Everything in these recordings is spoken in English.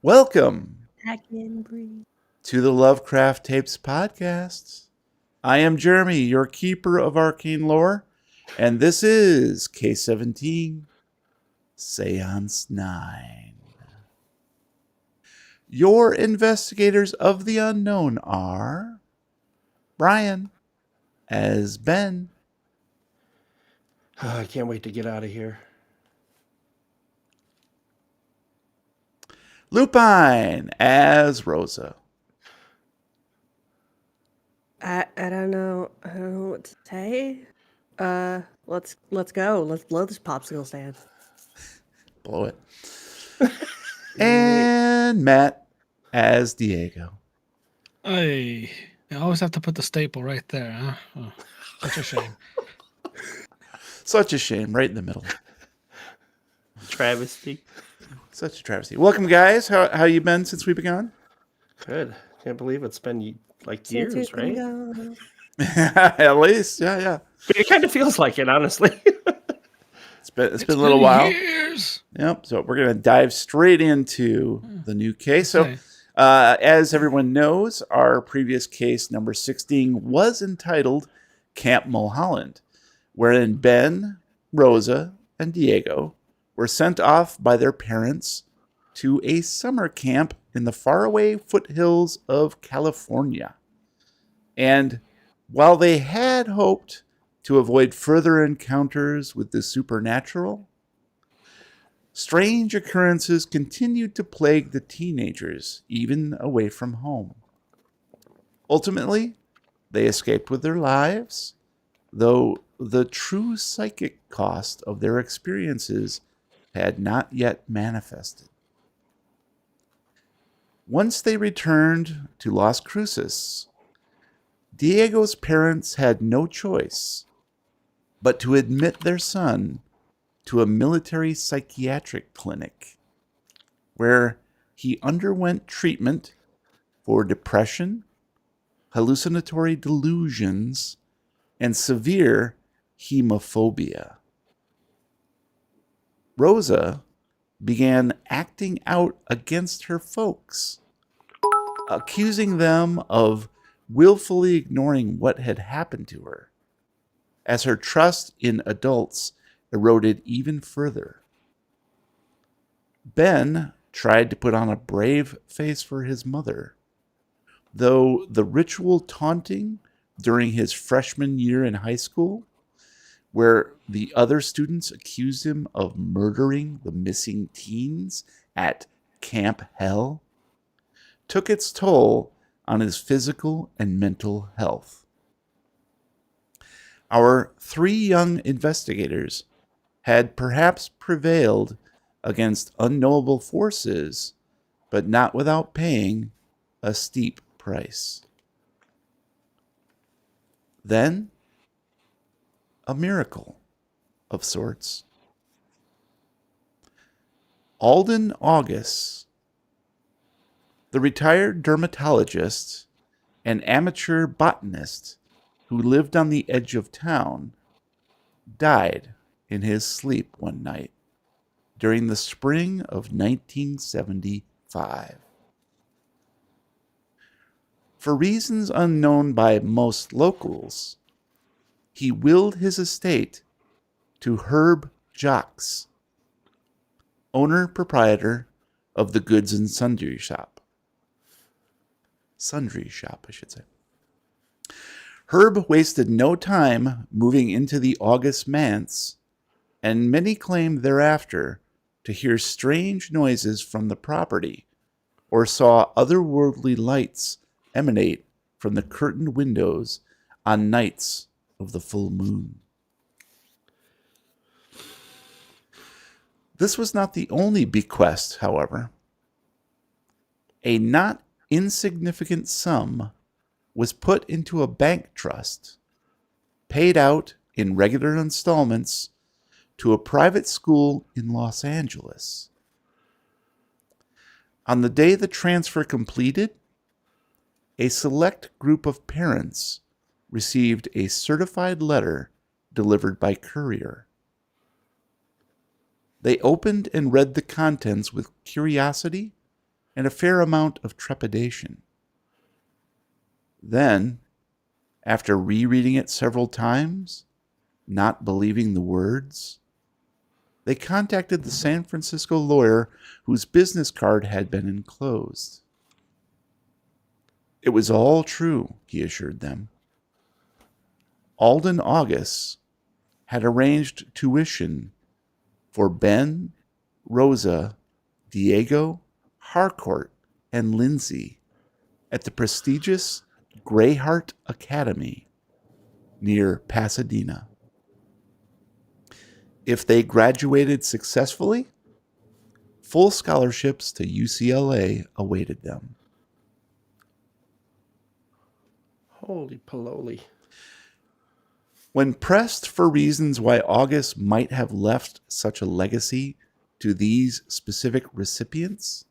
Welcome I can breathe. to the Lovecraft Tapes podcast. I am Jeremy, your keeper of arcane lore, and this is K17 Seance 9. Your investigators of the unknown are Brian as Ben, I can't wait to get out of here. Lupine as Rosa, I don't know. I don't know what to say. Let's go. Let's blow this popsicle stand. blow it, and Matt as Diego. I always have to put the staple right there, huh? Oh, such a shame. Such a shame, right in the middle. Travesty. Such a travesty. Welcome, guys. How you been since we began? Good. Can't believe it's been like Since years, we've been right? gone. At least, yeah. But it kind of feels like it, honestly. It's been a little while. Years. Yep. So we're gonna dive straight into the new case. So, Okay. as everyone knows, our previous case, number 16, was entitled Camp Mulholland, wherein Ben, Rosa, and Diego were sent off by their parents to a summer camp in the faraway foothills of California. And while they had hoped to avoid further encounters with the supernatural, strange occurrences continued to plague the teenagers, even away from home. Ultimately, they escaped with their lives, though the true psychic cost of their experiences had not yet manifested. Once they returned to Las Cruces, Diego's parents had no choice but to admit their son to a military psychiatric clinic where he underwent treatment for depression, hallucinatory delusions, and severe hemophobia. Rosa began acting out against her folks, accusing them of willfully ignoring what had happened to her, as her trust in adults eroded even further. Ben tried to put on a brave face for his mother, though the ritual taunting during his freshman year in high school, where the other students accused him of murdering the missing teens at Camp Hell, took its toll on his physical and mental health. Our three young investigators had perhaps prevailed against unknowable forces, but not without paying a steep price. Then, a miracle of sorts. Alden August, the retired dermatologist and amateur botanist who lived on the edge of town, died in his sleep one night during the spring of 1975. For reasons unknown by most locals, he willed his estate to Herb Jocks, owner-proprietor of the Goods and Sundry Shop. Sundry Shop, I should say. Herb wasted no time moving into the August manse, and many claimed thereafter to hear strange noises from the property or saw otherworldly lights emanate from the curtained windows on nights of the full moon. This was not the only bequest, however. A not insignificant sum was put into a bank trust, paid out in regular installments to a private school in Los Angeles. On the day the transfer completed, a select group of parents received a certified letter delivered by courier. They opened and read the contents with curiosity and a fair amount of trepidation. Then, after rereading it several times, not believing the words, they contacted the San Francisco lawyer whose business card had been enclosed. It was all true, he assured them. Alden August had arranged tuition for Ben, Rosa, Diego, Harcourt, and Lindsay at the prestigious Greyheart Academy near Pasadena. If they graduated successfully, full scholarships to UCLA awaited them. Holy paloli. When pressed for reasons why August might have left such a legacy to these specific recipients,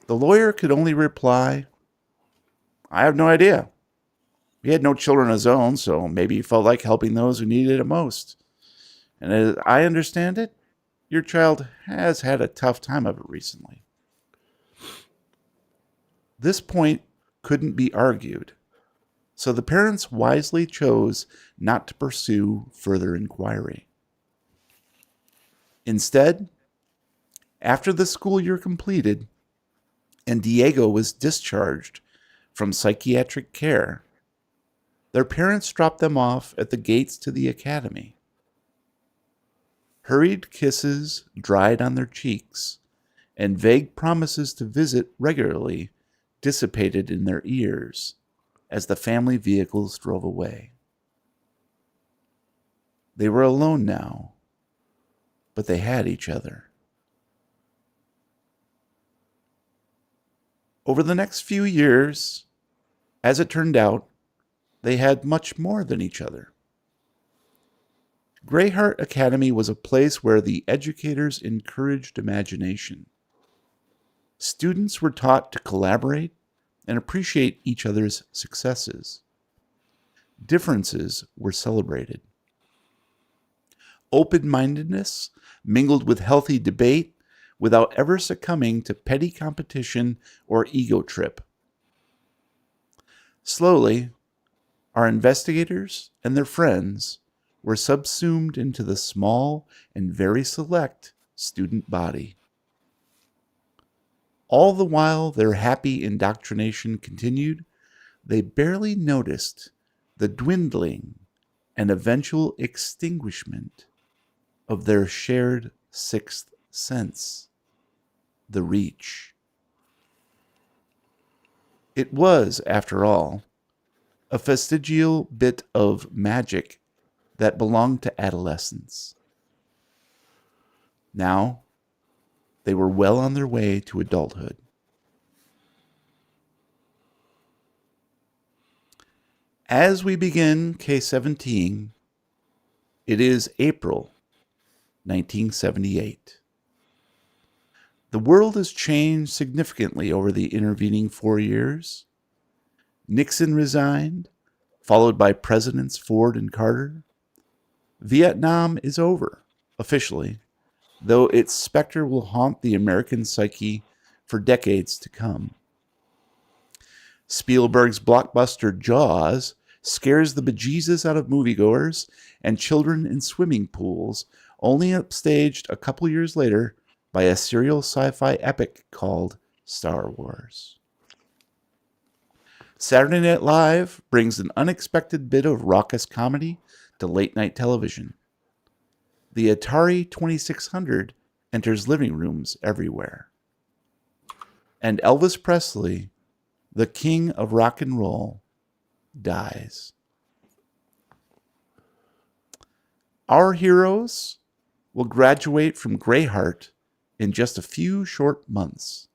the lawyer could only reply, "I have no idea. He had no children of his own, so maybe he felt like helping those who needed it most. And as I understand it, your child has had a tough time of it recently." This point couldn't be argued, so the parents wisely chose not to pursue further inquiry. Instead, after the school year completed and Diego was discharged from psychiatric care, their parents dropped them off at the gates to the academy. Hurried kisses dried on their cheeks, and vague promises to visit regularly dissipated in their ears as the family vehicles drove away. They were alone now, but they had each other. Over the next few years, as it turned out, they had much more than each other. Greyheart Academy was a place where the educators encouraged imagination. Students were taught to collaborate and appreciate each other's successes. Differences were celebrated. Open-mindedness mingled with healthy debate without ever succumbing to petty competition or ego trip. Slowly, our investigators and their friends were subsumed into the small and very select student body. All the while their happy indoctrination continued, they barely noticed the dwindling and eventual extinguishment of their shared sixth sense, the reach. It was, after all, a vestigial bit of magic that belonged to adolescence. Now, they were well on their way to adulthood. As we begin K-17, it is April 1978. The world has changed significantly over the intervening 4 years. Nixon resigned, followed by Presidents Ford and Carter. Vietnam is over, officially, though its specter will haunt the American psyche for decades to come. Spielberg's blockbuster Jaws scares the bejesus out of moviegoers and children in swimming pools, only upstaged a couple years later by a serial sci-fi epic called Star Wars. Saturday Night Live brings an unexpected bit of raucous comedy to late-night television. The Atari 2600 enters living rooms everywhere. And Elvis Presley, the king of rock and roll, dies. Our heroes will graduate from Greyheart in just a few short months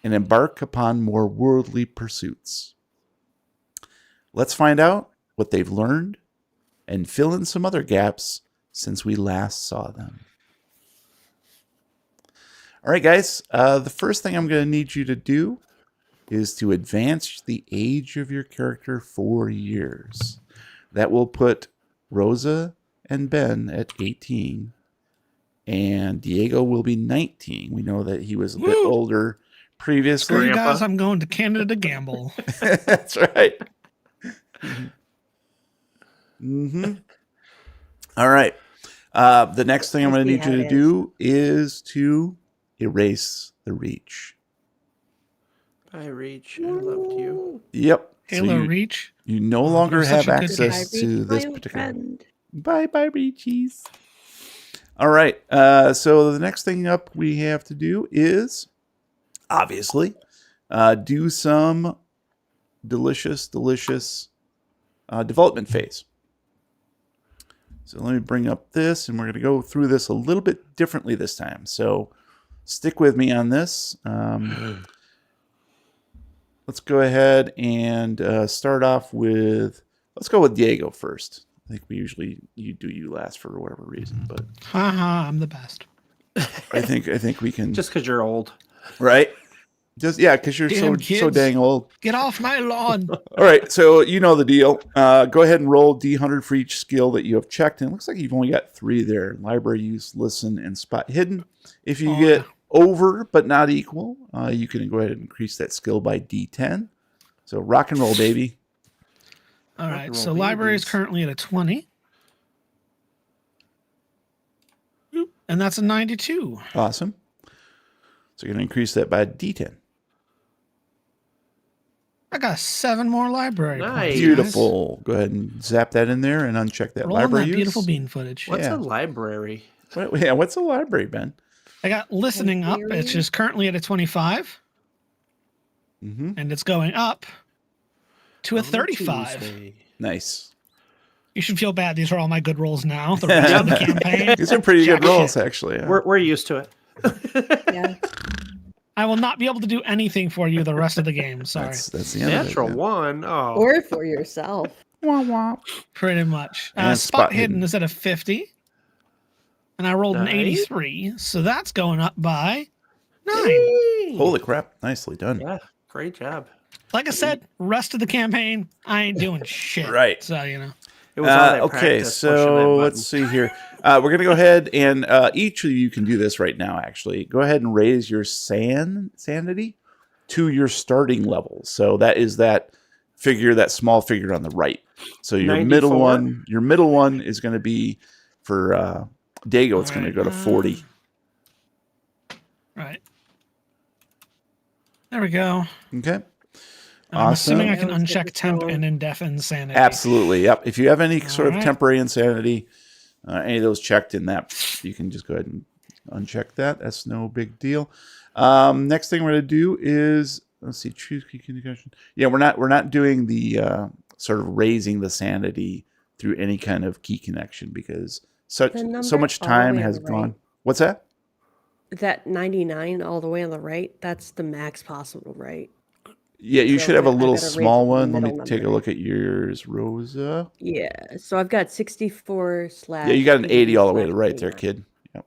and embark upon more worldly pursuits. Let's find out what they've learned and fill in some other gaps since we last saw them. All right, guys, the first thing I'm going to need you to do is to advance the age of your character 4 years. That will put Rosa and Ben at 18, and Diego will be 19. We know that he was a bit older previously. Screw you Grandpa. guys, I'm going to Canada to gamble. That's right. Mm-hmm. All right. The next thing I'm I going to see need how you to it do is to erase the reach. I reach. I loved you. Yep. Halo you, Reach. you no Oh, longer you're such have a good Goodbye, access Reach, to this my old particular. friend. Bye, Reachies. All right. So the next thing up we have to do is obviously do some delicious development phase. So let me bring up this, and we're going to go through this a little bit differently this time. So stick with me on this. Let's go ahead and start off with. Let's go with Diego first. I think we usually do you last for whatever reason, but Haha, I'm the best. I think we can Just because you're old. right. Just because you're Damn so kids. dang old. Get off my lawn. All right, so you know the deal. Go ahead and roll D100 for each skill that you have checked, and it looks like you've only got 3 there: library use, listen, and spot hidden. If you get over but not equal, you can go ahead and increase that skill by D10. So rock and roll, baby. All Rock right, and so roll library is babies. currently at a 20. And that's a 92. Awesome. So you're going to increase that by D10. I got 7 more library Nice. points. Beautiful. Go ahead and zap that in there and uncheck that Guys. Rolling library that use. beautiful bean footage. What's Yeah. a library? What's a library, Ben? I got listening up. It's just currently at a 25. Mm-hmm. And it's going up to a On a 35. Tuesday. Nice. You should feel bad. These are all my good rolls now. The rest of the campaign. These are pretty good Jack rolls, shit. actually. Yeah. We're used to it. Yeah. I will not be able to do anything for you the rest of the game. Sorry. That's the end Natural of it. one. Oh. Or for yourself. Wah, wah. Pretty much. And Spot hidden is at a 50. And I rolled an Nice. 83. So that's going up by 9. Yay. Holy crap. Nicely done. Yeah, great job. Like I said, rest of the campaign, I ain't doing shit. Right. So, you know. It was all that Okay, practice pushing that so button. let's see here. We're going to go ahead and each of you can do this right now, actually. Go ahead and raise your sanity to your starting level. So that is that figure, that small figure on the right. So your 94? middle one is going to be for Dago, it's going to go to 40. Right. There we go. Okay. I'm assuming I Awesome. can uncheck temp and indefinite insanity. Absolutely. Yep. If you have any sort of right. temporary insanity, any of those checked in that, you can just go ahead and uncheck that. That's no big deal. Next thing we're going to do is, let's see, choose key connection. Yeah, we're not doing the sort of raising the sanity through any kind of key connection because so number much all the time way on has the gone. right. What's that? That 99 all the way on the right, that's the max possible, right? Yeah, you So should have a I little gotta raise small it to the one. Let me middle take a number. look at yours, Rosa. Yeah. So I've got 64 slash. Yeah, you got an 80 all the way to the right there, 89. kid. Yep.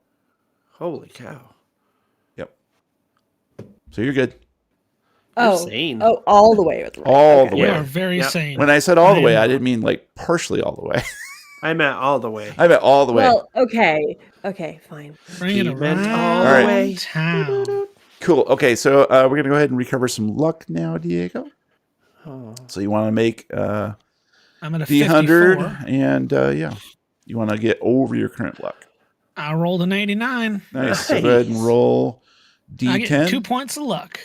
Holy cow. Yep. So you're good. You're Oh, sane. oh, all the way with the right. All the You way. are very Yep. sane. When I said all the I way, am- I didn't mean like partially all the way. I meant all the way. I meant all the way. Well, okay, fine. Bring it He meant around all the way. town. Cool. Okay, so we're going to go ahead and recover some luck now, Diego. Oh. So you want to make I'm at a D100, 54. and you want to get over your current luck. I rolled an 89. Nice. So go ahead and Nice. roll I get 2 D10. points of luck.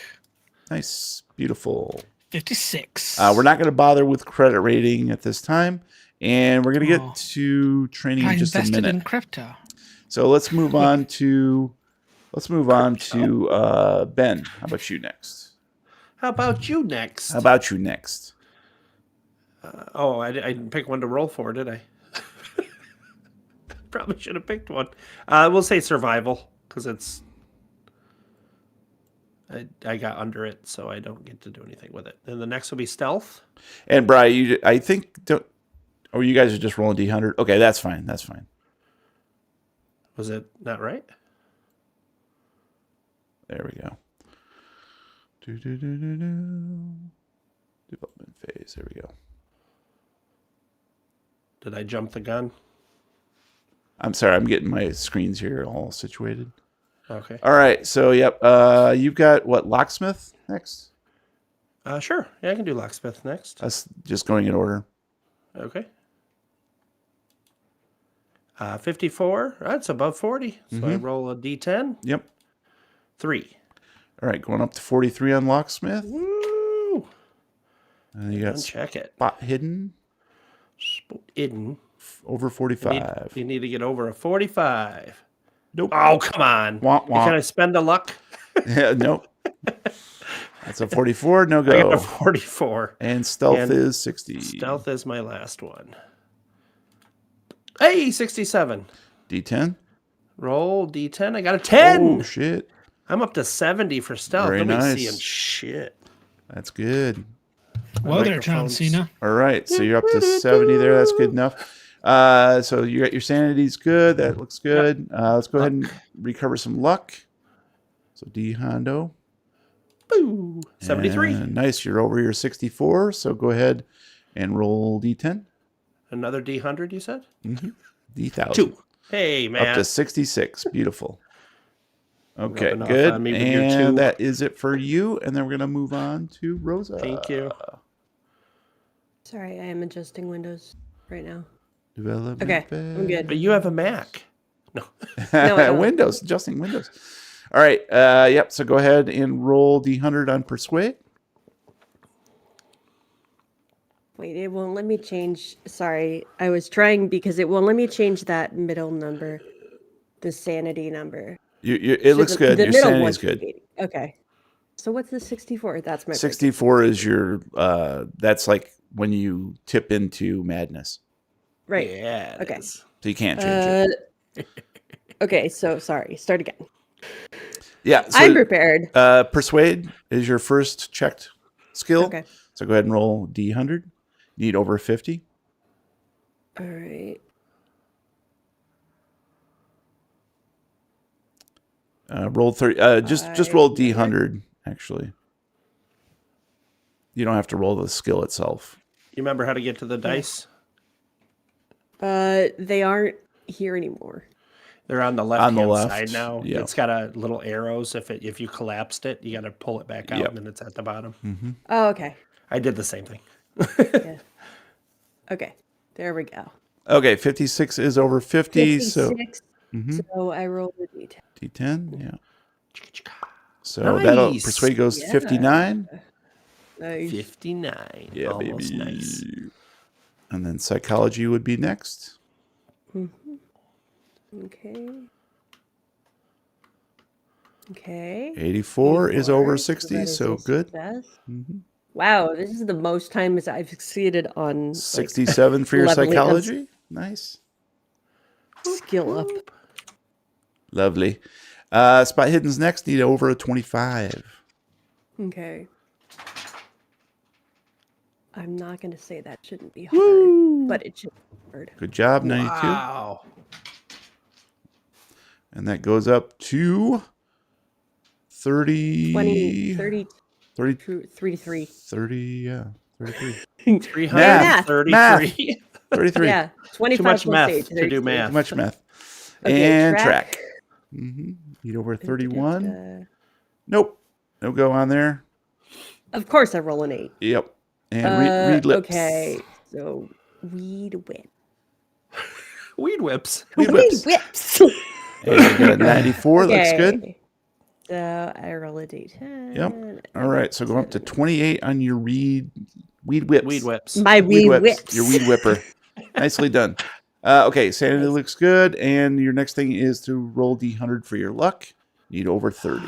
Nice. Beautiful. 56. We're not going to bother with credit rating at this time, and we're going to Oh. get to training I in just a invested minute. in crypto. So let's move on to Ben. How about you next? How about you next? How about you next? I didn't pick one to roll for, did I? Probably should have picked one. We'll say survival, because it's... I got under it, so I don't get to do anything with it. And the next will be stealth. And Brian, I think you guys are just rolling D100. Okay, that's fine. That's fine. Was it not right? There we go. Development phase. There we go. Did I jump the gun? I'm sorry. I'm getting my screens here all situated. Okay. All right. So, yep. You've got what? Locksmith next? Sure. Yeah, I can do locksmith next. That's just going in order. Okay. 54. That's above 40. So I roll a d10. Yep. 3. All right. Going up to 43 on Locksmith. Woo! And you got Uncheck it. Spot Hidden Hidden. over 45. You need to get over a 45. Nope. Oh, come on. Womp, womp. Can I spend a luck? Yeah, nope. That's a 44. No I got a go. 44. And stealth And is 60. Stealth is my last one. Hey, 67. D10. Roll D10. I got a 10. Oh, shit. I'm up to 70 for stealth. Very Nobody's nice. seeing shit. That's good. Whoa there, John microphone's- Cena. All right. So you're up to 70 there. That's good enough. So you got your sanity's good. That looks good. Let's go ahead and recover some luck. So D Hondo. Boo. 73. And nice. You're over your 64. So go ahead and roll D10. Another D100, you said? D1000. 2. Hey, man. Up to 66. Beautiful. Okay, Rubbing off good. on me with your 2. And that is it for you. And then we're going to move on to Rosa. Thank you. Sorry, I am adjusting windows right now. Development Okay, I'm good. But you have a Mac. No. No, I don't. Windows, adjusting Windows. All right. Yep. So go ahead and roll D100 on Persuade. Wait, it won't let me change. Sorry, I was trying because it won't let me change that middle number, the sanity number. It looks good. The Your middle sanity's one's good. 80. Okay. So what's the 64? That's my 64 is your, that's like when you tip into madness. right. Yeah. it Okay. is. So you can't change it. Okay, so sorry. Start again. Yeah. So, I'm prepared. Persuade is your first checked skill. Okay. So go ahead and roll D100. You need over 50. All right. Roll 30. Just roll D100, actually. You don't have to roll the skill itself. You remember how to get to the dice? They aren't here anymore. They're on the On the left-hand left, side now. yeah. It's got a little arrows. If you collapsed it, you got to pull it back out, Yep. and then it's at the bottom. Oh, okay. I did the same thing. Yeah. Okay. There we go. Okay, 56 is over 50. 56. So So I rolled a d10. D10, yeah. So that'll Nice. Persuade goes to 59. Nice. 59. Yeah, Almost baby. nice. And then Psychology would be next. Okay. Okay. 84 is over so 60, that is so a good. success. Wow, this is the most times I've succeeded on like, 67 for your leveling up. Psychology. Nice. skill up. Lovely. Spot Hidden's next. Need over a 25. Okay. I'm not going to say that shouldn't be hard, but it should be hard. Good job, 92. Wow. And that goes up to 30. 20, 30, 30, 33. 30, yeah. 33. 333. 33. Yeah, 25 Too much plus math 8, to do 32. math. Too much math. Okay, And track. track. Need over 31. Da-da-da. Nope. No go on there. Of course I roll an 8. Yep. And read lips. Okay, so weed whip. Weed whips. Read lips. whips. And you got a 94. Looks good. Okay. So I roll a d10. Yep. All right. So go up to 28 on your weed whips. Weed whips. My weed whips. Your weed whipper. Nicely done. Okay. Sanity looks good. And your next thing is to roll D100 for your luck. Need over 30.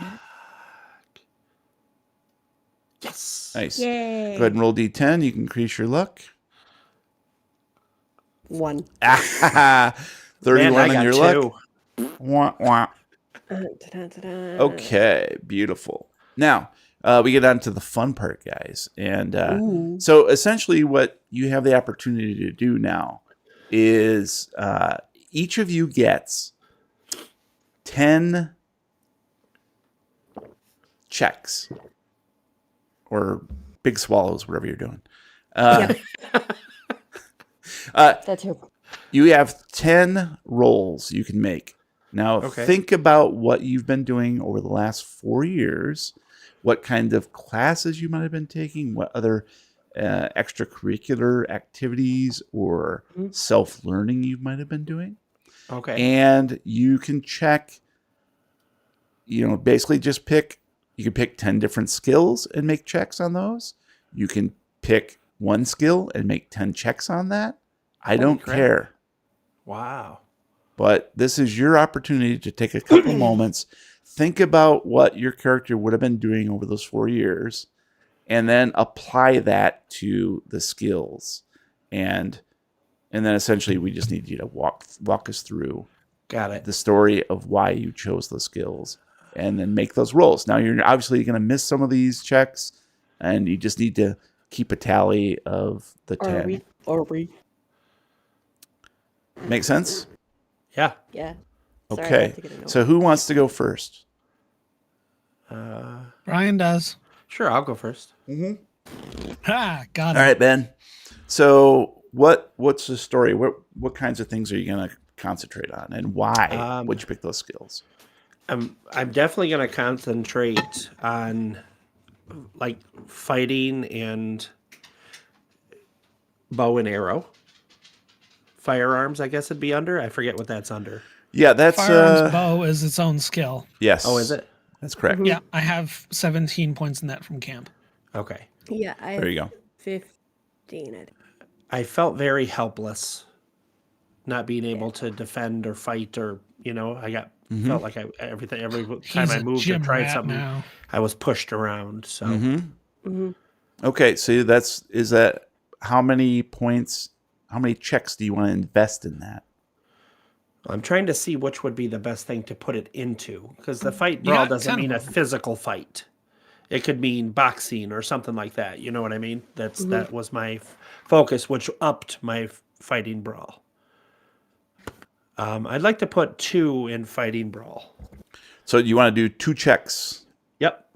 Yes. Nice. Yay. Go ahead and roll D10. You can increase your luck. 1. 31 Man, I on got your 2. luck. Wah, wah. Da-da-da-da. Okay, beautiful. Now, we get on to the fun part, guys. And so essentially what you have the opportunity to do now is each of you gets 10 checks or big swallows, whatever you're doing. That's your You have 10 rolls you can make. Now, Okay. think about what you've been doing over the last 4 years, what kind of classes you might have been taking, what other extracurricular activities or Mhm. self-learning you might have been doing. Okay. And you can check, basically just you can pick 10 different skills and make checks on those. You can pick one skill and make 10 checks on that. I Holy don't crap. care. Wow. But this is your opportunity to take a couple moments, think about what your character would have been doing over those 4 years, and then apply that to the skills. And then essentially we just need you to walk us through Got it. the story of why you chose those skills and then make those rolls. Now you're obviously going to miss some of these checks, and you just need to keep a tally of the 10. Are we? Make sense? Yeah. Yeah. Sorry, I Okay. had to get a note. So who wants to go first? Brian does. Sure, I'll go first. Ha! Got it. All right, Ben. So what's the story? What kinds of things are you going to concentrate on, and why would you pick those skills? I'm definitely going to concentrate on like fighting and bow and arrow. Firearms, I guess it'd be under. I forget what that's under. Yeah, that's Firearms bow is its own skill. yes. Oh, is it? That's correct. Yeah, I have 17 points in that from camp. Okay. Yeah, I There you go. 15. I think. I felt very helpless, not being able to defend or fight, or I felt like every time He's I a moved or gym tried rat something, now. I was pushed around. So Okay, so is that how many points? How many checks do you want to invest in that? I'm trying to see which would be the best thing to put it into, because the fight You brawl got doesn't 10 mean a of them. physical fight. It could mean boxing or something like that. You know what I mean? That was my focus, which upped my fighting brawl. I'd like to put 2 in fighting brawl. So you want to do 2 checks? Yep.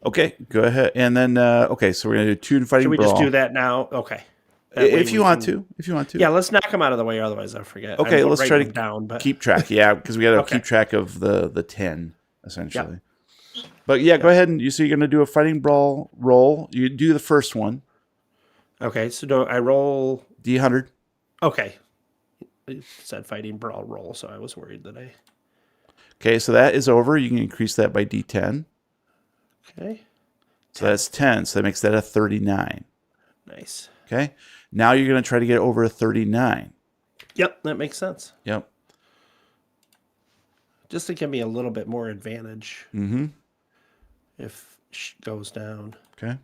Okay, go ahead. And then okay, so we're gonna do 2 in fighting Should we brawl. just do that now? Okay. That way If you we want can- to. If you want to. Yeah, let's knock them out of the way, otherwise I'll forget. Okay, I'm let's writing try to them down, but keep track. Yeah, because we got to Okay. keep track of the 10 essentially. But yeah, go ahead and so you're gonna do a fighting brawl roll. You do the first one, Okay, so do I roll? D100. Okay. It said fighting brawl roll, so I was worried that I. Okay, so that is over. You can increase that by D10. Okay. So that's 10. So that makes that a 39. Nice. Okay. Now you're going to try to get over a 39. Yep, that makes sense. Yep. Just to give me a little bit more advantage Mm-hmm. if goes down. Okay.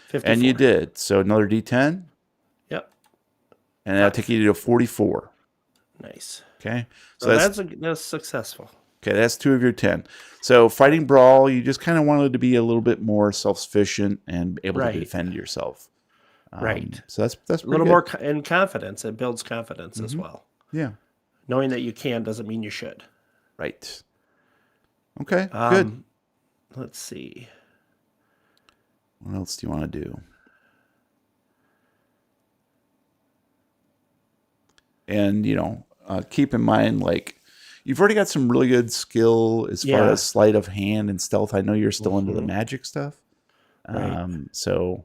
54. And you did. So another D10. Yep. And that'll take you to 44. Nice. Okay. So So that's successful. okay, that's 2 of your 10. So fighting brawl, you just kind of wanted to be a little bit more self-sufficient and able Right. to defend yourself. Right. So that's A little more in confidence. It builds confidence as well. Yeah. Knowing that you can doesn't mean you should. Right. Okay. Good. Let's see. What else do you want to do? And keep in mind, like, you've already got some really good skill as far Yeah. as sleight of hand and stealth. I know you're still into the Mhm. magic stuff. Right. So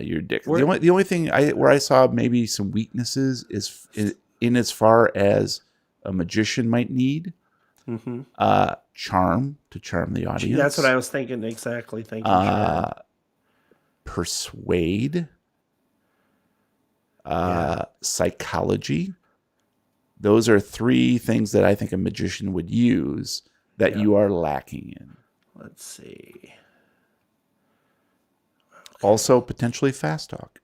you're dick. Where- The only thing where I saw maybe some weaknesses is in as far as a magician might need Mm-hmm. charm to charm the audience. That's what I was thinking. Exactly. Thank you. Sharon. Persuade, Yeah. psychology. Those are 3 things that I think a magician would use that Yeah. you are lacking in. Let's see. Also, potentially fast talk.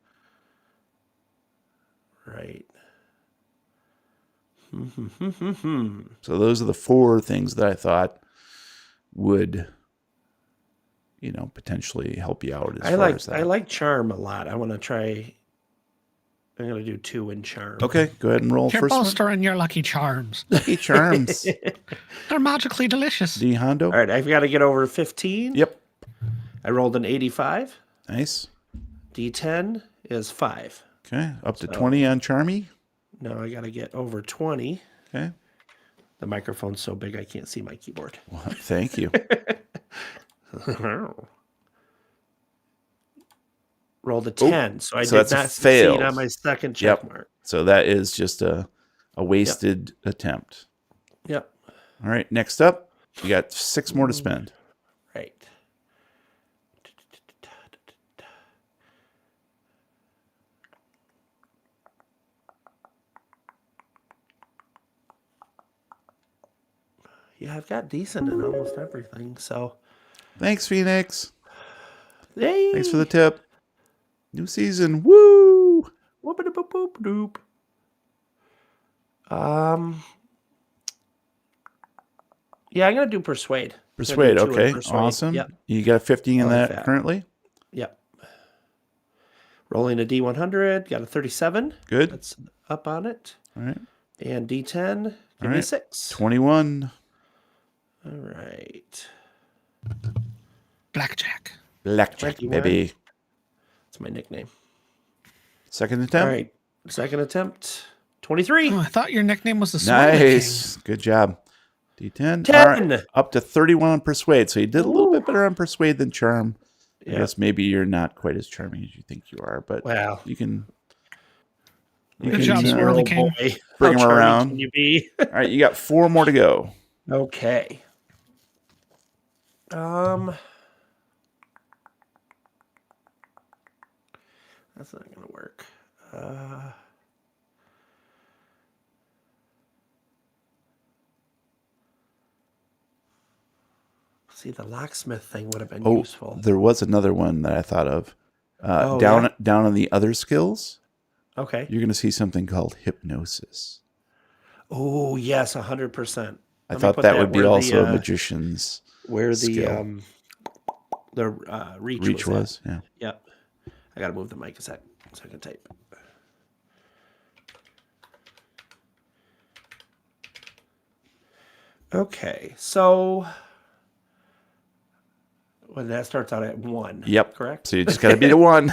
Right. So those are the 4 things that I thought would, potentially help you out as far as that. I like charm a lot. I want to try. I'm gonna do 2 in charm. Okay, go ahead and roll You're first one. bolstering your lucky charms. Lucky charms. They're magically delicious. D Hondo. All right, I've got to get over 15. Yep. I rolled an 85. Nice. D10 is 5. Okay, up to 20 on Charmy. Now I got to get over 20. Okay. The microphone's so big I can't see my keyboard. Well, thank you. Rolled a 10, so I so did that's a not succeed fail. on my second check mark. So that is just a wasted attempt. Yep. All right, next up, you got 6 more to spend. Right. Yeah, I've got decent in almost everything, so. Thanks, Phoenix. Hey. Thanks for the tip. New season. Woo! Whoop-a-doop-a-boop-doop. Yeah, I'm gonna do persuade. Persuade, I'm gonna do 2 in okay. persuade. Awesome. Yep. You got a 15 in I like that that. currently? Yep. Rolling a D100, got a 37. Good. That's up on it. All right. And D10, give All me right. 6. 21. All right. Blackjack. Blackjack, 21. baby. That's my nickname. Second attempt. All right. Second attempt, 23. Oh, I thought your nickname was the Smiling Nice. Good job. D10. 10. All right. Up to 31 on Persuade. So you did a little bit better on Persuade than Charm. I Yeah. guess maybe you're not quite as charming as you think you are, but Wow. you can Good job, Swirly King. Bring How him charming around. Can you be? All right, you got 4 more to go. Okay. That's not gonna work. See, the locksmith thing would have been useful. There was another one that I thought of. Oh, down on the other skills, Okay. you're going to see something called hypnosis. Oh yes, 100%. I thought that would be also a magician's where skill. the reach reach was. was. Yeah. Yep. I gotta move the mic a sec so I can type. Okay, so well, that starts out at 1. Yep. Correct. So you just got to beat a 1.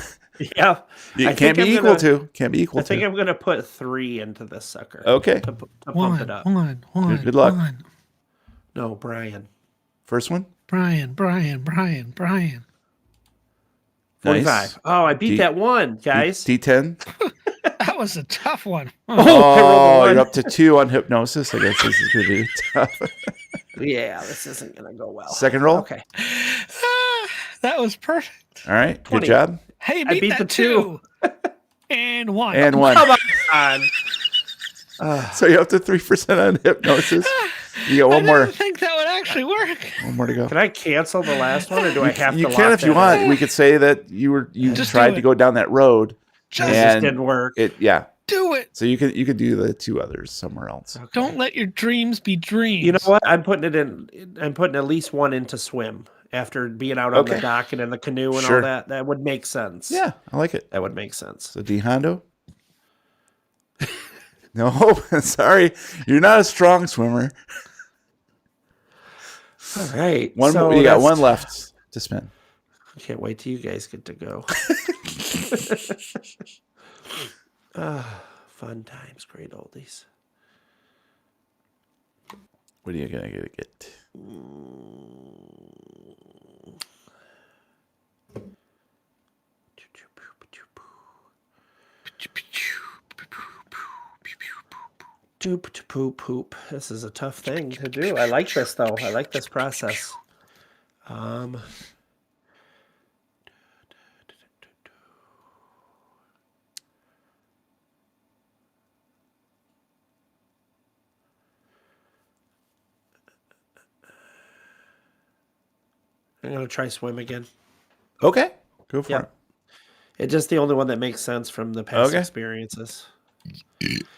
Yeah. You I can't think be I'm equal gonna- to. Can't be equal I think to. I'm gonna put 3 into this sucker. Okay. To pump One, it up. one. Good luck. One. No, Brian. First one. Brian. 45. Nice. Oh, I beat D- that one, guys. D10. That was a tough one. I rolled a 1. You're up to 2 on hypnosis. I guess this is going to be tough. Yeah, this isn't gonna go well. Second roll. Okay. That was perfect. All right. 20. Good job. Hey, I beat beat that the 2. And 1. And 1. Come on. So you're up to 3% on hypnosis. You got I one more. didn't think that would actually work. One more to go. Can I cancel the last one, or do I have to? You lock can if you that want. in? We could say that you Just tried do to it. go down that road. Just It just and didn't work. Yeah. do it. So you could do the 2 others somewhere else. Okay. Don't let your dreams be dreams. You know what? I'm putting it in. I'm putting at least 1 into swim after being out on the Okay. dock and in the canoe and Sure. all that. That would make sense. Yeah, I like it. That would make sense. So D Hondo. No, sorry, you're not a strong swimmer. All right. One, so you got that's- 1 left to spend. I can't wait till you guys get to go. Fun times, great oldies. What are you gonna get? Doop to poop poop. This is a tough thing to do. I like this though. I like this process. I'm gonna try swim again. Okay, go for Yep. it. It's just the only one that makes sense from the past Okay. experiences.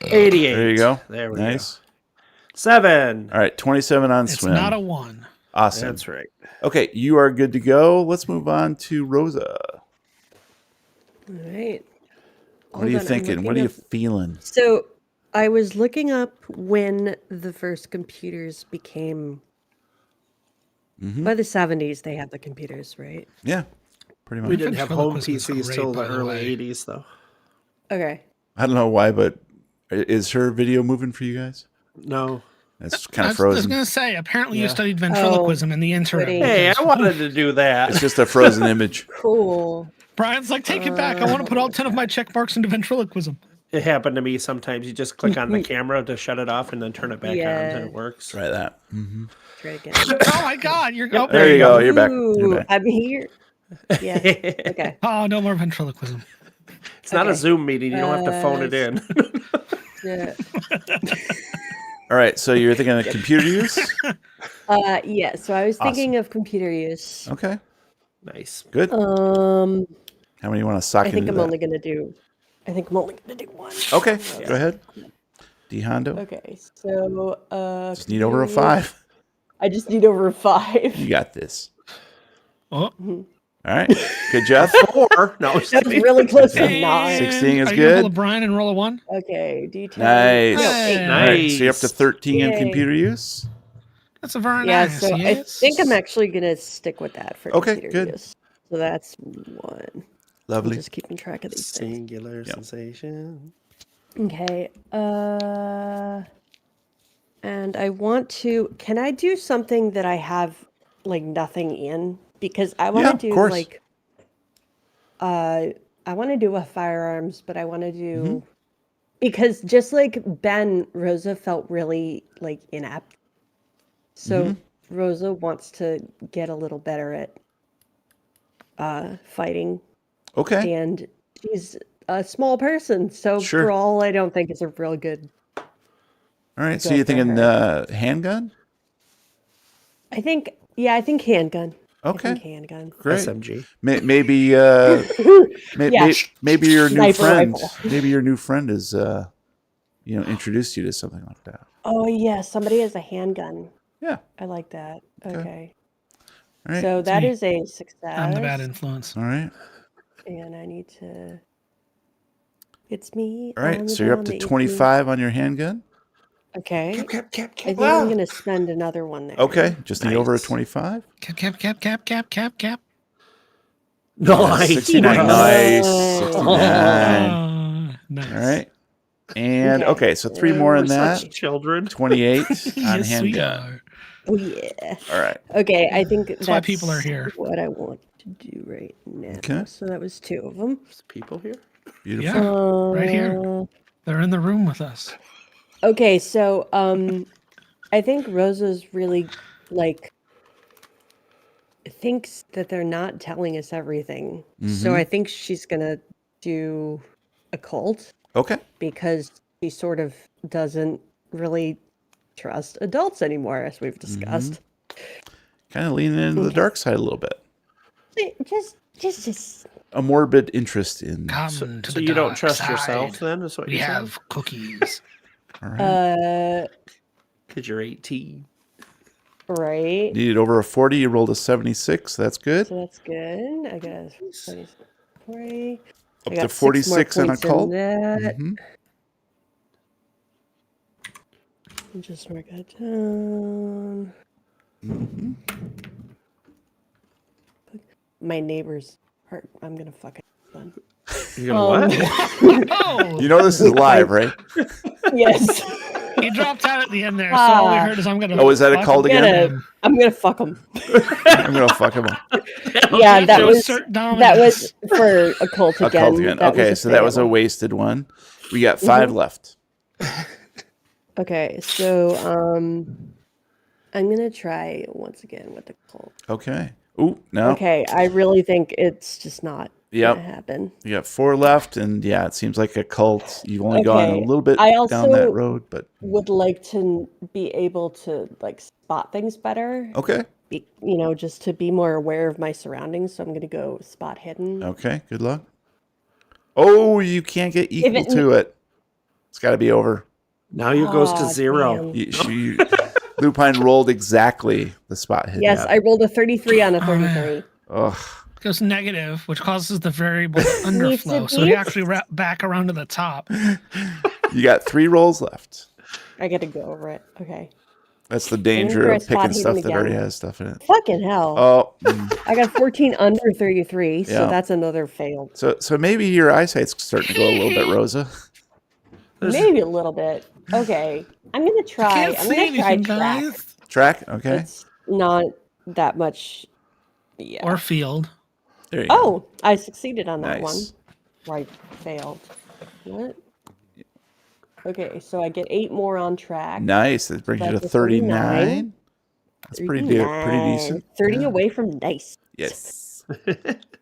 88. There you go. There we Nice. go. 7. All right, 27 on It's swim. not a 1. Awesome. That's right. Okay, you are good to go. Let's move on to Rosa. All right. What are you thinking? What are you feeling? So I was looking up when the first computers became. By the 70s, they had the computers, right? Yeah, pretty much. We didn't have home Ventriloquism is PCs great, till the by the early way. 80s, though. Okay. I don't know why, but is her video moving for you guys? No. It's kind I of was frozen. going to say, apparently you Yeah. studied ventriloquism in the interim. goody. Hey, I because- wanted to do that. It's just a frozen image. Cool. Brian's like, take it back. I want to put all 10 of my check marks into ventriloquism. It happened to me sometimes. You just click on the camera to shut it off and then turn it back on and it works. Try that. Mm-hmm. Try it again. Oh my God. You're oh, There you go. You're back. You're Ooh, back. I'm here. Yeah. Okay. Oh, no more ventriloquism. It's not a Okay. Zoom meeting. You don't have to phone it in. Yeah. All right. So you're thinking of computer use? Yeah. So I was thinking of computer use. Okay. Nice. Good. How many you want to sock I think into I'm that? only gonna do. I think I'm only gonna do one. Okay. Go ahead. D Hondo. Okay. So Just need over a computer use. 5. I just need over a 5. You got this. Oh, All right. Good job. 4. No, That's really close to and 9. 16 is are you gonna roll good. a Brian and roll a 1? Okay. D10. Nice. No, Hey. 8. All right. So you're up to Nice. 13 in Yay. computer use. That's a very Yeah. nice. So yes. I think I'm actually gonna stick with that for Okay, computer good. use. So that's 1. I'm Lovely. just keeping track of these things. Singular sensation. Okay. And I want to. Can I do something that I have like nothing in? Because I want Yeah, to of do course. like. I want to do a firearms, but I want to do because just like Ben, Rosa felt really like inept. So Rosa wants to get a little better at fighting, Okay. and she's a small person, so Sure. for all I don't think it's a real good. All right. So Go you're for thinking her. handgun? I think handgun. I Okay. think handgun. Great. SMG. Maybe Yeah. maybe your new Sniper friend. rifle. Maybe your new friend is introduced you to something like that. Oh yeah, somebody has a handgun. Yeah. I like that. Okay. All right. So that me. is a success. I'm the bad influence. All right. And I need to. It's me. All right. I'm So you're up the to dummy, it's me. 25 on your handgun. Okay. Cap. I think I'm gonna spend another one there. Okay. Just need over a Nice. 25. Cap. Nice. 69. Nice. Nice. 69. Nice. All right. And Okay. okay, so 3 more in We're that. such children. 28 on Yes, we handgun. are. Oh yeah. All right. Okay, I think that's why people are here. What I want to do right now. Okay. So that was 2 of them. There's people here. Beautiful. Yeah, right here. They're in the room with us. Okay, so I think Rosa's really like thinks that they're not telling us everything. So I think she's gonna do occult Okay. because she sort of doesn't really trust adults anymore, as we've discussed. Kind of leaning into the dark side a little bit. Just A morbid interest in. Come So, to so the you don't dark trust side. yourself then? Is what We you're saying? have cookies. All right. Because you're 18. right. Needed over a 40. You rolled a 76. That's good. So that's good. I got a 40. Up I to got 46 on a cult. That. Mhm. Just mark that down. My neighbor's heart. I'm gonna fucking fun. You're gonna what? Oh, You know this is live, right? Yes. he dropped out at the end there, so all we heard is I'm gonna. Oh, is that a fuck cult him. again? I'm gonna fuck him. I'm gonna fuck him up. Yeah, that Show was assert that dominance. was for a cult A again. cult again. That Okay, was so that was a fail. wasted one. We got 5 left. Okay, so I'm gonna try once again with the cult. Okay. Ooh, no. Okay, I really think it's just not Yep. gonna happen. You got 4 left, and yeah, it seems like a cult. You've only gone a Okay, little bit I down that also- road, but Would like to be able to like spot things better. okay. Just to be more aware of my surroundings. So I'm gonna go spot hidden. Okay, good luck. Oh, you can't get equal to it. It's got to be over. Now you goes to Aw, 0. damn. Lupine rolled exactly the spot hidden. Yes, I rolled a 33 on a Oh, 33. Ugh. Goes negative, which causes the variable to underflow. So be. he actually wrapped back around to the top. You got 3 rolls left. I gotta go over it. Okay. That's the danger for a of spot picking stuff hidden that already again. has stuff in it. Fucking hell. Oh, I got 14 under 33, so Yeah. that's another fail. so maybe your eyesight's starting to go a little bit, Rosa. Maybe a little bit. Okay, I'm gonna try. Can't I'm see gonna try anything, track. guys. Track. Okay. It's not that much. Yeah. Or field. There you go. Oh, I succeeded on that one. Nice. Or I failed. What? Okay, so I get 8 more on track. Nice. That brings you to That's a 39. That's pretty 39. decent. 30 Yeah. away from nice. Yes.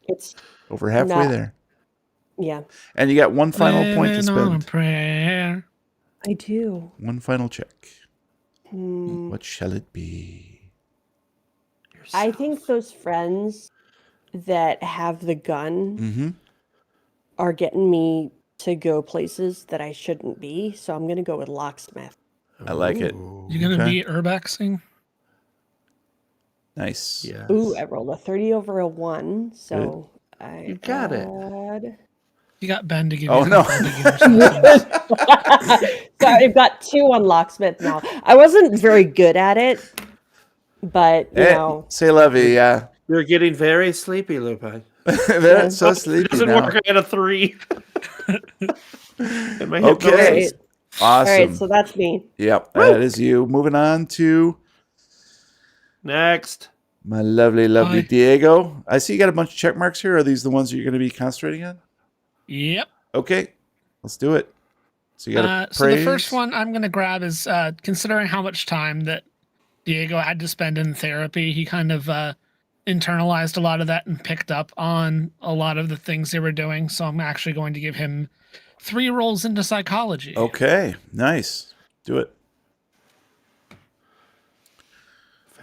It's Over halfway Not- there. yeah, And you got one final point to Living on a spend. prayer. I do. One final check. Hmm. What shall it be? I think those friends that have the gun Mm-hmm. are getting me to go places that I shouldn't be, so I'm gonna go with locksmith. I like it. You gonna Okay. be urbexing? Nice. Yes. Ooh, I rolled a 30 over a 1, so I You got it. add- You got Ben to give Oh, you. no. So I've got 2 on locksmith now. I wasn't very good at it, but you know, Say lovey, yeah. You're getting very sleepy, Lupin. They're so It sleepy doesn't now. work. I had a 3. And my Okay. hypnosis- all Awesome. right, so that's me. Yep, that is you. Moving on to Next. my lovely Hi. Diego. I see you got a bunch of check marks here. Are these the ones that you're going to be concentrating on? Yep. Okay, let's do it. So you got to So the first one I'm going to grab is considering how much time that Diego had to spend in therapy, he kind of internalized a lot of that and picked up on a lot of the things they were doing. So I'm actually going to give him 3 rolls into psychology. Okay, nice. Do it.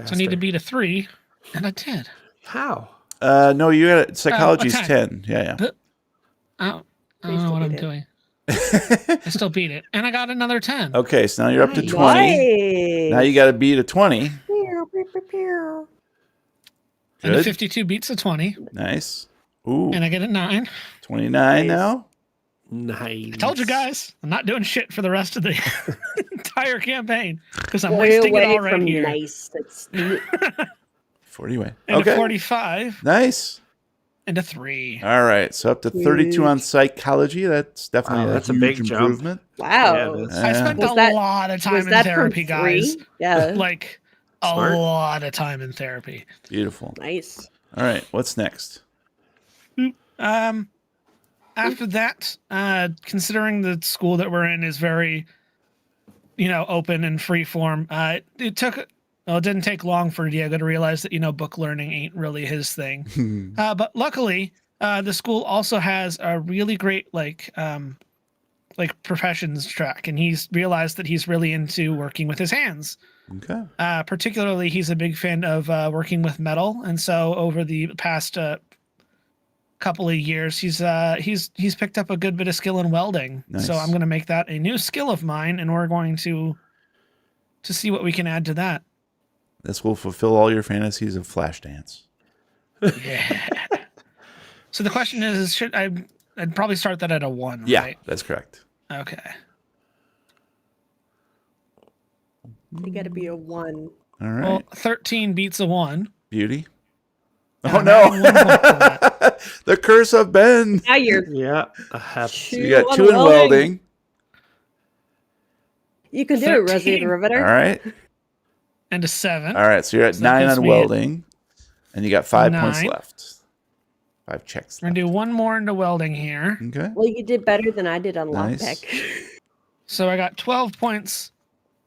So I need to beat a 3, and I did. How? No, you got it. Psychology's 10. 10. Yeah. I don't Please know don't what I'm beat it. doing. I still beat it, and I got another 10. Okay, so now you're up to Nice. 20. Now you got to beat a 20. And a Good. 52 beats a 20, Nice. Ooh, and I get a 9. 29 Nice. now. Nice. I told you guys, I'm not doing shit for the rest of the entire campaign because I'm Way wasting it away all right from here. nice. It's 40 away. And Okay. a 45 Nice. and a 3. All right, so up to 32 on Huge. psychology. That's definitely Wow, a that's a huge big jump. improvement. wow. Yeah, it is. I spent Was a that- lot of time Was in that therapy, from guys. 3? Yeah. Like Smart. a lot of time in therapy. Beautiful. Nice. All right, what's next? After that, considering the school that we're in is very, open and free form, it didn't take long for Diego to realize that, book learning ain't really his thing. But luckily, the school also has a really great, like professions track, and he's realized that he's really into working with his hands. Okay. Particularly, he's a big fan of working with metal, and so over the past couple of years, he's picked up a good bit of skill in welding. Nice. So I'm going to make that a new skill of mine, and we're going to see what we can add to that. This will fulfill all your fantasies of Flashdance. Yeah. So the question is, I'd probably start that at a 1, Yeah, right? that's correct. Okay. You got to be a 1. All right. Well, 13 beats a 1. Beauty. And Oh, I'm no. adding 1 point to that. The curse of Ben. Now you're Yeah. I have So you got 2 in welding. You can do it, 13. Rosie the Riveter. All right. And a 7. All right. So you're at So that 9 puts on me at welding. And you got 5 points 9. left. 5 checks We're left. going to do 1 more into welding here. Okay. Well, you did better than I did on Nice. lockpick. So I got 12 points.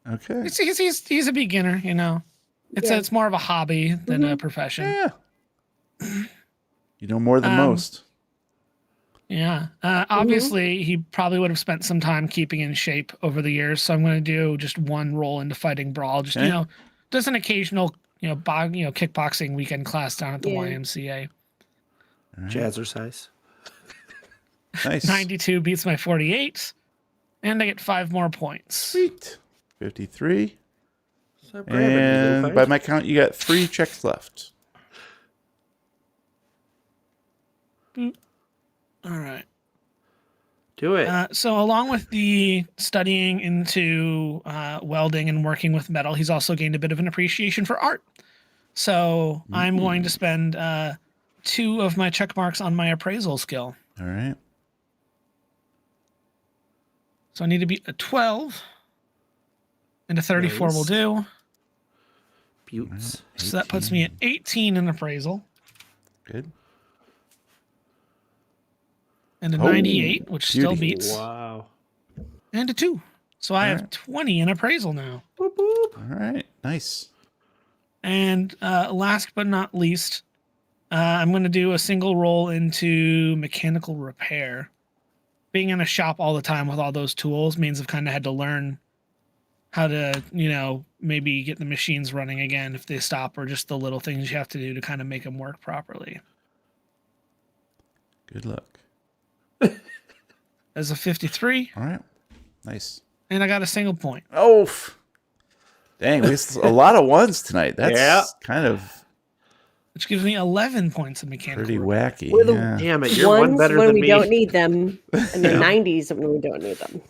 Okay. He's a beginner, It's Yeah. it's more of a hobby than a profession. Yeah. You know more than most. Yeah. Obviously, he probably would have spent some time keeping in shape over the years. So I'm going to do just 1 roll into fighting brawl. Just Okay. just an occasional kickboxing weekend class down at the Yeah. YMCA. jazzercise. Nice. 92 beats my 48, and I get 5 more points. Sweet. 53. So brave of you, And Lupin. by my count, you got 3 checks left. All right. Do it. So along with the studying into welding and working with metal, he's also gained a bit of an appreciation for art. So I'm going to spend 2 of my check marks on my appraisal skill. All right. So I need to beat a 12 And a 34 will Nice. do. Buttes. So that puts me at 18 in appraisal. Good. And a Oh, 98, which still beauty. beats. Wow. And a 2. So I have Alright. 20 in appraisal now. Boop, boop. All right. Nice. And last but not least, I'm going to do a single roll into mechanical repair. Being in a shop all the time with all those tools means I've kind of had to learn how to, maybe get the machines running again if they stop, or just the little things you have to do to kind of make them work properly. Good luck. As a 53, All right. Nice. and I got a single point. Oh, dang. It's a lot of ones tonight. That's Yeah. kind of Which gives me 11 points of mechanical pretty repair. wacky. We're the Yeah. Damn it, you're one Ones better when than we me. don't need them, and the 90s when we don't need them.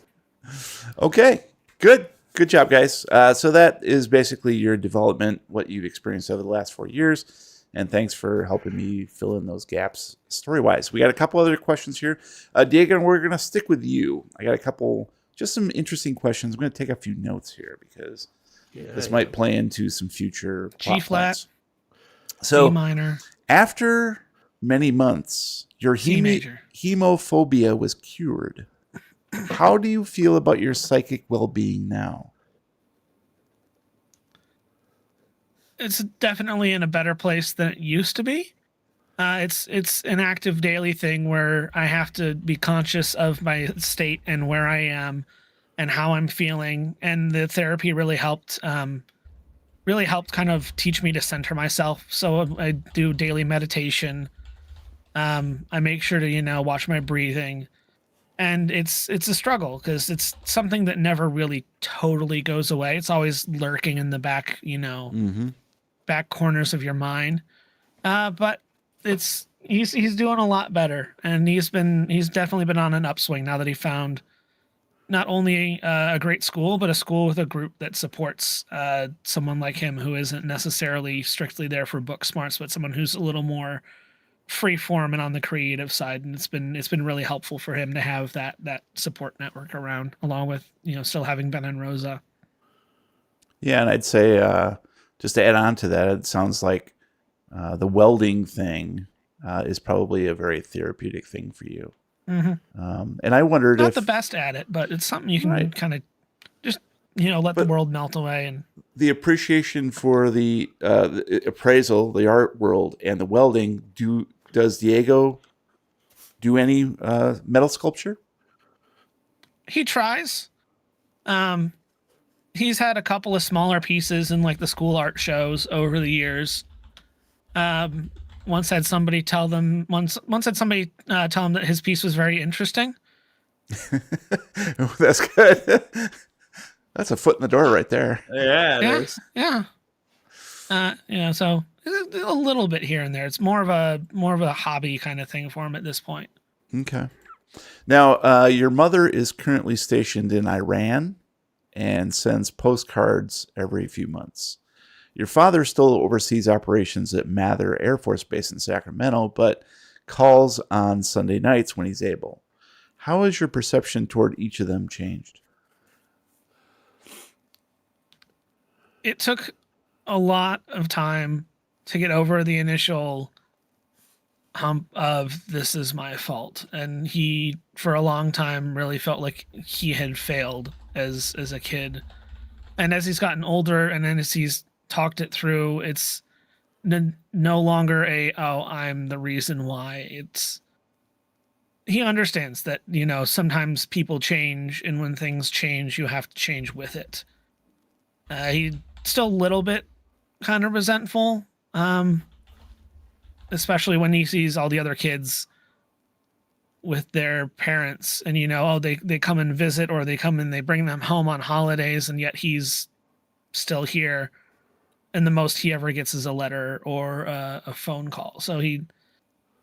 Okay. Good. Good job, guys. So that is basically your development, what you've experienced over the last 4 years. And thanks for helping me fill in those gaps story-wise. We got a couple other questions here. Diego, we're going to stick with you. I got a couple, just some interesting questions. I'm going to take a few notes here because this might play into some future plot G flat, points. So C minor, after many months, your C major. hemophobia was cured. How do you feel about your psychic well-being now? It's definitely in a better place than it used to be. It's an active daily thing where I have to be conscious of my state and where I am and how I'm feeling. And the therapy really helped kind of teach me to center myself. So I do daily meditation. I make sure to, watch my breathing. And it's a struggle because it's something that never really totally goes away. It's always lurking in the back, Mm-hmm. back corners of your mind. But he's doing a lot better, and he's definitely been on an upswing now that he found not only a great school, but a school with a group that supports someone like him who isn't necessarily strictly there for book smarts, but someone who's a little more free form and on the creative side. And it's been really helpful for him to have that support network around, along with still having Ben and Rosa. Yeah, and I'd say just to add on to that, it sounds like the welding thing is probably a very therapeutic thing for you. Mm-hmm. And I wondered Not if the best at it, but it's something you can Right. kind of just let the But- world melt away. And the appreciation for the appraisal, the art world, and the welding. Does Diego do any metal sculpture? he tries. He's had a couple of smaller pieces in like the school art shows over the years. Once had somebody tell him that his piece was very interesting. Oh, that's good. That's a foot in the door right there. Yeah, it Yeah, is. yeah. So a little bit here and there. It's more of a hobby kind of thing for him at this point. Okay. Now, your mother is currently stationed in Iran and sends postcards every few months. Your father still oversees operations at Mather Air Force Base in Sacramento, but calls on Sunday nights when he's able. How has your perception toward each of them changed? It took a lot of time to get over the initial hump of this is my fault, and he for a long time really felt like he had failed as a kid. And as he's gotten older and then as he's talked it through, it's no longer I'm the reason why. He understands that sometimes people change, and when things change you have to change with it. He's still a little bit kind of resentful, especially when he sees all the other kids with their parents and they come and visit, or they come and they bring them home on holidays, and yet he's still here, and the most he ever gets is a letter or a phone call. So he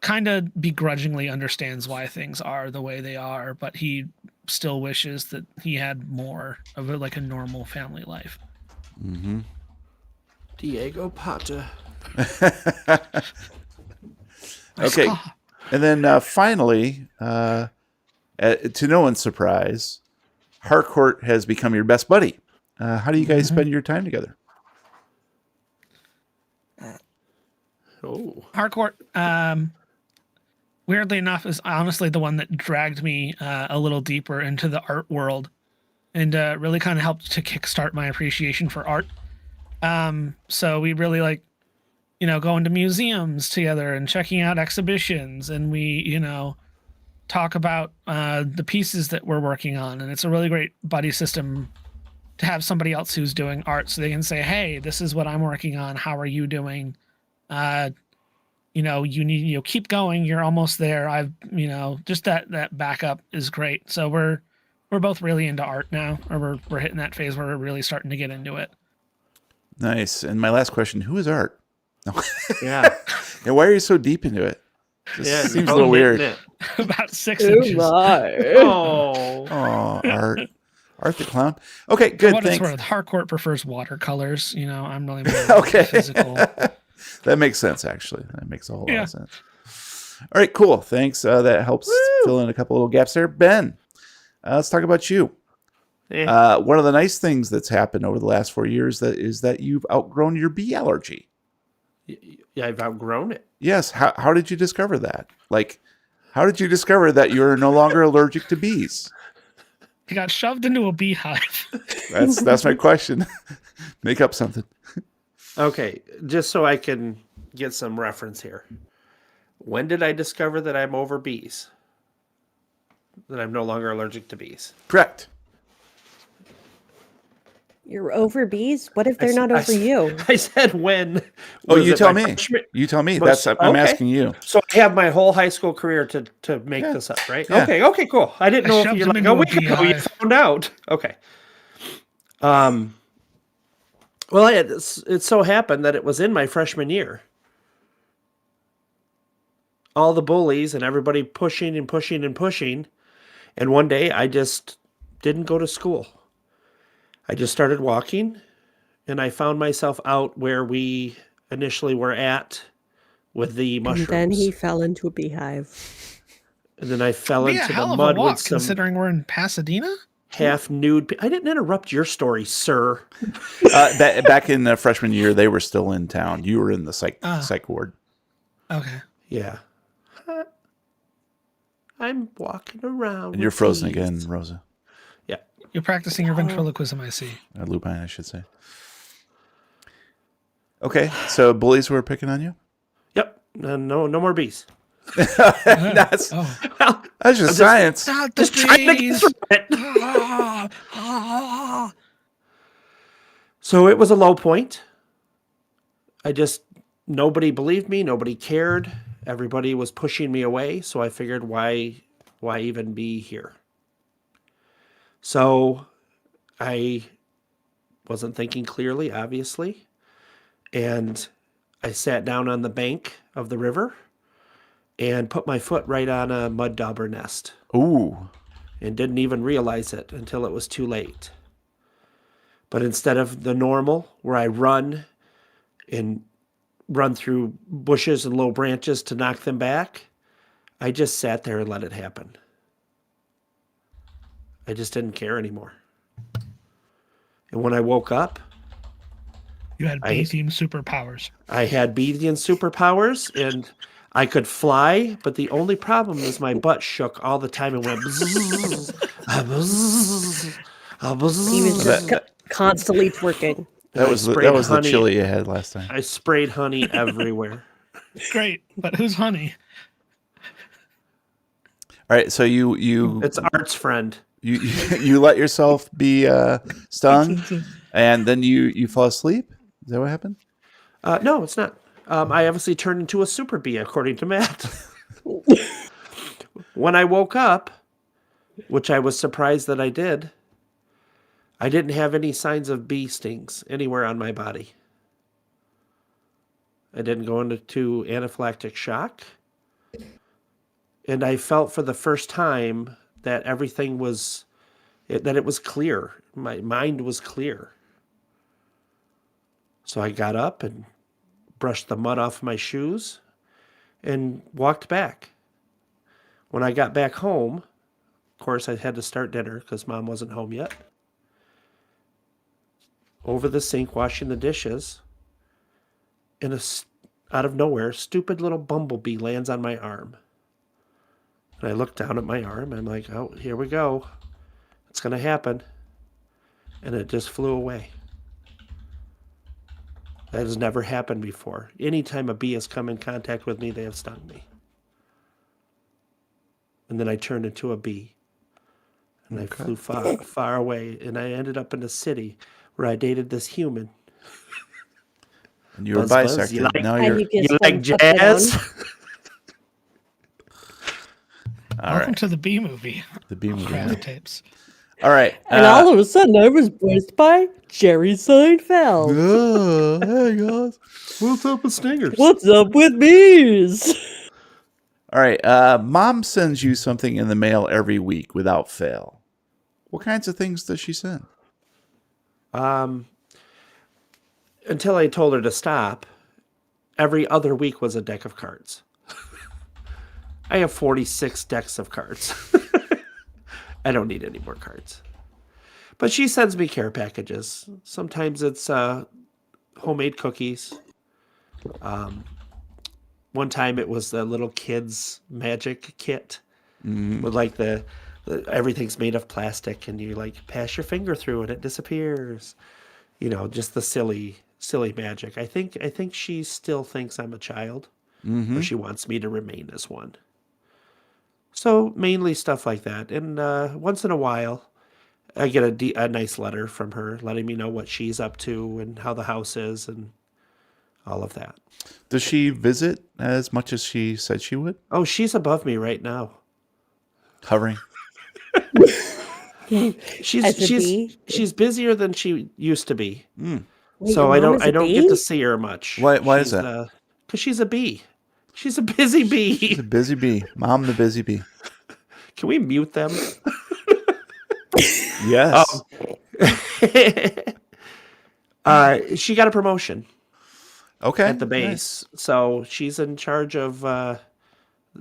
kind of begrudgingly understands why things are the way they are, but he still wishes that he had more of a normal family life. Mm-hmm. Diego Pata. Okay. And then finally, to no one's surprise, Harcourt has become your best buddy. How do you guys spend your time together? Oh, Harcourt, weirdly enough, is honestly the one that dragged me a little deeper into the art world, and really kind of helped to kickstart my appreciation for art. So we really like, going to museums together and checking out exhibitions, and we, talk about the pieces that we're working on, and it's a really great buddy system to have somebody else who's doing art, so they can say, "Hey, this is what I'm working on. How are you doing? You need, keep going. You're almost there. I've, just that backup is great. So we're both really into art now, or we're hitting that phase where we're really starting to get into it. Nice. And my last question, who is Art? No. yeah. And why are you so deep into it? Just Yeah. seems a little weird. About 6 inches. Oh. Oh, Art. Art the Clown. Okay, For good. what it's Thanks. worth, Harcourt prefers watercolors. I'm really more Okay. physical. That makes sense, actually. That makes a whole lot of sense. All right, cool. Thanks. That helps fill in a couple little gaps there. Ben, let's talk about you. Yeah. One of the nice things that's happened over the last 4 years is that you've outgrown your bee allergy. Yeah, I've outgrown it. Yes. How did you discover that? Like, how did you discover that you're no longer allergic to bees? He got shoved into a beehive. That's my question. Make up something. Okay, just so I can get some reference here. When did I discover that I'm over bees? That I'm no longer allergic to bees? Correct. You're over bees? What if they're not over you? I said when. Oh, Was you it tell my me. freshman- You tell me. Was- I'm okay. asking you. So I have my whole high school career to make this up, right? Yeah. Okay, cool. I didn't know if shoved you're him like, into oh, a we could go. You beehive. found out. Okay. Well, it so happened that it was in my freshman year. All the bullies and everybody pushing and pushing and pushing. And one day I just didn't go to school. I just started walking, and I found myself out where we initially were at with the mushrooms. And then he fell into a beehive. And then I fell Be a into hell the of mud a walk, with some considering we're in Pasadena. half nude. I didn't interrupt your story, sir. Back in the freshman year, they were still in town. You were in the psych ward. Okay. Yeah. I'm walking around. And you're with frozen bees. again, Rosa. Yeah. You're practicing your ventriloquism, I see. Lupine, I should say. Okay, so bullies were picking on you? Yep. No more bees. That's Oh. that's just science. Not the Just trying to get bees. through it. Ah, ah. So it was a low point. Nobody believed me. Nobody cared. Everybody was pushing me away. So I figured, why even be here? So I wasn't thinking clearly, obviously. And I sat down on the bank of the river and put my foot right on a mud dauber nest Ooh. and didn't even realize it until it was too late. But instead of the normal, where I run through bushes and low branches to knock them back, I just sat there and let it happen. I just didn't care anymore. And when I woke up, You had B team superpowers. I had Beedian superpowers and I could fly, but the only problem is my butt shook all the time and went bzzz, bzzz, bzzz. He was just constantly twerking. That I was sprayed the honey. chili you had last time. I sprayed honey everywhere. Great, but who's honey? All right, so you It's Art's friend. you let yourself be stung, and then you fall asleep. Is that what happened? No, it's not. I obviously turned into a super bee, according to Matt. When I woke up, which I was surprised that I did, I didn't have any signs of bee stings anywhere on my body. I didn't go into anaphylactic shock. And I felt for the first time that everything was, that it was clear. My mind was clear. So I got up and brushed the mud off my shoes and walked back. When I got back home, of course, I had to start dinner because Mom wasn't home yet. over the sink washing the dishes, and out of nowhere, stupid little bumblebee lands on my arm. And I look down at my arm. I'm like, oh, here we go. It's going to happen. And it just flew away. That has never happened before. Anytime a bee has come in contact with me, they have stung me. And then I turned into a bee. And I flew far, far away. And I ended up in a city where I dated this human. And you were Buzz, bisected. you like- Now And you're You like jazz? all Welcome right. to the B movie. The B movie. Lovecraft Tapes. All right. And all of a sudden, I was voiced by Jerry Seinfeld. hey guys. What's up with stingers? What's up with bees? All right. Mom sends you something in the mail every week without fail. What kinds of things does she send? Until I told her to stop, every other week was a deck of cards. I have 46 decks of cards. I don't need any more cards. But she sends me care packages. Sometimes it's homemade cookies. One time it was the little kids magic kit with like the everything's made of plastic and you like pass your finger through it, it disappears. You know, just the silly magic. I think she still thinks I'm a child, or she wants me to remain as one. So mainly stuff like that, and once in a while, I get a nice letter from her letting me know what she's up to and how the house is and all of that. Does she visit as much as she said she would? Oh, she's above me right now. Hovering. She's busier than she used to be. Wait, So your I mom don't is a get bee? to see her much. Why is that? Because she's a bee. She's a busy bee. She's a busy bee. Mom the busy bee. Can we mute them? Yes. She got a promotion Okay. at the base, so she's in charge of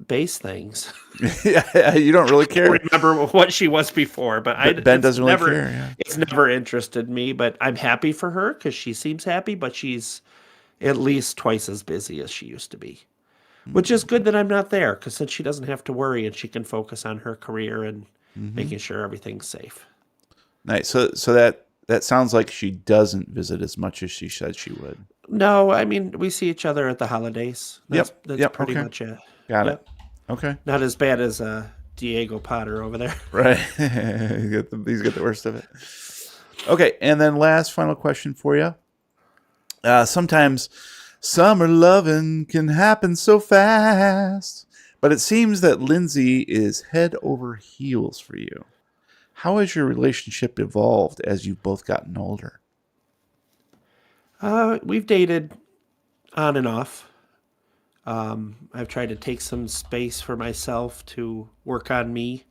base things. Nice. Yeah, you don't really I care. don't remember what she was before, but Ben it's doesn't really never, care. Yeah. It's never interested me, but I'm happy for her because she seems happy, but she's at least twice as busy as she used to be. Which is good that I'm not there, because then she doesn't have to worry and she can focus on her career and making sure everything's safe. Nice. So that sounds like she doesn't visit as much as she said she would. No, I mean, we see each other at the holidays. That's pretty okay. much it. Got Yep. it. Okay. Not as bad as Diego Potter over there. Right. He's got the worst of it. Okay. And then last final question for you. Sometimes summer loving can happen so fast, but it seems that Lindsay is head over heels for you. How has your relationship evolved as you've both gotten older? We've dated on and off. I've tried to take some space for myself to work on me,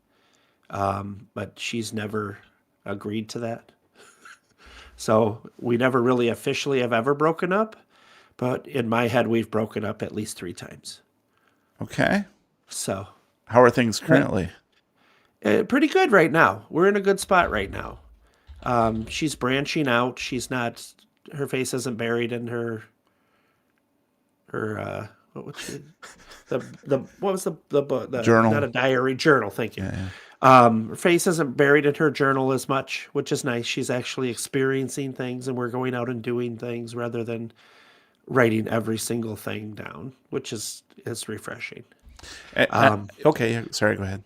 but she's never agreed to that. So we never really officially have ever broken up, but in my head, we've broken up at least 3 times. Okay. So How are things currently? pretty good right now. We're in a good spot right now. She's branching out. She's not. Her face isn't buried in her. What was she? What was the Journal. Not a diary, journal. Thank you. Yeah. Her face isn't buried in her journal as much, which is nice. She's actually experiencing things, and we're going out and doing things rather than writing every single thing down, which is refreshing. Okay. Sorry. Go ahead.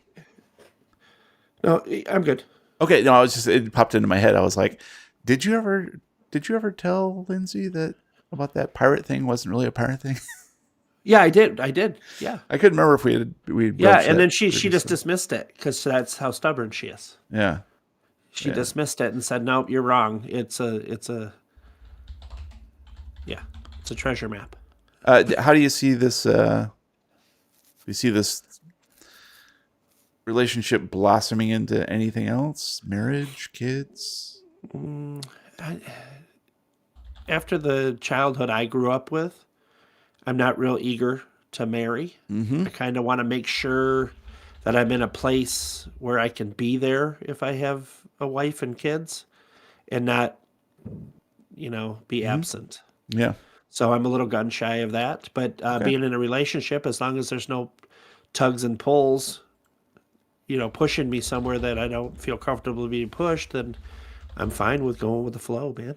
No, I'm good. Okay. No, it popped into my head. I was like, did you ever tell Lindsay about that pirate thing wasn't really a pirate thing? Yeah, I did. Yeah. I couldn't remember if we had Yeah, broached and that then she previously. just dismissed it because that's how stubborn she is. Yeah. She Yeah. dismissed it and said, "Nope, you're wrong. It's a treasure map." How do you see this? Do you see this relationship blossoming into anything else? Marriage, kids? After the childhood I grew up with, I'm not real eager to marry. I kind of want to make sure that I'm in a place where I can be there if I have a wife and kids, and not be absent. Yeah. So I'm a little gun shy of that. But being in a relationship, as long as there's no tugs and pulls, pushing me somewhere that I don't feel comfortable being pushed, then I'm fine with going with the flow, man.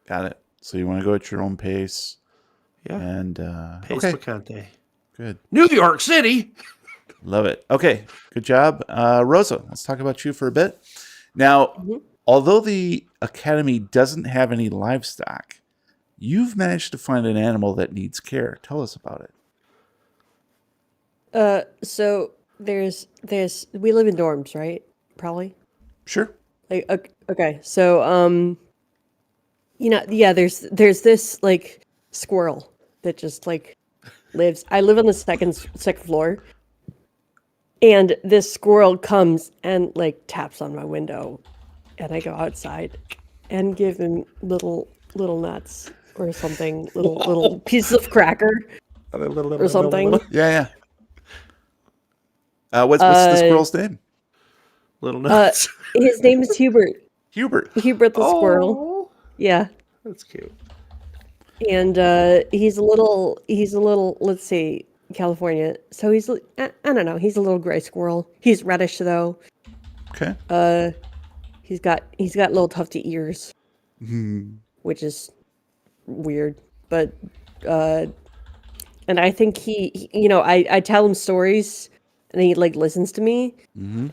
Got it. So you want to go at your own pace. Yeah. And Pace okay. Picante. Good. New York City. Love it. Okay. Good job. Rosa, let's talk about you for a bit. Now, although the Academy doesn't have any livestock, you've managed to find an animal that needs care. Tell us about it. So there's we live in dorms, right? Probably. Sure. Like okay. So there's this like squirrel that just like lives. I live on the second floor. And this squirrel comes and like taps on my window, and I go outside and give him little nuts or something, little pieces of cracker or something. Yeah. What's the squirrel's name? Little nuts. His name is Hubert. Hubert. Hubert the squirrel. Yeah. That's cute. And he's a little. Let's see. California. So he's, I don't know, he's a little gray squirrel. He's reddish though. Okay. He's got little tufty ears, which is weird. But and I think he I tell him stories, and he like listens to me,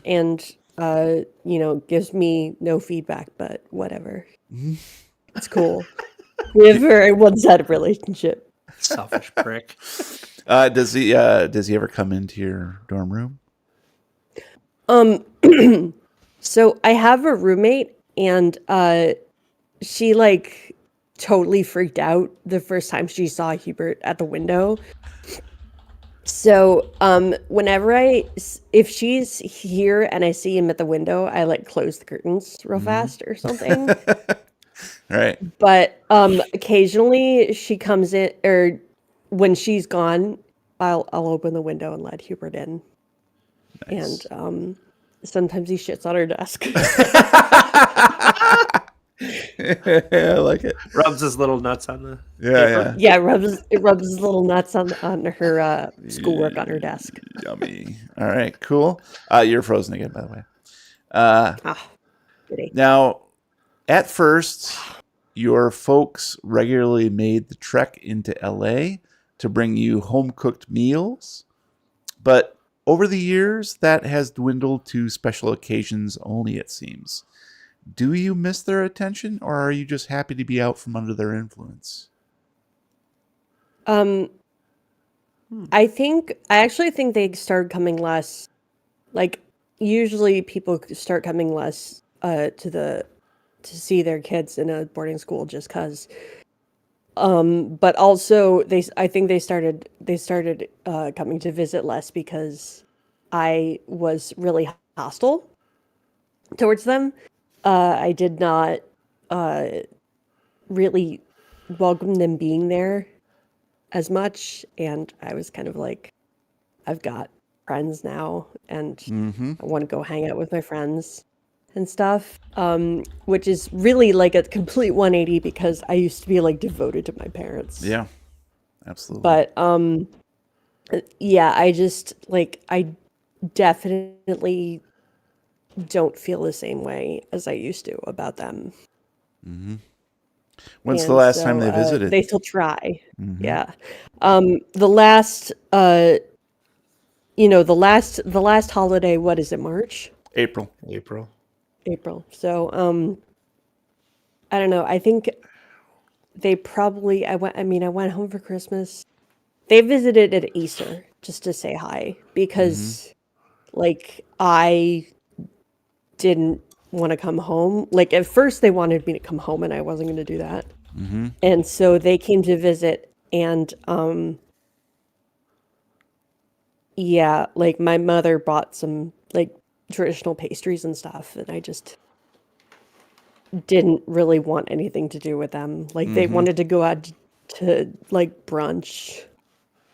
and gives me no feedback, but whatever. It's cool. We have a very one-sided relationship. Selfish prick. Does he ever come into your dorm room? So I have a roommate, and she like totally freaked out the first time she saw Hubert at the window. So whenever if she's here and I see him at the window, I like close the curtains real fast or something. Right. But occasionally she comes in, or when she's gone, I'll open the window and let Hubert in. Nice. And sometimes he shits on her desk. I like it. Rubs his little nuts on the Yeah. Yeah, it rubs his little nuts on her schoolwork on her desk. Yummy. All right, cool. You're frozen again, by the way. Goody. Now, at first, your folks regularly made the trek into LA to bring you home-cooked meals, but over the years, that has dwindled to special occasions only, it seems. Do you miss their attention, or are you just happy to be out from under their influence? I actually think they started coming less. Like, usually people start coming less to see their kids in a boarding school just because. But also I think they started coming to visit less because I was really hostile towards them. I did not really welcome them being there as much, and I was kind of like, I've got friends now, and I want to go hang out with my friends and stuff, which is really like a complete 180 because I used to be like devoted to my parents. Yeah, absolutely. But yeah, I just like, I definitely don't feel the same way as I used to about them. When's the last time they visited? They still try. Yeah. The last the last holiday, what is it, March? April. So I don't know. I think they probably I went home for Christmas. They visited at Easter just to say hi because like I didn't want to come home. Like at first they wanted me to come home and I wasn't going to do that. And so they came to visit, and yeah, like my mother bought some like traditional pastries and stuff, and I just didn't really want anything to do with them. Like they wanted to go out to like brunch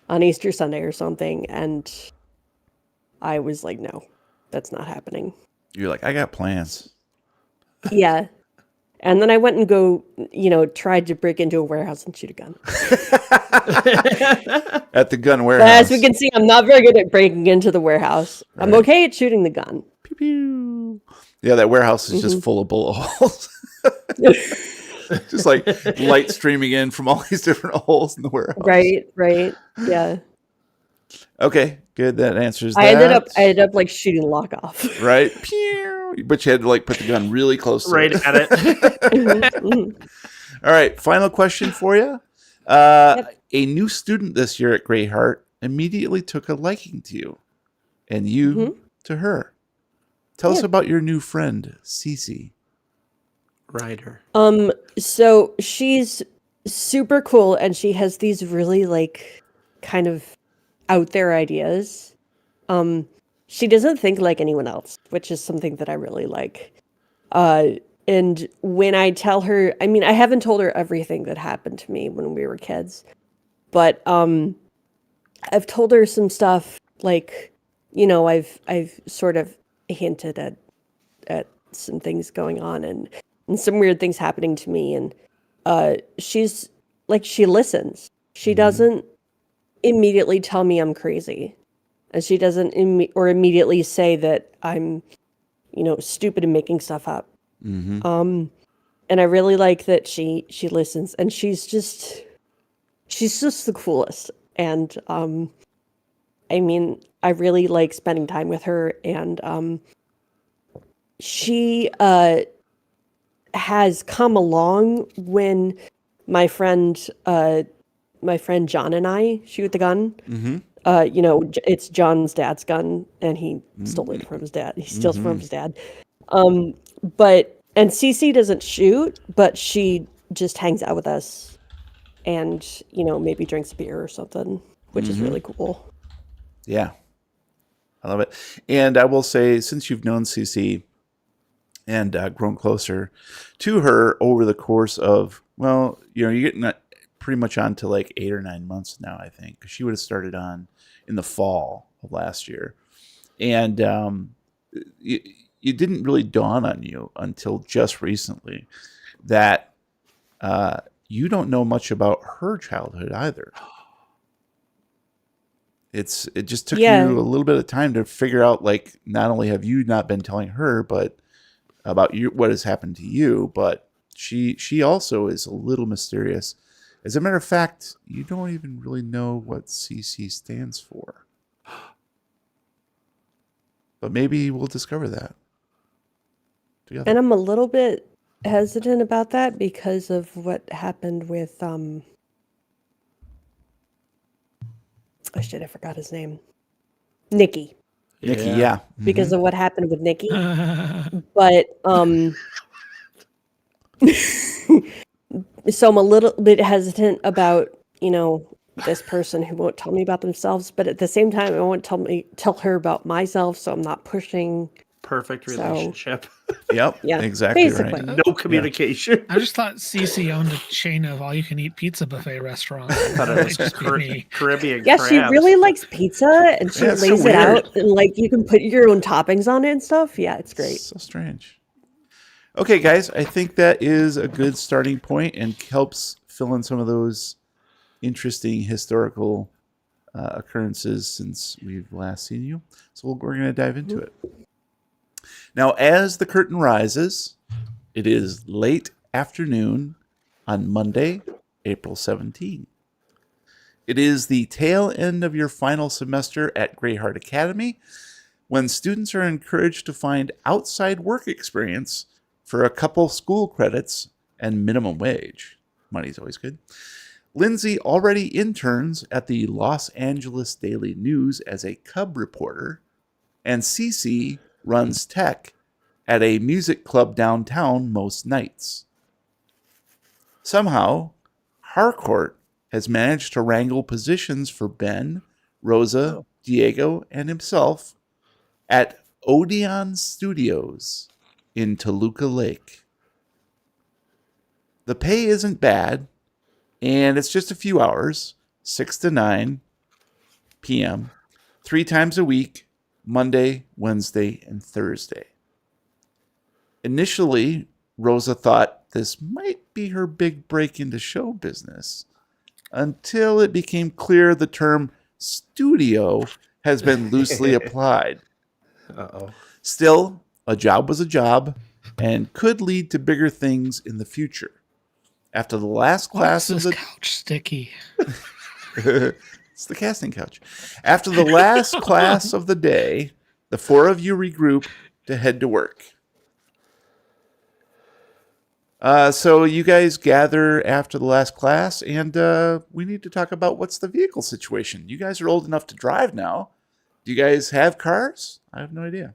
on Easter Sunday or something, and I was like, no, that's not happening. You're like, I got plans. Yeah. And then I went and tried to break into a warehouse and shoot a gun. At the gun But warehouse. as we can see, I'm not very good at breaking into the warehouse. I'm Right. okay at shooting the gun. Pew, pew. Yeah, that warehouse is just full of bullet holes. Just like light streaming in from all these different holes in the warehouse. Right. Yeah. Okay, good. That answers I that. ended up like shooting lock off. Right. Pew. But you had to like put the gun really close to Right it. at it. Mhm. All right, final question for you. Yep. A new student this year at Greyheart immediately took a liking to you, and you to her. Tell us Yeah. about your new friend, Cece. Ryder. So she's super cool, and she has these really like kind of out there ideas. She doesn't think like anyone else, which is something that I really like. And when I tell her, I mean, I haven't told her everything that happened to me when we were kids, but I've told her some stuff like, I've sort of hinted at some things going on and some weird things happening to me, and she's like, she listens. She doesn't immediately tell me I'm crazy, and she doesn't immediately say that I'm stupid and making stuff up. Mm-hmm. And I really like that she listens, and she's just the coolest. And I mean, I really like spending time with her, and she has come along when my friend John and I shoot the gun. Mm-hmm. It's John's dad's gun, and he stole it from his dad. He steals from his dad. And Cece doesn't shoot, but she just hangs out with us, and maybe drinks a beer or something, which is really cool. Yeah. I love it. And I will say, since you've known Cece and grown closer to her over the course of, well, you're getting pretty much on to like 8 or 9 months now, I think, because she would have started on in the fall of last year. And it didn't really dawn on you until just recently that you don't know much about her childhood either. It just took you a little bit of time to figure out, like, not only have you not been telling her, but about what has happened to you, but she also is a little mysterious. As a matter of fact, you don't even really know what CC stands for. But maybe we'll discover that together. And I'm a little bit hesitant about that because of what happened with oh shit, I forgot his name. Nikki. Nikki, yeah. Because of what happened with Nikki. But so I'm a little bit hesitant about, this person who won't tell me about themselves, but at the same time I won't tell her about myself, so I'm not pushing. Perfect relationship. Yep. Yeah, Exactly basically. right. No communication. I just thought Cece owned a chain of all-you-can-eat pizza buffet restaurants. I thought it was Just be me. Caribbean Yeah, crabs. she really likes pizza, and she Yeah, it's so lays it weird. out, and like you can put your own toppings on it and stuff. Yeah, it's great. So strange. Okay, guys, I think that is a good starting point and helps fill in some of those interesting historical occurrences since we've last seen you. So we're going to dive into it. Now, as the curtain rises, it is late afternoon on Monday, April 17. It is the tail end of your final semester at Greyheart Academy, when students are encouraged to find outside work experience for a couple school credits and minimum wage. Money's always good. Lindsay already interns at the Los Angeles Daily News as a cub reporter, and Cece runs tech at a music club downtown most nights. Somehow, Harcourt has managed to wrangle positions for Ben, Rosa, Diego, and himself at Odeon Studios in Toluca Lake. The pay isn't bad, and it's just a few hours, 6 to 9 p.m., 3 times a week, Monday, Wednesday, and Thursday. Initially, Rosa thought this might be her big break into show business until it became clear the term studio has been loosely applied. Uh-oh. Still, a job was a job and could lead to bigger things in the future. After the last class What's of this couch sticky? It's the casting couch. After the last class of the day, the four of you regroup to head to work. So you guys gather after the last class, and we need to talk about what's the vehicle situation. You guys are old enough to drive now. Do you guys have cars? I have no idea.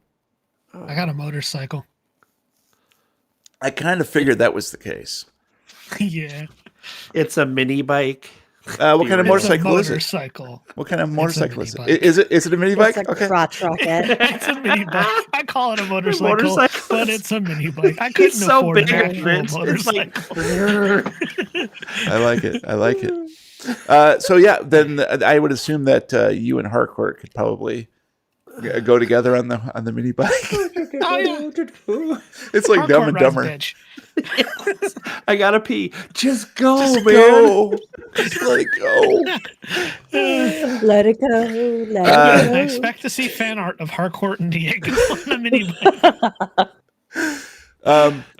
I got a motorcycle. I kind of figured that was the case. Yeah. It's a mini bike. What kind of motorcycle is it? Motorcycle. What kind of motorcycle is it? mini bike. Is it a mini bike? It's a Okay. crotch rocket. It's a mini bike. I call it a motorcycle, Motorcycle. but it's a mini bike. I couldn't It's so afford big an and actual rich. It's motorcycle. like, I like it. I like it. So yeah, then I would assume that you and Harcourt could probably go together on the mini bike. Oh, yeah. It's like Dumb and Hardcore Dumber. bitch. I gotta pee. Just go, Just man. go. Just let it go. Let it go. Let Uh, it go. I expect to see fan art of Harcourt and Diego on a mini bike.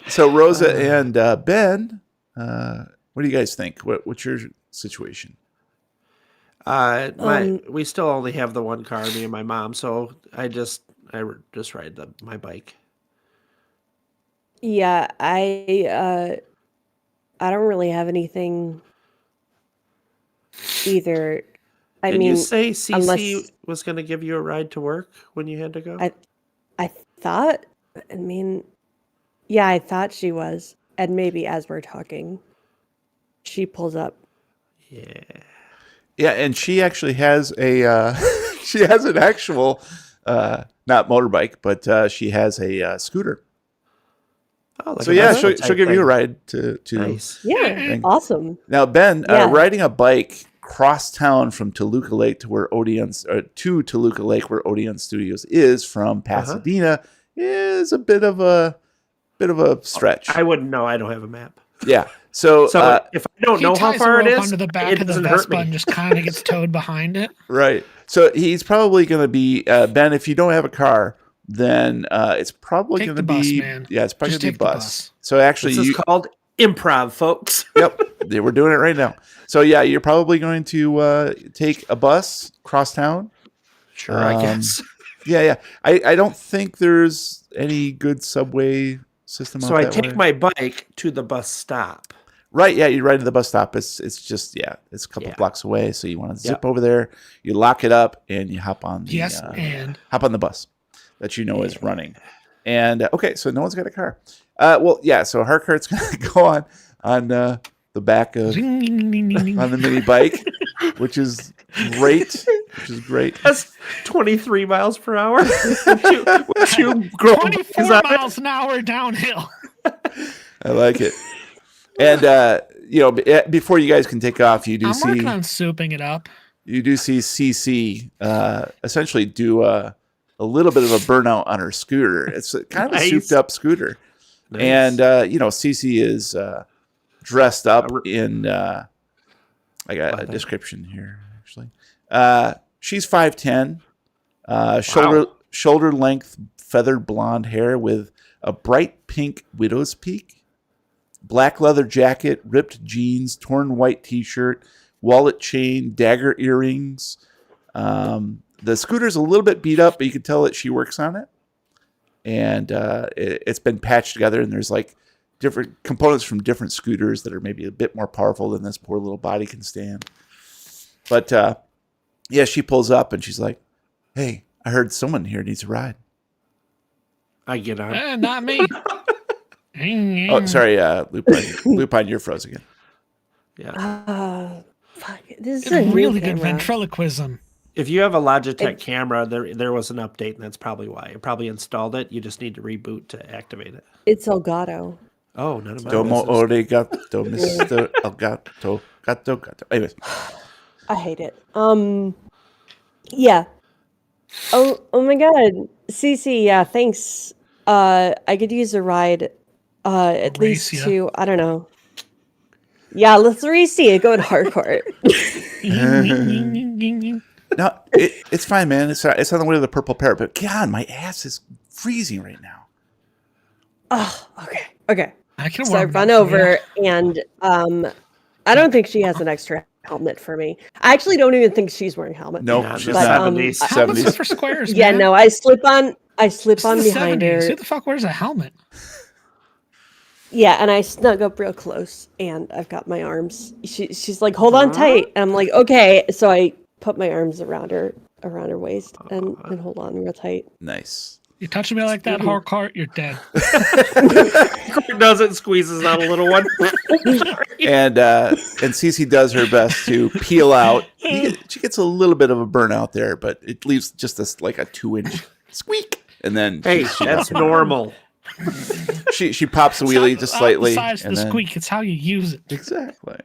So Rosa and Ben, what do you guys think? What's your situation? We still only have the one car, me and my mom, so I just ride my bike. Yeah, I don't really have anything either. I Did mean, you say CC unless- was going to give you a ride to work when you had to go? I thought, I mean, yeah, I thought she was. And maybe as we're talking, she pulls up. Yeah. Yeah, and she actually has a she has an actual not motorbike, but she has a scooter. Oh, like So a yeah, bicycle she'll type give you a thing. ride to Nice. Yeah, Thank- awesome. Now, Ben, Yeah. riding a bike cross town from Toluca Lake to where to Toluca Lake, where Odeon Studios is from Pasadena, is a bit of a stretch. I wouldn't know. I don't have a map. Yeah. So, So if I don't He know how ties far a it rope is, onto the back it of the doesn't hurt Vespa and me. just kind of gets towed behind it. right. So he's probably going to be Ben. If you don't have a car, then it's probably Take going to the bus, be man. yeah, it's probably Just going to be take the bus. bus. So actually, This is called improv, folks. yep, we're doing it right now. So yeah, you're probably going to take a bus cross town. Sure, I guess. Yeah. I don't think there's any good subway system. So out I that take way. my bike to the bus stop. Right, yeah, you ride to the bus stop. It's just it's a couple Yeah. blocks away. So you want to zip Yep. over there, you lock it up, and you hop on the Yes, and hop on the bus that you know is running. And okay, so no one's got a car. Well, yeah. So Harcourt's gonna go on the back of on the mini bike, which is great. That's 23 miles per hour. Would you grow 24 is that it? miles an hour downhill. I like it. And before you guys can take off, you do I'm working see on souping it up. CC essentially do a little bit of a burnout on her scooter. It's kind of a Nice. souped up scooter. Nice. And CC is dressed up in I got a Leather. description here actually. She's 5'10", Wow. shoulder length feathered blonde hair with a bright pink widow's peak, black leather jacket, ripped jeans, torn white t-shirt, wallet chain, dagger earrings. The scooter's a little bit beat up, but you can tell that she works on it. And it's been patched together, and there's like different components from different scooters that are maybe a bit more powerful than this poor little body can stand. But yeah, she pulls up and she's like, "Hey, I heard someone here needs a ride." I get on. Not me. Oh, sorry, Lupine, you're froze again. Yeah. Fuck. This is It's a new really good camera. ventriloquism. If you have a Logitech camera, there was an update, and that's probably why. It probably installed it. You just need to reboot to activate it. It's Elgato. Oh, none of my Domo business. arigato, Mr. Elgato, gato. Anyways, I hate it. Yeah. Oh my god. Cece, yeah, thanks. I could use a ride At least Race, yeah. 2. I don't know. Yeah, let's re-see it. Go to hardcore. No, it's fine, man. It's on the way to the Purple Parrot, but God, my ass is freezing right now. Oh, okay. I can So I warm it run up for you. over and I don't think she has an extra helmet for me. I actually don't even think she's wearing a helmet. Nope, Yeah, she's the not. 70s. Helmets are 70s. for squares, Yeah, man. no, I slip on It's the behind 70s. her. Who the fuck wears a helmet? Yeah, and I snug up real close, and I've got my arms. She's like, "Hold on tight." And I'm like, "Okay." So I put my arms around her waist, and hold on real tight. Nice. You touch me like that, hardcore, you're dead. Does it, squeezes out a little one. And Cece does her best to peel out. She gets a little bit of a burnout there, but it leaves just like a 2-inch squeak, and then Hey, she that's pops a- normal. She pops a wheelie just slightly, Besides and the then squeak, it's how you use it. exactly.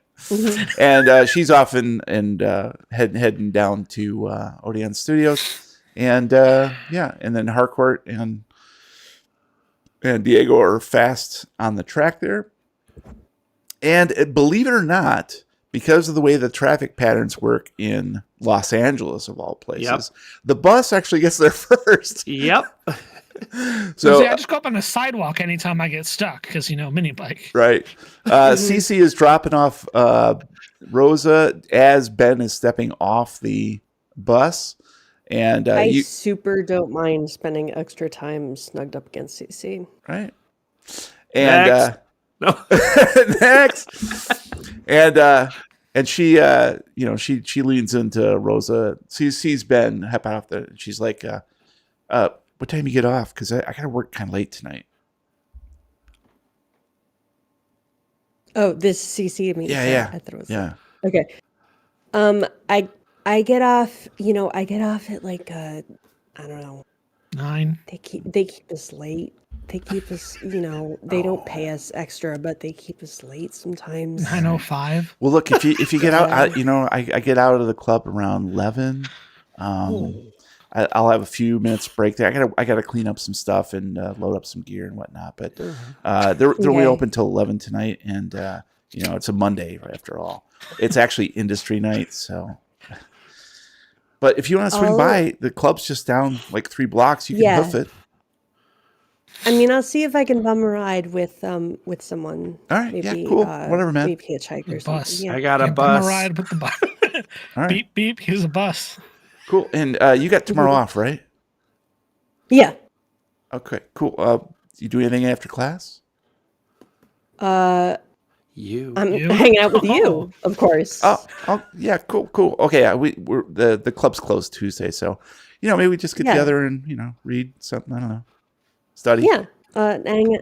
And she's off and heading down to Odeon Studios, and and then Harcourt and Diego are fast on the track there. And believe it or not, because of the way the traffic patterns work in Los Angeles, of all places, the bus actually gets there first. Yep. So See, I just go up on the sidewalk anytime I get stuck because, mini bike. right. Cece is dropping off Rosa as Ben is stepping off the bus. And I super don't mind spending extra time snugged up against CC. right. And Next. No. next. And she she leans into Rosa, sees Ben hop off the, she's like, what time you get off? Because I gotta work kind of late tonight. Oh, this CC me. Yeah. I thought it was Yeah. okay. I get off. I get off at like I don't know. 9. They keep us late. They keep us. They don't pay us extra, but they keep us late sometimes. 9:05. Well, look, if you get out, I get out of the club around 11. I'll have a few minutes break there. I gotta clean up some stuff and load up some gear and whatnot. But they're only Okay. open till 11 tonight, and it's a Monday after all. It's actually industry night, so. But if you want to swing by, the club's just down like 3 blocks. You can hoof it. I mean, I'll see if I can bum a ride with someone. All right, yeah, cool. Whatever, man. Maybe hitchhike or Bus. something. Yeah. I got a Give them a bus. ride with the bus. All right, Beep, beep. Here's a bus. cool. And you got tomorrow off, right? Yeah. Okay, cool. You do anything after class? I'm You? hanging out with you, of course. Oh, yeah, cool. Okay, we're the club's closed Tuesday, so maybe we just get together and read something. I don't know, study. Yeah.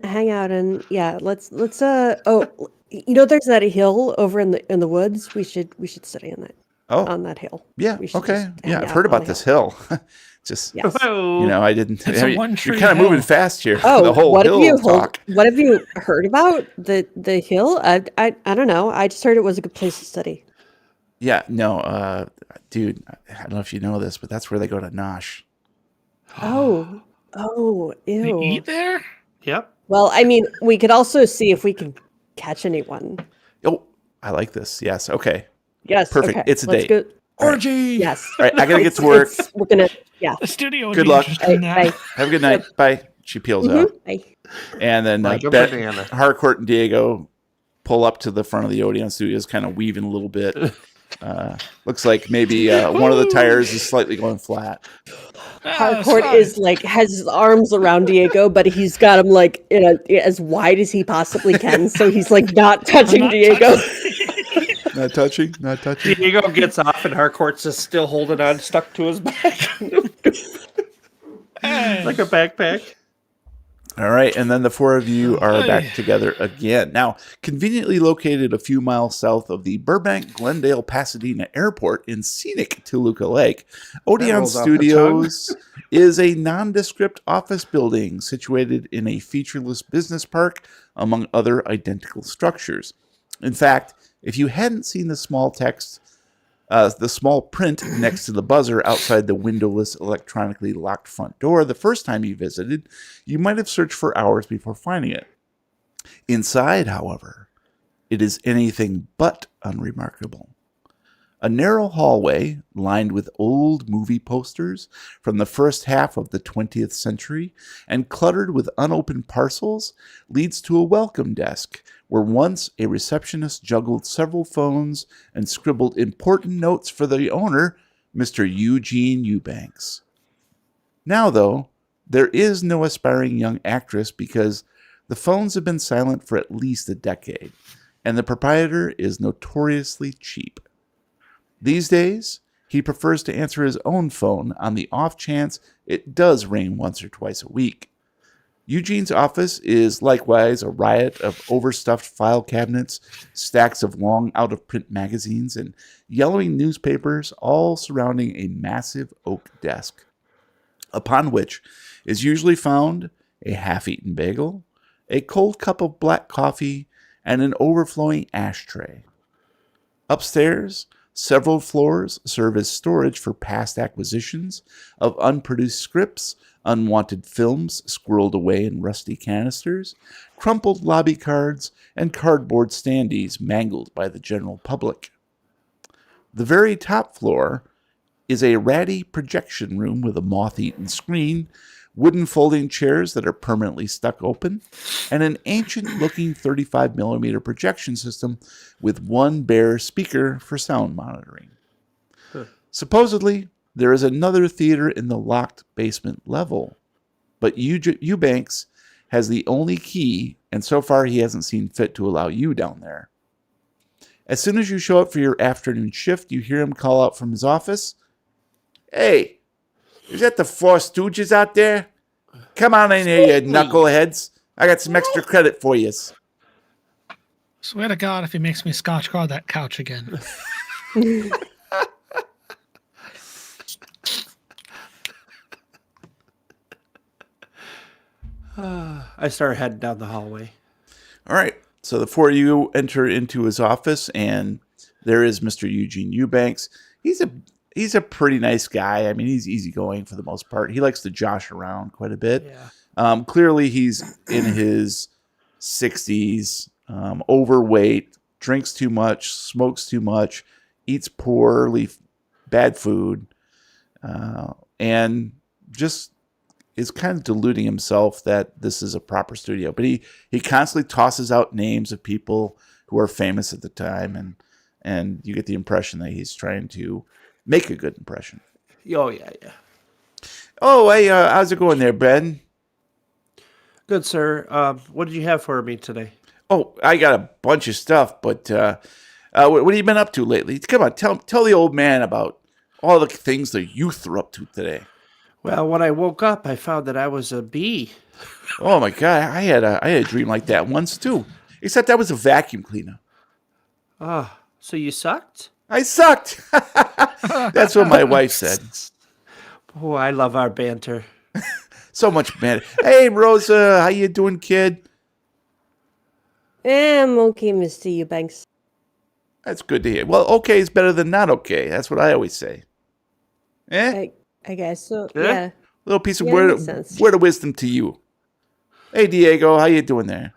Hang out and let's there's that hill over in the woods. We should study on that. Oh, On that hill. yeah. We should Okay. just Yeah, hang I've out heard on about the this hill. Just Yes. I didn't. It's a one-tree you're kind of hill. moving fast here. Oh, the whole what have hill you talk. what have you heard about the hill? I don't know. I just heard it was a good place to study. Yeah. No. Dude, I don't know if you know this, but that's where they go to Nosh. Oh, They ew. eat there? Yep. Well, I mean, we could also see if we can catch anyone. Oh, I like this. Yes. Okay. Yes. Perfect. Okay. It's a Let's date. go. Orgy. Yes. All right. I gotta get to work. We're gonna. Yeah. The studio would Good be luck. interested in that. Bye. Have a good night. Bye. She peels out. Bye. And then Like a Ben, banana. Harcourt and Diego pull up to the front of the Odeon Studios, kind of weaving a little bit. Looks like maybe one of the tires is slightly going flat. Harcourt is has his arms around Diego, but he's got him like as wide as he possibly can, so he's like not touching Diego. Not touching. Diego gets off and Harcourt's just still holding on, stuck to his back. Like a backpack. All right, and then the 4 of you are back together again. Now, conveniently located a few miles south of the Burbank, Glendale, Pasadena Airport in scenic Toluca Lake, Odeon rolls off the Studios is a nondescript office building situated in a featureless business park, among other identical structures. In fact, if you hadn't seen the small text, the small print next to the buzzer outside the windowless, electronically locked front door the first time you visited, you might have searched for hours before finding it. Inside, however, it is anything but unremarkable. A narrow hallway lined with old movie posters from the first half of the 20th century and cluttered with unopened parcels leads to a welcome desk where once a receptionist juggled several phones and scribbled important notes for the owner, Mr. Eugene Eubanks. Now, though, there is no aspiring young actress because the phones have been silent for at least a decade, and the proprietor is notoriously cheap. These days, he prefers to answer his own phone on the off chance it does ring once or twice a week. Eugene's office is likewise a riot of overstuffed file cabinets, stacks of long out-of-print magazines, and yellowing newspapers, all surrounding a massive oak desk, upon which is usually found a half-eaten bagel, a cold cup of black coffee, and an overflowing ashtray. Upstairs, several floors serve as storage for past acquisitions of unproduced scripts, unwanted films squirreled away in rusty canisters, crumpled lobby cards, and cardboard standees mangled by the general public. The very top floor is a ratty projection room with a moth-eaten screen, wooden folding chairs that are permanently stuck open, and an ancient-looking 35mm projection system with one bare speaker for sound monitoring. Supposedly, there is another theater in the locked basement level, but Eubanks has the only key, and so far he hasn't seen fit to allow you down there. As soon as you show up for your afternoon shift, you hear him call out from his office, "Hey, is that the Four Stooges out there? Come on in here, you knuckleheads. I got some extra credit for you." Swear to God, if he makes me scotch guard that couch again. I started heading down the hallway. All right. So the four of you enter into his office, and there is Mr. Eugene Eubanks. He's a pretty nice guy. I mean, he's easygoing for the most part. He likes to josh around quite a bit. Yeah. Clearly, he's in his 60s, overweight, drinks too much, smokes too much, eats poorly, bad food, and just is kind of deluding himself that this is a proper studio. But he constantly tosses out names of people who are famous at the time, and you get the impression that he's trying to make a good impression. Oh, yeah. Oh, hey, how's it going there, Ben? Good, sir. What did you have for me today? Oh, I got a bunch of stuff, but what have you been up to lately? Come on, tell the old man about all the things the youth are up to today. Well, when I woke up, I found that I was a bee. Oh my God, I had a dream like that once too. Except I was a vacuum cleaner. So you sucked? I sucked. That's what my wife said. Oh, I love our banter. So much banter. Hey, Rosa, how you doing, kid? I'm okay, Mr. Eubanks. That's good to hear. Well, okay is better than not okay. That's what I always say. I guess so. Yeah. Yeah. Little piece of Yeah, word makes sense. of wisdom to you. Hey, Diego, how you doing there?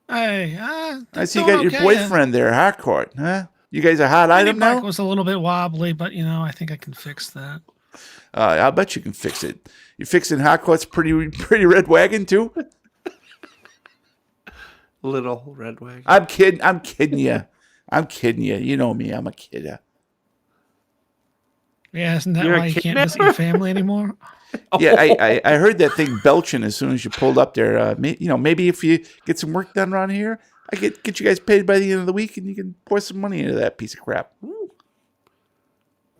Hey, I see you got your boyfriend there, Harcourt, huh? You guys a hot item now? It was a little bit wobbly, but I think I can fix that. I'll bet you can fix it. You fixing Harcourt's pretty red wagon too? Little red wagon. I'm kidding you. I'm kidding you. You know me. I'm a kidder. Yeah, isn't that You're a why you kid can't visit your family anymore? Yeah, I heard that thing belching as soon as you pulled up there. Maybe if you get some work done around here, I get you guys paid by the end of the week, and you can pour some money into that piece of crap.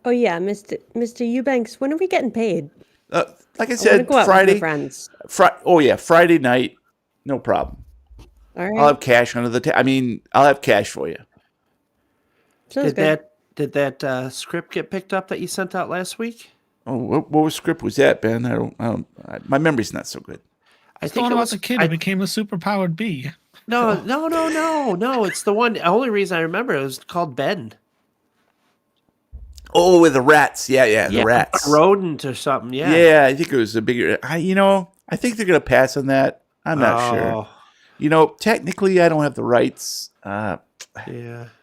Oh yeah, Mr. Eubanks. When are we getting paid? Like I I want said, to go out with Friday. my friends. Friday night, no problem. All right. I'll have cash under the table. I'll have cash for you. Sounds good. Did that script get picked up that you sent out last week? Oh, what script was that, Ben? My memory's not so good. I It's the one about the kid who became a superpowered bee. No. It's the one. The only reason I remember it was called Ben. Oh, with the rats. Yeah, the rats. A rodent or something. Yeah. Yeah, I think it was a bigger. I think they're gonna pass on that. I'm not sure. technically I don't have the rights. Yeah.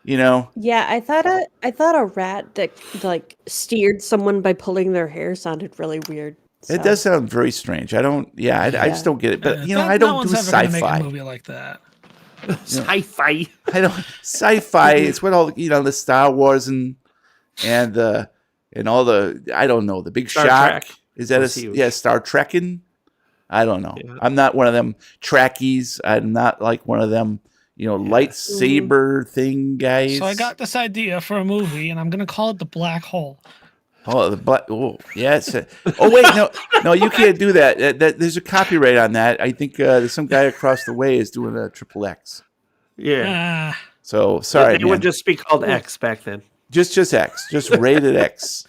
Yeah, I thought a rat that like steered someone by pulling their hair sounded really weird. It does sound very strange. I don't. Yeah, I just don't get it. But I no don't one's do ever gonna make sci-fi. a movie like that. Sci-fi. I don't sci-fi. It's what all the Star Wars and all the I don't know the Big Star Shock. Trek Is that was huge. Star Trekking? I don't know. Yeah. I'm not one of them Trekkies. I'm not like one of them lightsaber thing guys. So I got this idea for a movie, and I'm gonna call it The Black Hole. Oh, the black. Oh, yes. Oh, wait, no, you can't do that. There's a copyright on that. I think there's some guy across the way is doing a XXX. Yeah. So sorry, It would just be called X back then. just X, just rated X.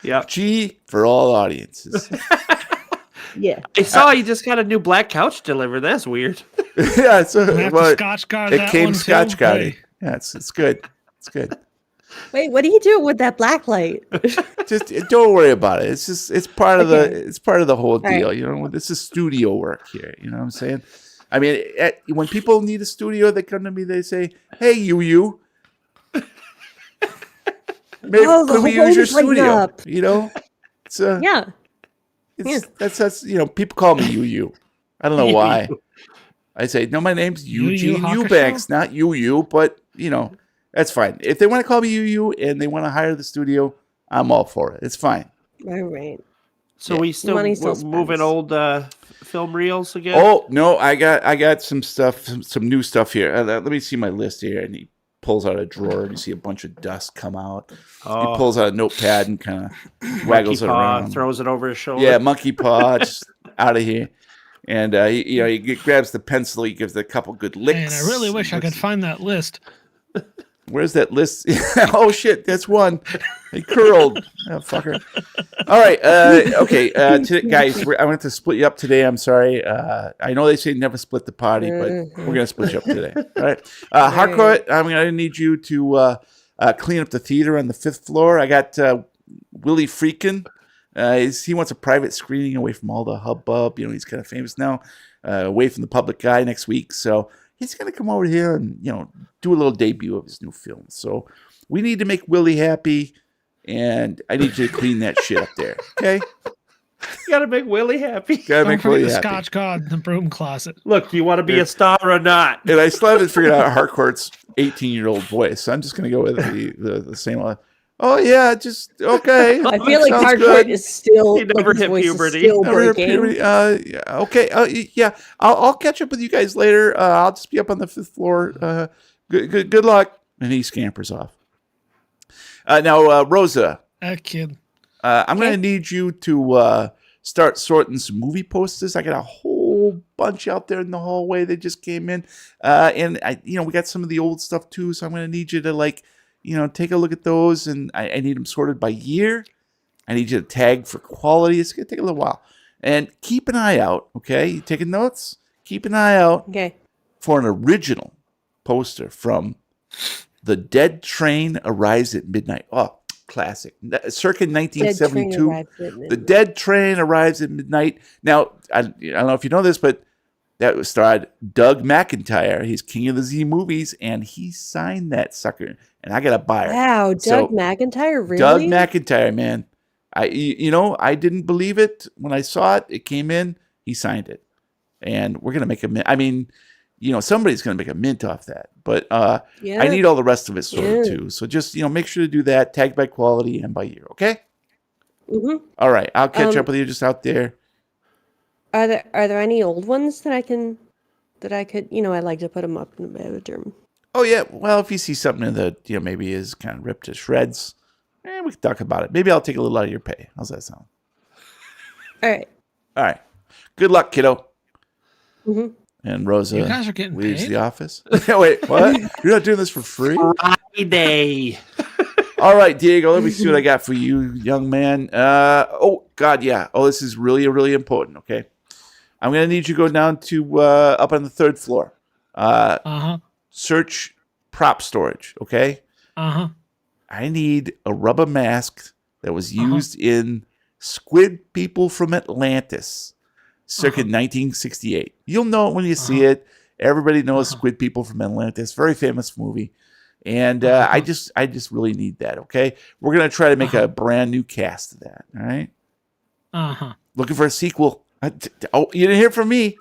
Yeah. G for all audiences. Yeah. I saw you just got a new black couch delivered. That's weird. Yeah, so I have to Scotch guard it that came one Scotch too. guarded. Hey. Yeah, it's good. It's good. Wait, what are you doing with that black light? Just don't worry about it. It's part of Okay. it's part of the whole right. deal. This is studio work here. You know what I'm saying? I mean, when people need a studio, they come to me. They say, "Hey, you, maybe Oh, the could we whole use your is lighting studio?" up. It's Yeah. that's people call me you. I don't know why. I say no. My name's Eugene Hakusho? Eubanks, not you. But that's fine. If they want to call me you and they want to hire the studio, I'm all for it. It's fine. All right. So we still Money still moving spends. old film reels again? Oh no, I got some stuff, some new stuff here. Let me see my list here. And he pulls out a drawer, and you see a bunch of dust come out. Oh. He pulls out a notepad and kind of waggles it Monkey paw, around. throws it over his shoulder. Yeah, monkey paw, just out of here. And he grabs the pencil. He gives it a couple good licks. Man, I really wish I could find that list. Where's that list? Oh shit, that's one. He curled, oh, fucker. All right, okay, guys, I'm going to split you up today. I'm sorry. I know they say never split the party, but we're going to split you up today. All right, Harcourt, I'm going to need you to clean up the theater on the 5th floor. I got Willie Freakin. He wants a private screening away from all the hubbub. He's kind of famous now, away from the public eye next week. So he's going to come over here and, do a little debut of his new film. So we need to make Willie happy, and I need you to clean that shit up there. Okay? You gotta make Willie happy. Gotta Don't make forget Willie the happy. Scotch guard in the broom closet. Look, do you want to be a star or not? And I still haven't figured out Harcourt's 18-year-old voice. So I'm just going to go with the same one. Oh, yeah, just okay. I feel like Sounds Harcourt good. is still He never his hit voice is puberty. still Never hit breaking. puberty. Yeah, okay. Yeah, I'll catch up with you guys later. I'll just be up on the 5th floor. Good luck. And he scampers off. Now, Rosa, That kid. I'm going to need you to start sorting some movie posters. I got a whole bunch out there in the hallway that just came in. And we got some of the old stuff too. So I'm going to need you to take a look at those. And I need them sorted by year. I need you to tag for quality. It's going to take a little while. And keep an eye out, okay? You taking notes? Keep an eye out Okay. for an original poster from The Dead Train Arrives at Midnight. Oh, classic. Circa Dead train 1972. arrives at The midnight. Dead Train Arrives at Midnight. Now, I don't know if you know this, but that starred Doug McIntyre. He's king of the Z movies, and he signed that sucker. And I got to buy it. Wow, Doug So, McIntyre, really? Doug McIntyre, man. I didn't believe it when I saw it. It came in. He signed it. And we're going to make a mint. I mean, somebody's going to make a mint off that. But Yeah. I need all the rest of it sorted Yeah. too. So just, make sure to do that. Tag by quality and by year. Okay? Mm-hmm. All right. I'll catch up with you just out there. Are there any old ones that I could, I'd like to put them up in the bedroom. Oh, yeah. Well, if you see something that, maybe is kind of ripped to shreds, we can talk about it. Maybe I'll take a little out of your pay. How's that sound? All right. All right. Good luck, kiddo. Mm-hmm. And Rosa You guys are getting leaves paid? the office. Wait, what? You're not doing this for free? Friday. All right, Diego, let me see what I got for you, young man. Oh, God, yeah. Oh, this is really, really important, okay? I'm going to need you to go down to up on the 3rd floor. Uh-huh. Search prop storage, okay? Uh-huh. I need a rubber mask that was used in Squid People from Atlantis, circa 1968. You'll know it when you see it. Everybody knows Squid People from Atlantis. Very famous movie. And I just really need that, okay? We're going to try to make a brand new cast of that, all right? Uh-huh. Looking for a sequel. You didn't hear from me.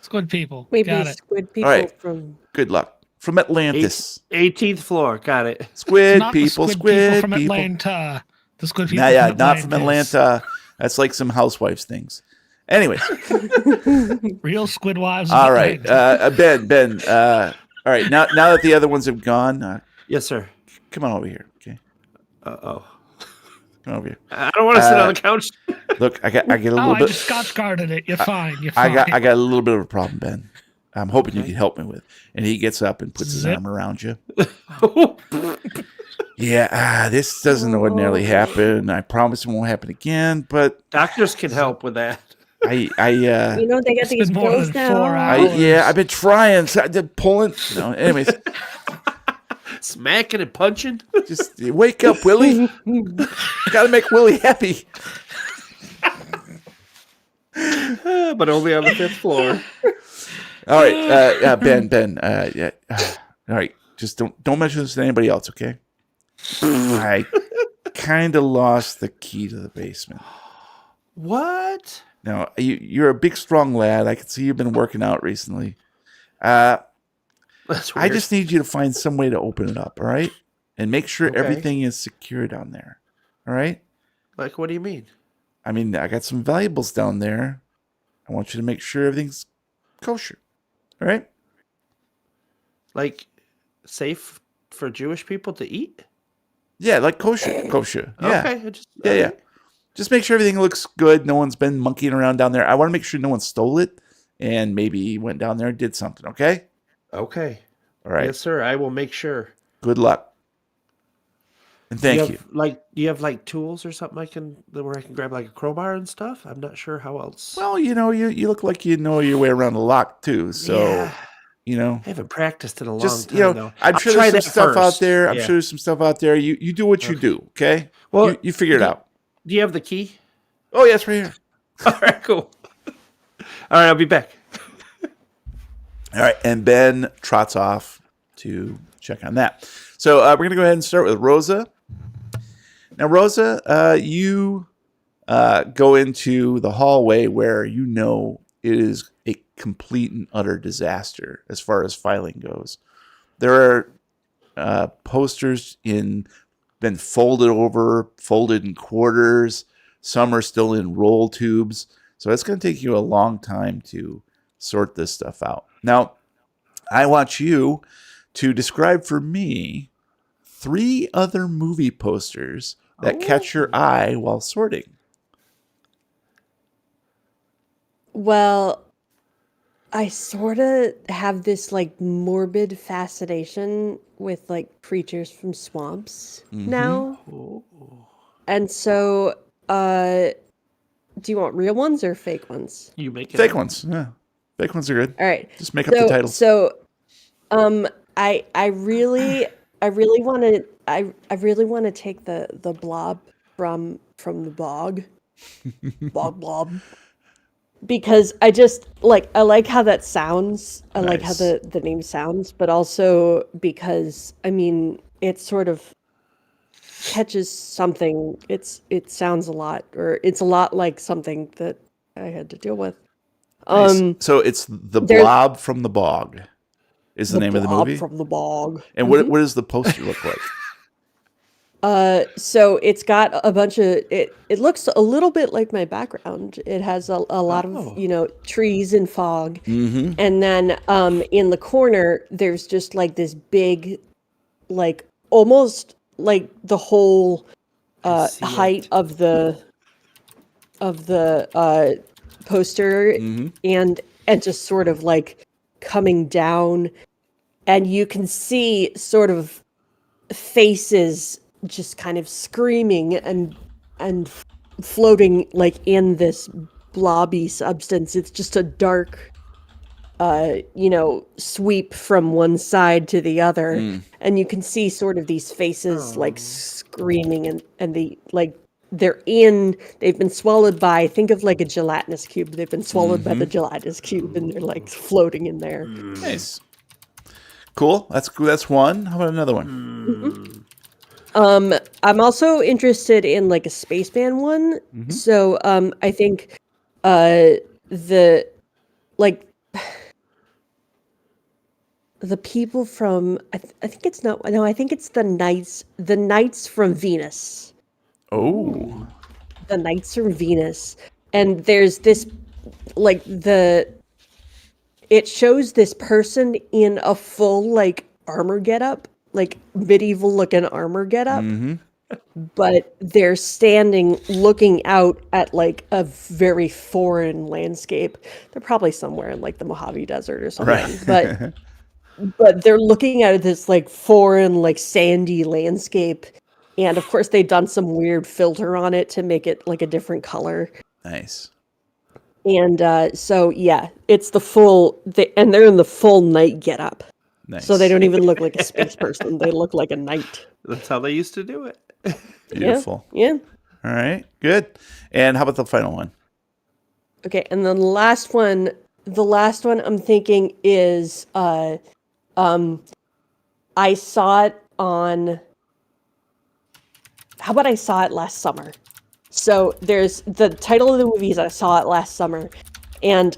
Squid People. Maybe Got it. Squid People All right. from... Good luck. From Atlantis. 18th floor. Got it. Squid Not the People, Squid Squid from People. Atlanta. The Squid People Not from Atlantis. Atlanta. That's like some housewives things. Anyways. Real Squid Wives. of All right. Atlanta. Ben. All right. Now that the other ones have gone, Yes, sir. come on over here. Okay. Uh-oh. Come over here. I don't want to sit on the couch. Look, I get a Oh, little I bit. just Scotch guarded it. You're fine. You're I fine. got a little bit of a problem, Ben. I'm hoping you can help me with. And he gets up and puts his Zip. arm around you. Yeah, this doesn't ordinarily happen. I promise it won't happen again. But Doctors can help with that. You know, they got It's these been more pills than 4 now. hours. I've been trying. So I did pulling. Anyways, Smacking and punching. just wake up, Willie. Got to make Willie happy. But only on the 5th floor. All right, Ben. Yeah. All right, just don't mention this to anybody else, okay? I kind of lost the key to the basement. What? Now, you're a big, strong lad. I can see you've been working out recently. That's I weird. just need you to find some way to open it up, all right? And make sure Okay. everything is secure down there, all right? Like, what do you mean? I mean, I got some valuables down there. I want you to make sure everything's kosher, all right? Like, safe for Jewish people to eat? Yeah, like kosher. Yeah. Okay. Yeah. Just make sure everything looks good. No one's been monkeying around down there. I want to make sure no one stole it and maybe went down there and did something, okay? Okay. All right. Yes, sir. I will make sure. Good luck. And thank you. Do you have like tools or something where I can grab like a crowbar and stuff? I'm not sure how else. Well, you look like you know your way around the lock too. So, Yeah. I haven't practiced in a long just time though. I'm I'll sure try there's some that stuff out first. there. I'm Yeah. sure there's some stuff out there. You do what you do, okay? Well, you figure it out. Do you have the key? Oh, yeah, it's right here. All right, cool. All right, I'll be back. All right, and Ben trots off to check on that. So we're going to go ahead and start with Rosa. Now, Rosa, you go into the hallway where it is a complete and utter disaster as far as filing goes. There are posters been folded over, folded in quarters. Some are still in roll tubes. So it's going to take you a long time to sort this stuff out. Now, I want you to describe for me 3 other movie posters that catch your eye while sorting. Well, I sort of have this like morbid fascination with like creatures from swamps now. And so, do you want real ones or fake ones? You make it. Fake ones. Yeah. Fake ones are good. All right. Just make up the titles. So, I really want to take the blob from the bog, blob, because I like how that sounds. I like how Nice. the name sounds, but also because I mean it sort of catches something. It sounds a lot, or it's a lot like something that I had to deal with. Nice. So it's The there's- Blob from the Bog is the name of the blob movie. from the bog. And what does the poster look like? So it's got a bunch of it looks a little bit like my background. It has a lot of, trees and fog. Mm-hmm. And then in the corner there's just like this big, like almost like the whole see height it. of the poster and just sort of like coming down, and you can see sort of faces just kind of screaming and floating like in this blobby substance. It's just a dark sweep from one side to the other, and you can see sort of these faces like screaming and the like they've been swallowed by, think of like a gelatinous cube. They've been swallowed by the gelatinous cube and they're like floating in there. Nice. Cool. That's cool. That's one. How about another one? I'm also interested in like a spaceman one. So I think the like the people from I think it's not no I think it's the knights from Venus. Oh. The knights from Venus, and there's this like it shows this person in a full like armor getup, like medieval looking armor getup. But they're standing looking out at like a very foreign landscape. They're probably somewhere in like the Mojave Desert or something. Right. But they're looking at this like foreign, like sandy landscape. And of course they've done some weird filter on it to make it like a different color. Nice. And so yeah, it's the full and they're in the full knight getup. Nice. So they don't even look like a space person. They look like a knight. That's how they used to do it. Beautiful. Yeah. All right. Good. And how about the final one? Okay, and then the last one I'm thinking is I saw it on how about I saw it last summer? So there's the title of the movie is I Saw It Last Summer. And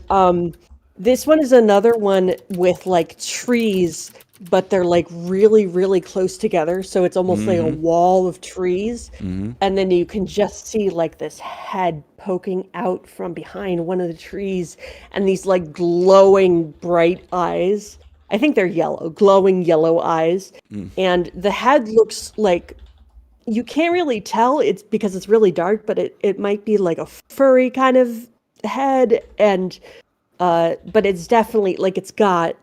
this one is another one with like trees, but they're like really, really close together. So it's almost like a wall of trees. And then you can just see like this head poking out from behind one of the trees and these like glowing bright eyes. I think they're yellow, glowing yellow eyes. And the head looks like, you can't really tell it's because it's really dark, but it might be like a furry kind of head. And but it's definitely like it's got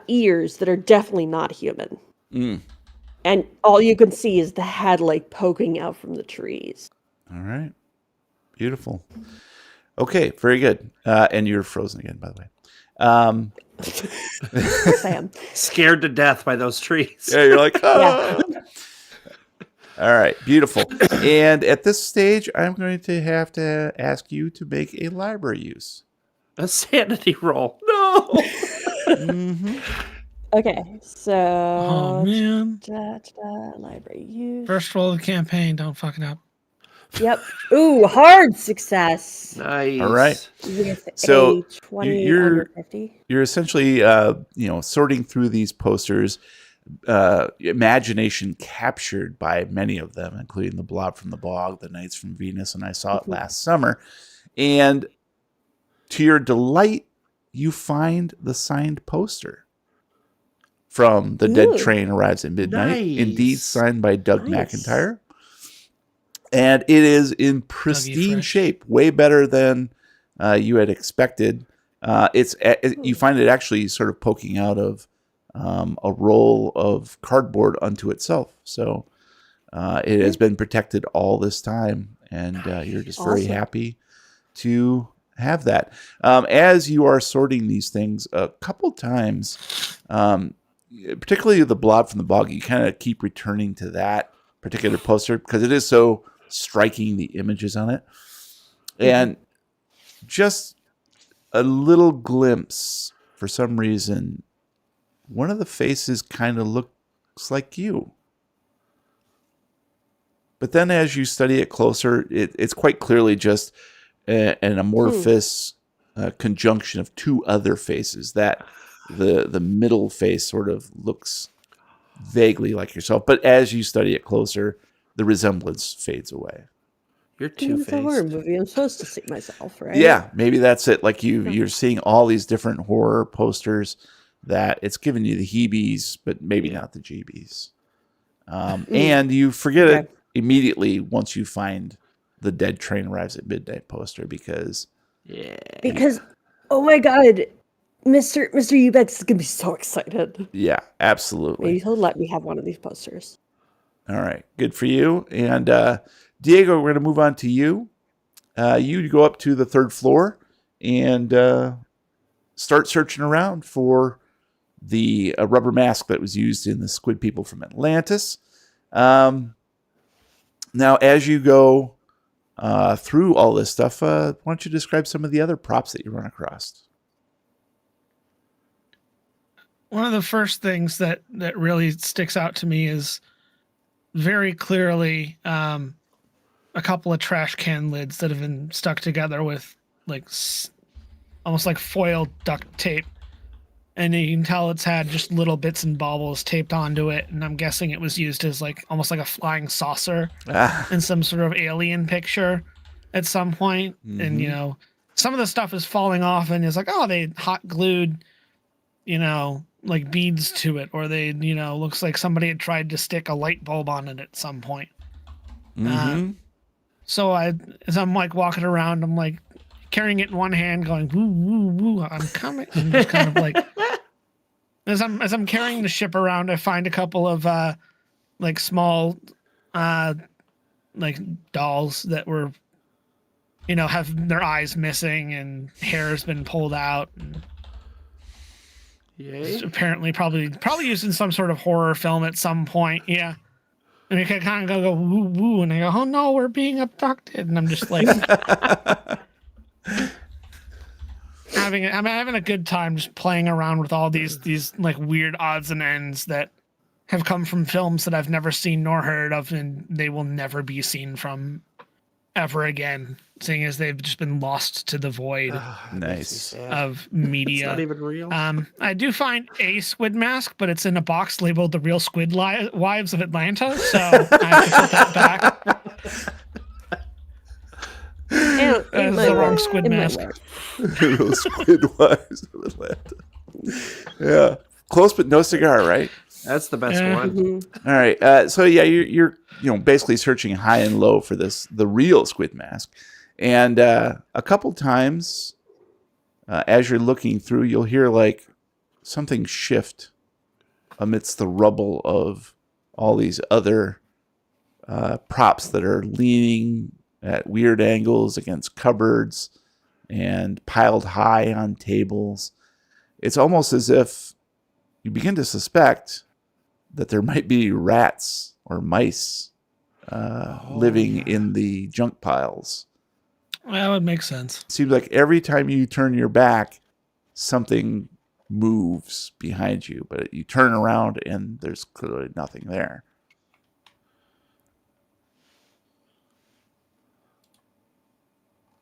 ears that are definitely not human. And all you can see is the head like poking out from the trees. All right. Beautiful. Okay. Very good. And you're frozen again, by the way. Of course I am. Scared to death by those trees. Yeah, you're like, oh. Yeah. All right. Beautiful. And at this stage, I'm going to have to ask you to make a library use. A sanity roll. No. Okay, so Oh man. library use. First roll of the campaign. Don't fuck it up. Yep. Ooh, hard success. Nice. All right. With So, a 20 you're- under 50. You're essentially, sorting through these posters. Imagination captured by many of them, including the Blob from the Bog, the Knights from Venus, and I Saw It Last Summer. And to your delight, you find the signed poster from The Dead Ooh. Train Arrives at Midnight. Nice. Indeed, signed by Doug Nice. McIntyre. And it is in pristine Fresh. shape, way better than you had expected. You find it actually sort of poking out of a roll of cardboard unto itself. So it has been protected all this time, and you're just very Awesome. happy to have that. As you are sorting these things, a couple times, particularly the Blob from the Bog, you kind of keep returning to that particular poster because it is so striking, the images on it. And just a little glimpse, for some reason, one of the faces kind of looks like you. But then as you study it closer, it's quite clearly just an amorphous conjunction of two other faces. That the middle face sort of looks vaguely like yourself. But as you study it closer, the resemblance fades away. You're It's a horror two-faced. movie. I'm supposed to see myself, right? Yeah, maybe that's it. Like you're seeing all these different horror posters that it's giving you the heebies, but maybe not the jeebies. And you forget Okay. it immediately once you find the Dead Train Arrives at Midnight poster because Yeah. Because, oh my god, Mr. Eubanks is gonna be so excited. yeah, absolutely. Maybe he'll let me have one of these posters. All right, good for you. And Diego, we're going to move on to you. You go up to the third floor and start searching around for the rubber mask that was used in the Squid People from Atlantis. Now, as you go through all this stuff, why don't you describe some of the other props that you run across? One of the first things that really sticks out to me is very clearly a couple of trash can lids that have been stuck together with like almost like foil duct tape. And you can tell it's had just little bits and baubles taped onto it. And I'm guessing it was used as like almost like a flying saucer in some sort of alien picture at some point. Mm-hmm. And, you know, some of the stuff is falling off and it's like, oh, they hot glued, you know, like beads to it. Or they, you know, looks like somebody had tried to stick a light bulb on it at some point. Mm-hmm. So as I'm like walking around, I'm like carrying it in one hand going, woo, woo, woo, I'm coming. And just kind of like, as I'm carrying the ship around, I find a couple of like small like dolls that were, you know, have their eyes missing and hair has been pulled out. And Yay. apparently probably used in some sort of horror film at some point. Yeah. And you can kind of go woo woo, and I go, oh no, we're being abducted, and I'm just like I'm having a good time just playing around with all these like weird odds and ends that have come from films that I've never seen nor heard of, and they will never be seen from ever again, seeing as they've just been lost to the void Nice. of media. It's not even real. I do find a squid mask, but it's in a box labeled "The Real Squid Wives of Atlanta," so I have to put that back. It's That's the wrong squid mask. Real Squid Wives of Atlanta. Yeah, close but no cigar, right? That's the best Yeah. one. All right. So yeah, you're basically searching high and low for the real squid mask, and a couple times as you're looking through, you'll hear like something shift amidst the rubble of all these other props that are leaning at weird angles against cupboards and piled high on tables. It's almost as if you begin to suspect that there might be rats or mice living in the junk piles. That would make sense. Seems like every time you turn your back, something moves behind you, but you turn around and there's clearly nothing there.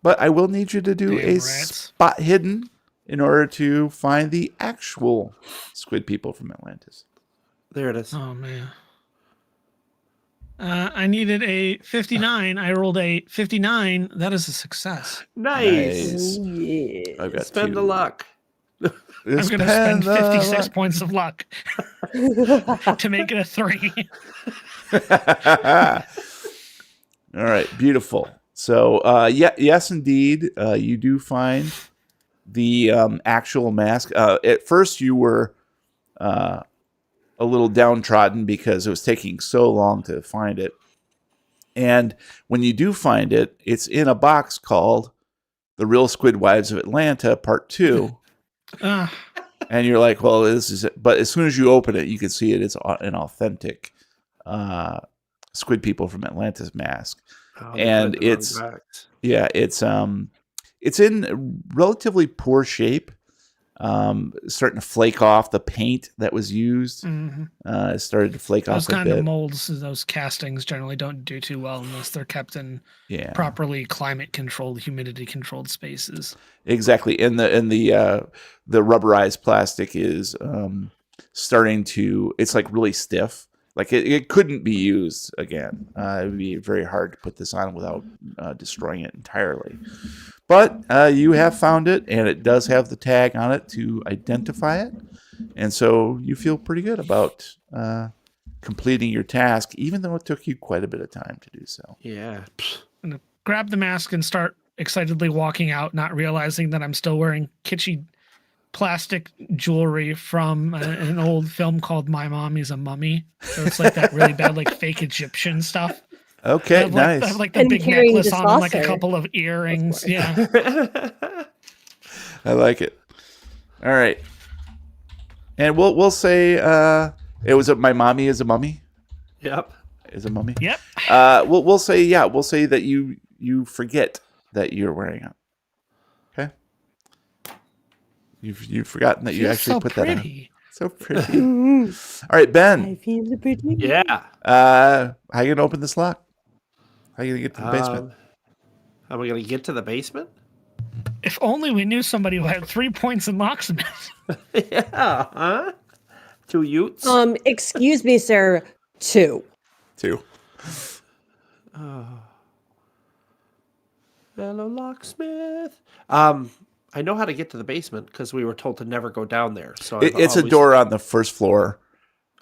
But I will need you to do Damn a rats. spot hidden in order to find the actual squid people from Atlantis. There it is. Oh man. I needed a 59. I rolled a 59. That is a success. Nice. Yeah. I've got Spend the luck. I'm going to spend 56 points of luck to make it a 3. All right, beautiful. So, yes, indeed, you do find the actual mask. At first, you were a little downtrodden because it was taking so long to find it. And when you do find it, it's in a box called The Real Squid Wives of Atlanta, Part 2. And you're like, well, this is it. But as soon as you open it, you can see it is an authentic Squid People from Atlantis mask. Oh, And they put it's- the wrong back. Yeah, it's in relatively poor shape. Starting to flake off. The paint that was used started to flake Those off a kind bit. of molds, those castings generally don't do too well unless they're kept in Yeah, properly climate controlled, humidity controlled spaces. exactly. And the rubberized plastic is starting to. It's like really stiff. Like it couldn't be used again. It would be very hard to put this on without destroying it entirely. But you have found it, and it does have the tag on it to identify it. And so you feel pretty good about completing your task, even though it took you quite a bit of time to do so. Yeah. I'm gonna grab the mask and start excitedly walking out, not realizing that I'm still wearing kitschy plastic jewelry from an old film called My Mommy's a Mummy. So it's like that really bad, like fake Egyptian stuff. Okay, I have nice. like the And big carrying necklace the on, and like a saucer. couple of earrings. course. Yeah. I like it. All right, and we'll say it was My Mommy is a Mummy. Yep. Is a mummy. Yep. We'll say that you you forget that you're wearing it. Okay. You've forgotten that you Feels actually so put that on. pretty. So pretty. All right, Ben. I feel pretty. Yeah. How you gonna open this lock? How you gonna get to the basement? How am I going to get to the basement? If only we knew somebody who had 3 points in locksmith. Yeah, huh? 2 Utes? Excuse me, sir. 2. 2. Hello, locksmith. I know how to get to the basement because we were told to never go down there. So It's a door on the first floor.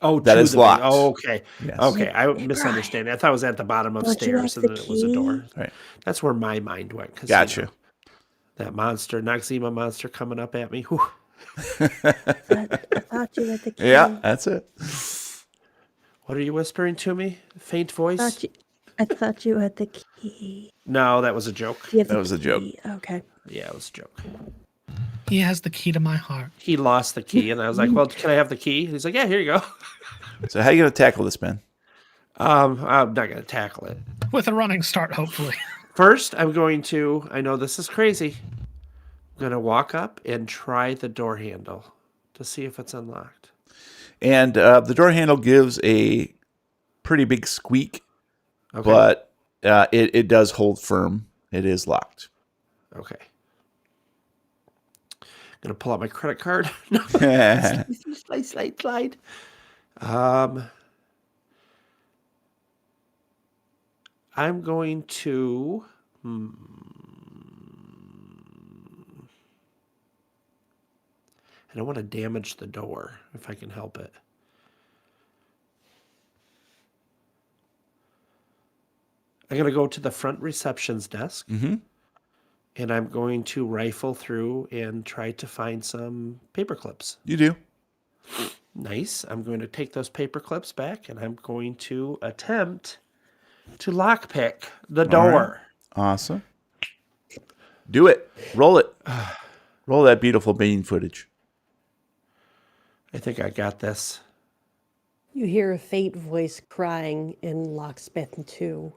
Oh, that to is the locked. Oh, okay. Yes. Okay, I misunderstand. I thought it was at the bottom of Don't you stairs have and the then it was a door. key? Right. That's where my mind went. 'Cause, Gotcha. That monster, Noxzema monster coming up at me. Whew. I thought you had the key. Yeah, that's it. What are you whispering to me? Faint voice? I thought you had the key. No, that was a joke. You have That the was a joke. key. Okay. Yeah, it was a joke. He has the key to my heart. He lost the key, and I was like, well, can I have the key? He's like, yeah, here you go. So how you gonna tackle this, Ben? I'm not going to tackle it. With a running start, hopefully. First, I'm going to, I know this is crazy, I'm going to walk up and try the door handle to see if it's unlocked. And the door handle gives a pretty big squeak, Okay. but it does hold firm. It is locked. Okay. I'm going to pull out my credit card. No. Slide. I'm going to... I don't want to damage the door if I can help it. I'm going to go to the front reception's desk. Mm-hmm. And I'm going to rifle through and try to find some paper clips. You do. Nice. I'm going to take those paper clips back and I'm going to attempt to lockpick the door. Right. Awesome. Do it. Roll it. Roll that beautiful bean footage. I think I got this. You hear a faint voice crying in Locksmith 2.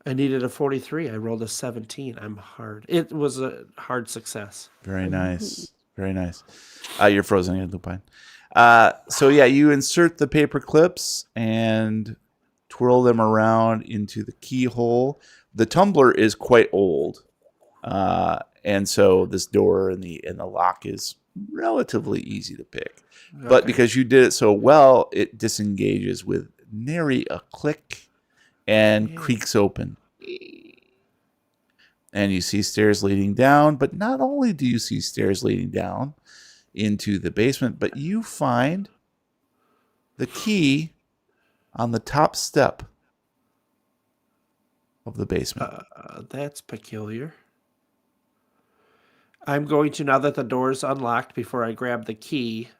I needed a 43. I rolled a 17. I'm hard. It was a hard success. Very nice. Very nice. You're frozen again, Lupine. So yeah, you insert the paper clips and twirl them around into the keyhole. The tumbler is quite old, and so this door and the lock is relatively easy to pick. Okay. But because you did it so well, it disengages with nary a click and creaks open. And you see stairs leading down, but not only do you see stairs leading down into the basement, but you find the key on the top step of the basement. That's peculiar. I'm going to, now that the door's unlocked, before I grab the key,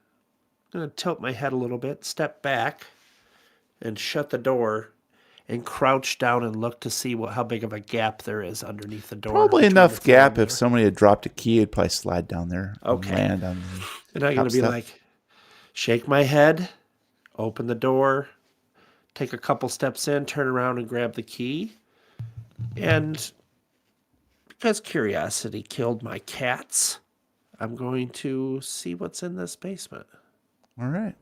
I'm going to tilt my head a little bit, step back, and shut the door, and crouch down and look to see how big of a gap there is underneath the door. Probably enough gap if somebody had dropped a key, it'd probably slide down there. Okay. And land on the and I'm going to be step. like, shake my head, open the door, take a couple steps in, turn around and grab the key. And because curiosity killed my cats, I'm going to see what's in this basement. All right.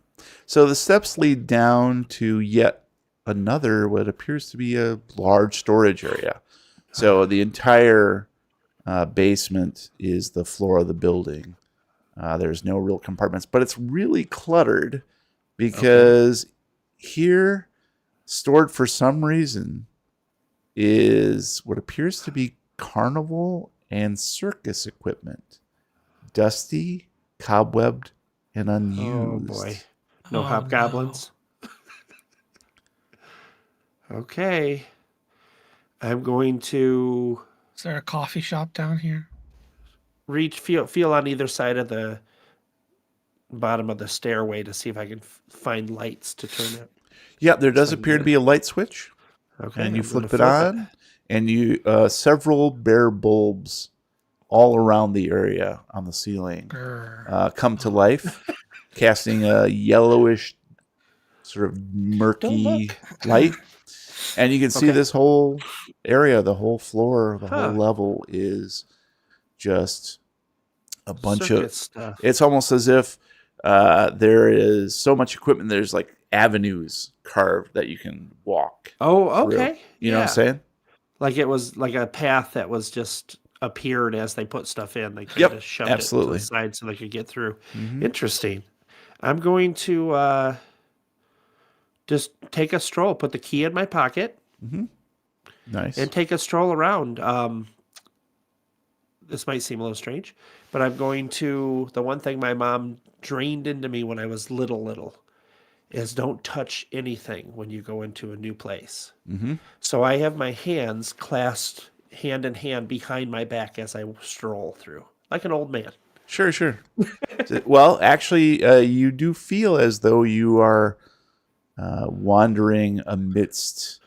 So the steps lead down to yet another, what appears to be a large storage area. So the entire basement is the floor of the building. There's no real compartments, but it's really cluttered because here, stored for some reason, is what appears to be carnival and circus equipment. Dusty, cobwebbed, and unused. Oh, boy. No hobgoblins? No. Okay. I'm going to... Is there a coffee shop down here? Feel on either side of the bottom of the stairway to see if I can find lights to turn it. Yeah, there does appear to be a light switch. Okay. And you flip it on, and you several bare bulbs all around the area on the ceiling come to life, casting a yellowish, sort of murky light. And you can see Okay. this whole area, the whole floor, the whole Huh. level is just a bunch Circuit of. stuff. It's almost as if there is so much equipment. There's like avenues carved that you can walk Oh, through. okay. You know what I'm saying? Like it was like a path that was just appeared as they put stuff in. They kind Yep, of shoved it to absolutely. the side so they could get through. Mhm. Interesting. I'm going to just take a stroll, put the key in my pocket, Nice. and take a stroll around. This might seem a little strange, but I'm going to. The one thing my mom drained into me when I was little is don't touch anything when you go into a new place. So I have my hands clasped hand in hand behind my back as I stroll through, like an old man. Sure. Well, actually, you do feel as though you are wandering amidst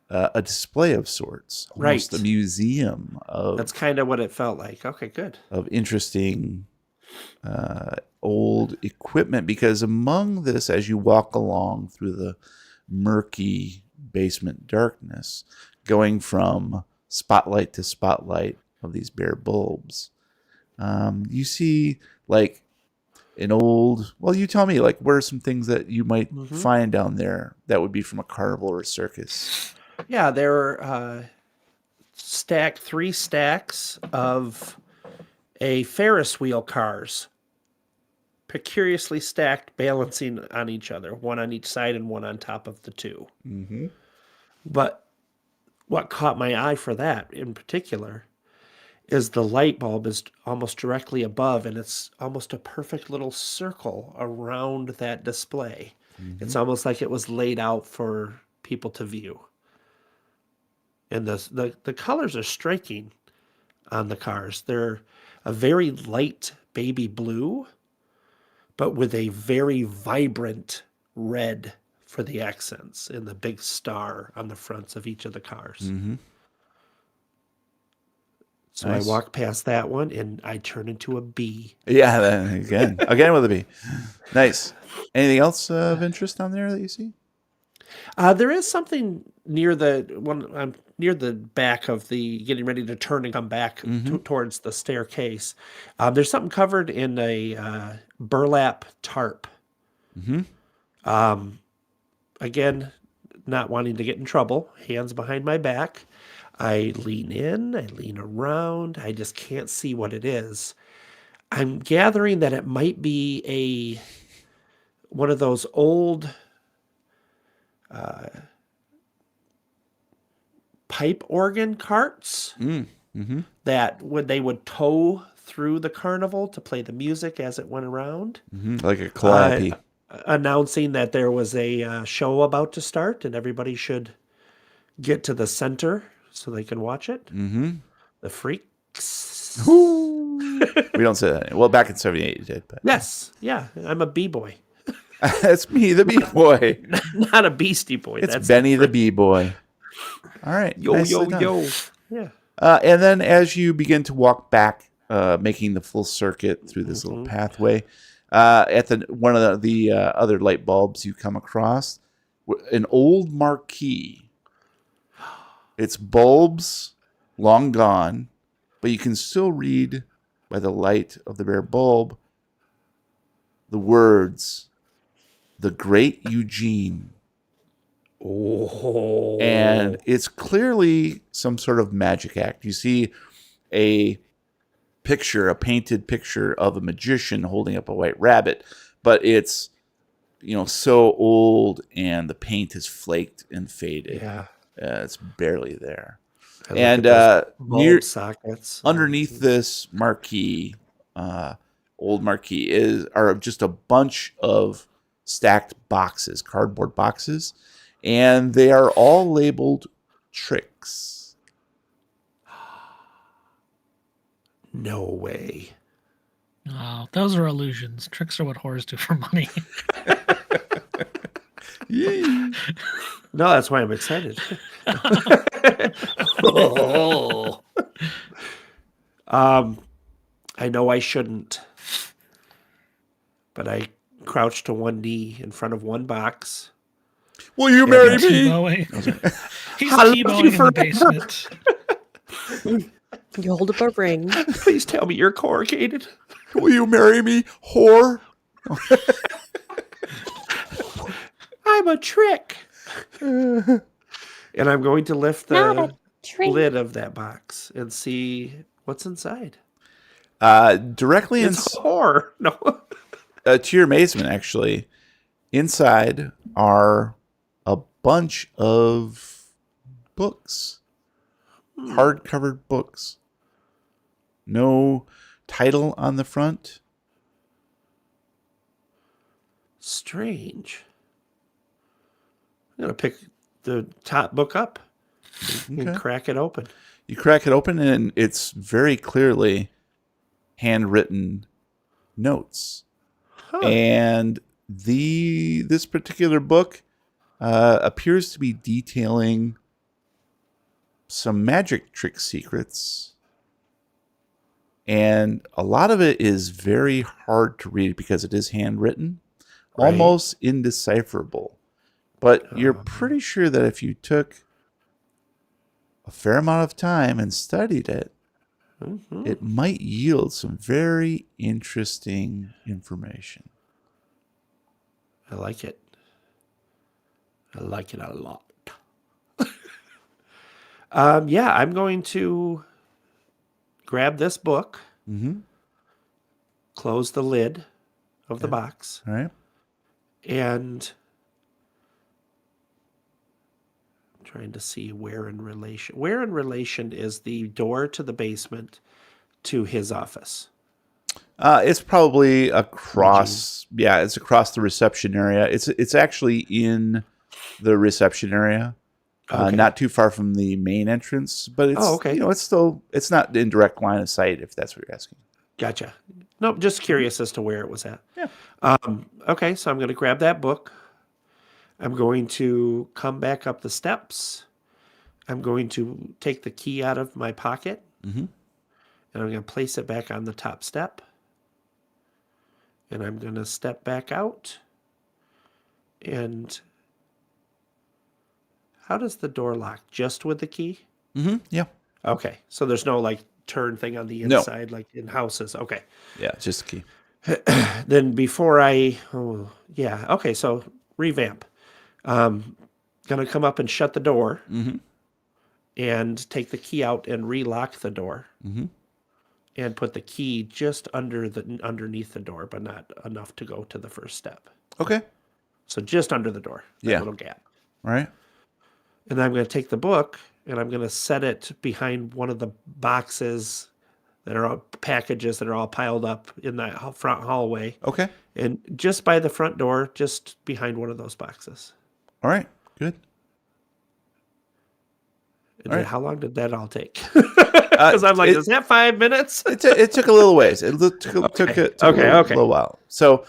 a display of sorts, almost Right. a museum That's of kind of what it felt like. Okay, good. interesting old equipment. Because among this, as you walk along through the murky basement darkness, going from spotlight to spotlight of these bare bulbs, you see like an old. Well, you tell me, like, what are some things that you might find down there that would be from a carnival or a circus? Yeah, there are three stacks of a Ferris wheel cars, precariously stacked, balancing on each other, one on each side and one on top of the two. But what caught my eye for that in particular is the light bulb is almost directly above, and it's almost a perfect little circle around that display. It's almost like it was laid out for people to view. And the colors are striking on the cars. They're a very light baby blue, but with a very vibrant red for the accents and the big star on the fronts of each of the cars. So Nice. I walk past that one and I turn into a bee. Yeah, then again with a B. Nice. Anything else of interest down there that you see? There is something near the one. I'm near the back of the getting ready to turn and come back towards the staircase. There's something covered in a burlap tarp. Again, not wanting to get in trouble, hands behind my back. I lean in, I lean around. I just can't see what it is. I'm gathering that it might be one of those old pipe organ carts that they would tow through the carnival to play the music as it went around, Like a calliope. announcing that there was a show about to start and everybody should get to the center so they can watch it. The freaks. We don't say that. Well, back in '78 you did, but Yes, yeah, I'm a b-boy, that's me, the B-boy. not a beastie boy. It's That's Benny the B-boy. All right. yo nicely done. yo. Yeah. And then as you begin to walk back, making the full circuit through this little pathway, at one of the other light bulbs you come across, an old marquee. Its bulbs long gone, but you can still read by the light of the bare bulb the words, "The Great Eugene." Oh. And it's clearly some sort of magic act. You see a painted picture of a magician holding up a white rabbit, but it's, so old and the paint is flaked and faded. Yeah. It's barely there. I look And at those near bulb sockets. underneath this marquee, old marquee, are just a bunch of stacked boxes, cardboard boxes, and they are all labeled tricks. No way. Oh, those are illusions. Tricks are what whores do for money. No, that's why I'm excited. I know I shouldn't, but I crouched to one knee in front of one box. Will you Yeah, marry yeah. me? T-bowing. He's I love you T-bowing in the forever. basement. You hold up a ring. Please tell me you're corrugated. Will you marry me, whore? I'm a trick. And I'm going to lift Not the a trick. lid of that box and see what's inside. Directly It's a whore. No. to your amazement, actually, inside are a bunch of books, hard-covered books. No title on the front. Strange. I'm going to pick the top book up and Okay. crack it open. You crack it open, and it's very clearly handwritten notes. Huh. And this particular book appears to be detailing some magic trick secrets, and a lot of it is very hard to read because it is handwritten, Right. almost indecipherable. But you're pretty sure that if you took a fair amount of time and studied it, it might yield some very interesting information. I like it. I like it a lot. Yeah, I'm going to grab this book, close the lid of the box, All right. and I'm trying to see where in relation is the door to the basement to his office. It's probably across. Yeah, it's across the reception area. It's actually in the reception area, Okay. not too far from the main entrance. But it's okay. it's not in direct line of sight, if that's what you're asking. Gotcha. Nope, just curious as to where it was at. Yeah. Okay, so I'm going to grab that book. I'm going to come back up the steps. I'm going to take the key out of my pocket. Mhm. And I'm going to place it back on the top step. And I'm going to step back out. And how does the door lock? Just with the key? Yeah. Okay, so there's no like turn thing on the No. inside like in houses. Okay. Yeah. Just the key. Then before okay, so revamp. Gonna come up and shut the door and take the key out and relock the door and put the key just underneath the door, but not enough to go to the first step. Okay. So just under the door, that Yeah. little gap. All right. And then I'm going to take the book and I'm going to set it behind one of the boxes that are all packages that are all piled up in that front hallway. Okay. And just by the front door, just behind one of those boxes. All right. Good. And All then right. how long did that all take? Because I'm like, is that 5 minutes? It took a little ways. It took a little while. So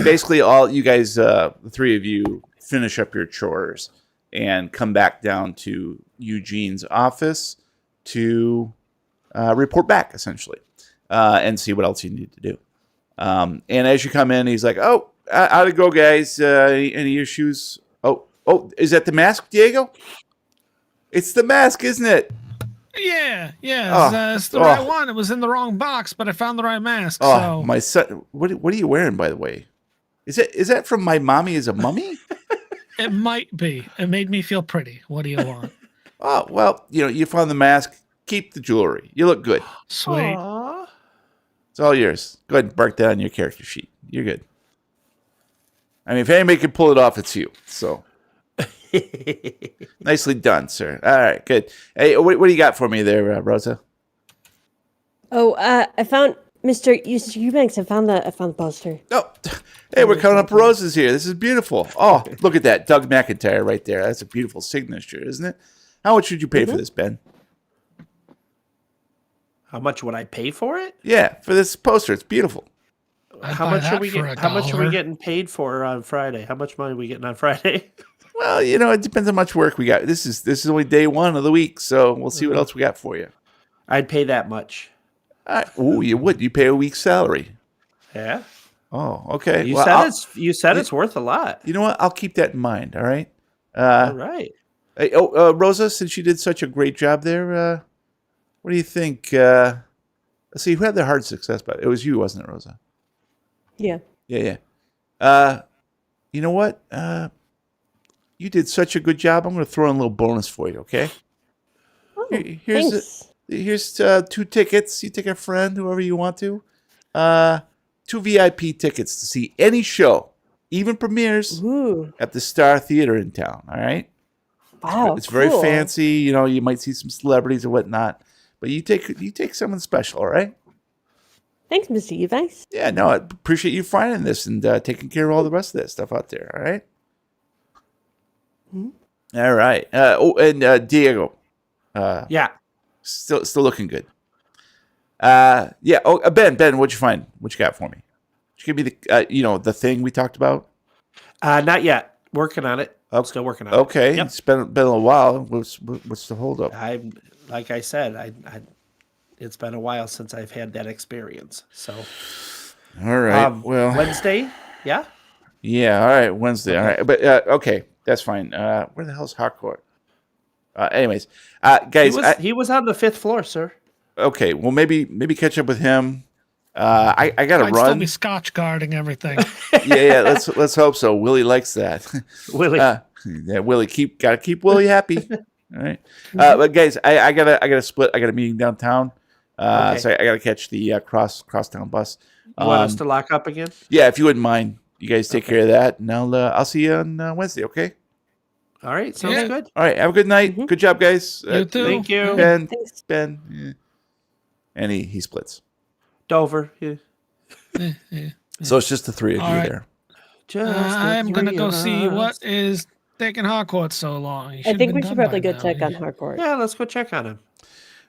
basically, all you guys, the three of you, finish up your chores and come back down to Eugene's office to report back, essentially, and see what else you need to do. And as you come in, he's like, "Oh, how'd it go, guys? Any issues? Oh, is that the mask, Diego? It's the mask, isn't it? Yeah, Oh, it's the right one. It was in the wrong box, but I found the right mask. Oh, so my son! What are you wearing, by the way? Is that from My Mommy Is a Mummy? it might be. It made me feel pretty. What do you want? Oh, well, you found the mask. Keep the jewelry. You look good. Sweet. Aw. It's all yours. Go ahead and mark that on your character sheet. You're good. I mean, if anybody can pull it off, it's you. So nicely done, sir. All right, good. Hey, what do you got for me there, Rosa? Oh, I found Mr. Eubanks. I found the poster. Oh, hey, we're counting up roses here. This is beautiful. Oh, look at that. Doug McIntyre right there. That's a beautiful signature, isn't it? How much would you pay for this, Ben? How much would I pay for it? Yeah, for this poster. It's beautiful. I'd How buy much that are we for getting? a How much are we dollar. getting paid for on Friday? How much money are we getting on Friday? Well, it depends on how much work we got. This is only day one of the week, so we'll see what else we got for you. I'd pay that much. All right. Ooh, you would. You pay a week's salary. Yeah. Oh, okay. You Well, said it's worth a lot. you know what? I'll keep that in mind. All right. All right. Hey, Rosa, since you did such a great job there, what do you think? Let's see, who had the hard success? But it was you, wasn't it, Rosa? Yeah. Yeah. You know what? You did such a good job. I'm going to throw in a little bonus for you. Okay. Oh, Here's thanks. 2 tickets. You take a friend, whoever you want to. 2 VIP tickets to see any show, even premieres Ooh. at the Star Theater in town. All right. Wow. It's very cool. fancy. You know, you might see some celebrities or whatnot, but you take someone special. All right. Thanks, Mr. Eubanks. Yeah. No, I appreciate you finding this and taking care of all the rest of that stuff out there. All right. All right. And Diego. Yeah. Still looking good. Yeah. Oh, Ben, what'd you find? What you got for me? Give me the the thing we talked about. Not yet. Working on it. I'm still working on it. Okay. Yep. It's been a little while. What's the holdup? Like I said, it's been a while since I've had that experience. So, All right. Well, Wednesday. Yeah. yeah. All right. Wednesday. All right. But okay, that's fine. Where the hell's Harcourt? Anyways, guys, He was on the 5th floor, sir. okay. Well, maybe catch up with him. I gotta I'd still run. be scotch guarding everything. Yeah. Let's hope so. Willie likes that. Willie. Yeah, Willie, gotta keep Willie happy. All right. But guys, I gotta split. I got a meeting downtown. Okay. So I gotta catch the crosstown bus. You want us to lock up again? Yeah, if you wouldn't mind, you guys take care of that, and I'll see you on Wednesday. Okay. All right. Sounds Yeah. good. All right. Have a good night. Good job, guys. You too. Thank you. Ben. Thanks. Ben. Yeah. And he splits. Dover. Yeah. So it's just the 3 of All you right. there. Just I'm the going to three go of see us. what is taking Harcourt so long. He I should've think been we done should probably by go now. check on Harcourt. Yeah, let's go check on him.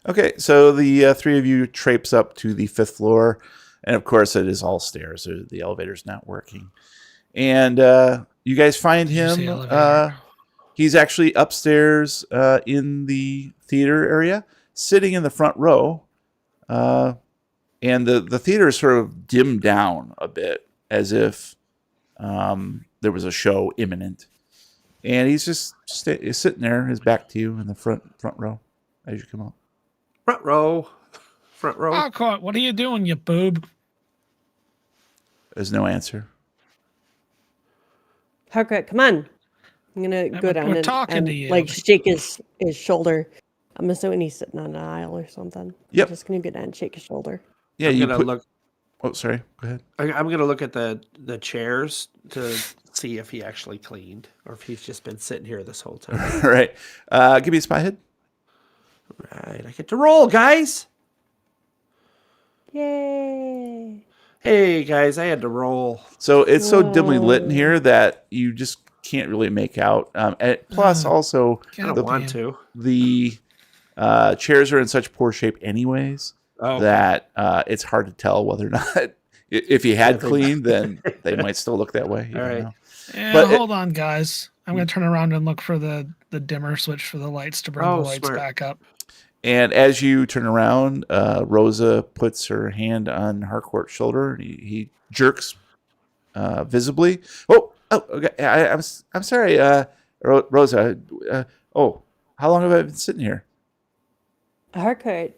Okay, so the 3 of you traipse up to the 5th floor, and of course it is all stairs. The elevator's not working, and you guys find Did you say him. elevator? He's actually upstairs in the theater area, sitting in the front row, and the theater is sort of dimmed down a bit, as if there was a show imminent. And he's just he's sitting there, his back to you in the front row as you come up. Front row. Front row. Harcourt, what are you doing, you boob? There's no answer. Harcourt, come on. I'm gonna go We're down talking and to you. like shake his shoulder. I'm assuming he's sitting on an aisle or something. Yep. I'm just gonna go down and shake his shoulder. Yeah, I'm you gonna put. look. Oh, sorry. Go ahead. I'm gonna look at the chairs to see if he actually cleaned or if he's just been sitting here this whole time. All right. Give me a spy hit. Right, I get to roll, guys. Yay! Hey guys, I had to roll. So it's so dimly lit in here that you just can't really make out. And plus, also I don't want to. the chairs are in such poor shape, anyways, that it's hard to tell whether or not if you had cleaned, then they might still look that way. You All don't right. know. Yeah, But hold on, guys. I'm going to turn around and look for the dimmer switch for the lights to bring the lights smart. back up. And as you turn around, Rosa puts her hand on Harcourt's shoulder. He jerks visibly. Oh, okay. I'm sorry, Rosa. How long have I been sitting here? Harcourt,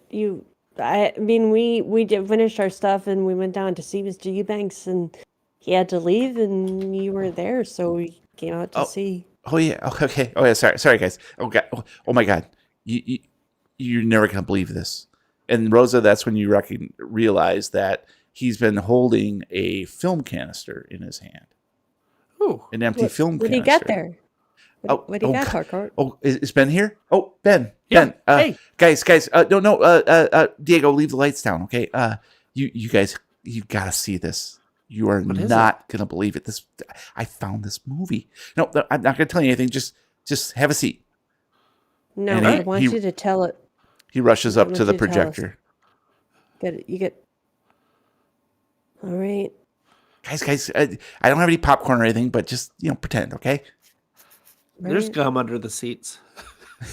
I mean, we did finish our stuff and we went down to see Mr. Eubanks and he had to leave and you were there, so we came out to see. Oh yeah. Okay. Oh yeah. Sorry, guys. Oh god. Oh my god. You're never gonna believe this. And Rosa, that's when you realize that he's been holding a film canister in his hand. Ooh. An empty film What canister. did he get there? What do you got, God. Harcourt? Oh, is Ben here? Oh, Ben. Yeah. Ben. Hey. Guys. No. Diego, leave the lights down. Okay. You guys, you gotta see this. You are What is not gonna believe it. I found this movie. No, I'm not gonna tell you anything. Just have a seat. No, And I want you to tell it. He rushes up want to the you to tell us. projector. You get. All right. Guys, I don't have any popcorn or anything, but just pretend, okay? There's right. gum under the seats.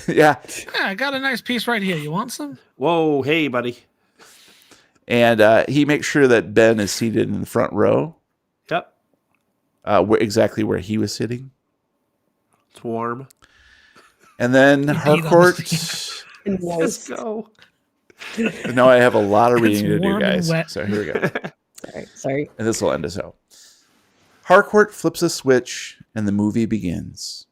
Yeah. Yeah, I got a nice piece right here. You want some? Whoa, hey, buddy. And he makes sure that Ben is seated in the front row, exactly where he was sitting. It's warm. And then He peed on the Harcourt. Let's Moist. go. No, I have a lot of It's reading to do, warm and guys. wet. So here we go. Sorry. And this will end us out. Harcourt flips a switch, and the movie begins.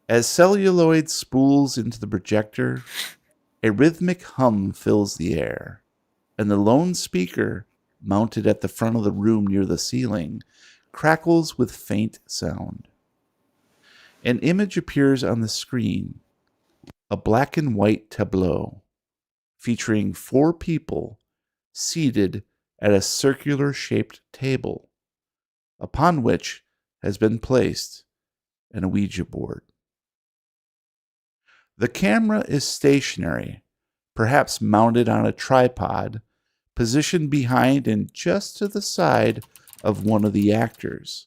As celluloid spools into the projector, a rhythmic hum fills the air, and the lone speaker, mounted at the front of the room near the ceiling, crackles with faint sound. An image appears on the screen, a black and white tableau, featuring 4 people seated at a circular-shaped table, upon which has been placed an Ouija board. The camera is stationary, perhaps mounted on a tripod, positioned behind and just to the side of one of the actors,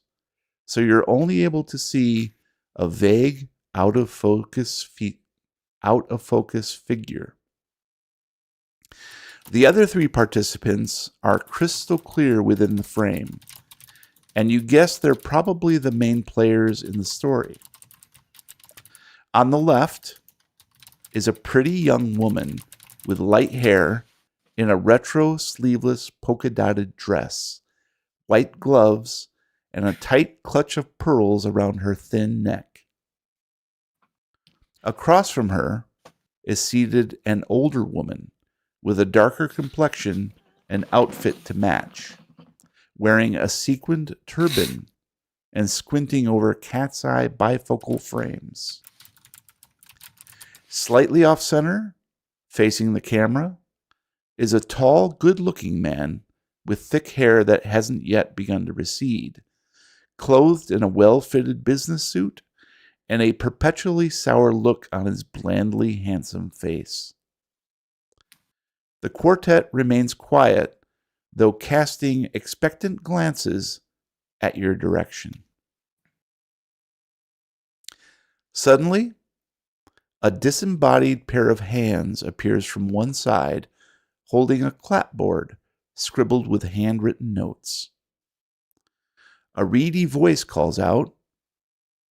so you're only able to see a vague, out-of-focus figure. The other 3 participants are crystal clear within the frame, and you guess they're probably the main players in the story. On the left is a pretty young woman with light hair in a retro sleeveless polka-dotted dress, white gloves, and a tight clutch of pearls around her thin neck. Across from her is seated an older woman with a darker complexion and outfit to match, wearing a sequined turban and squinting over cat's eye bifocal frames. Slightly off center, facing the camera, is a tall, good-looking man with thick hair that hasn't yet begun to recede, clothed in a well-fitted business suit and a perpetually sour look on his blandly handsome face. The quartet remains quiet, though casting expectant glances at your direction. Suddenly, a disembodied pair of hands appears from one side, holding a clapboard scribbled with handwritten notes. A reedy voice calls out,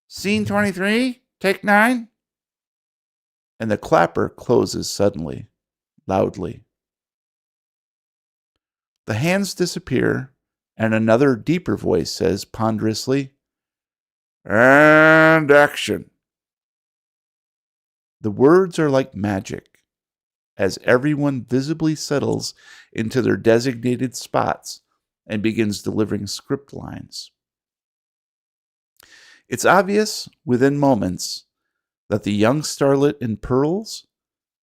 "Scene 23, take 9." And the clapper closes suddenly, loudly. The hands disappear, and another deeper voice says ponderously, "And action." The words are like magic, as everyone visibly settles into their designated spots and begins delivering script lines. It's obvious within moments that the young starlet in pearls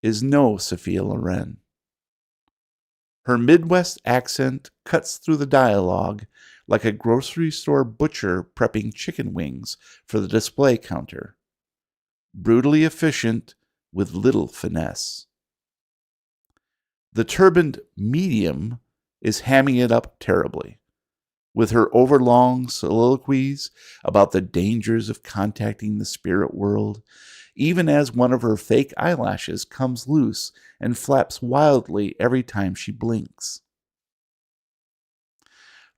is no Sophia Loren. Her Midwest accent cuts through the dialogue like a grocery store butcher prepping chicken wings for the display counter, brutally efficient with little finesse. The turbaned medium is hamming it up terribly, with her overlong soliloquies about the dangers of contacting the spirit world, even as one of her fake eyelashes comes loose and flaps wildly every time she blinks.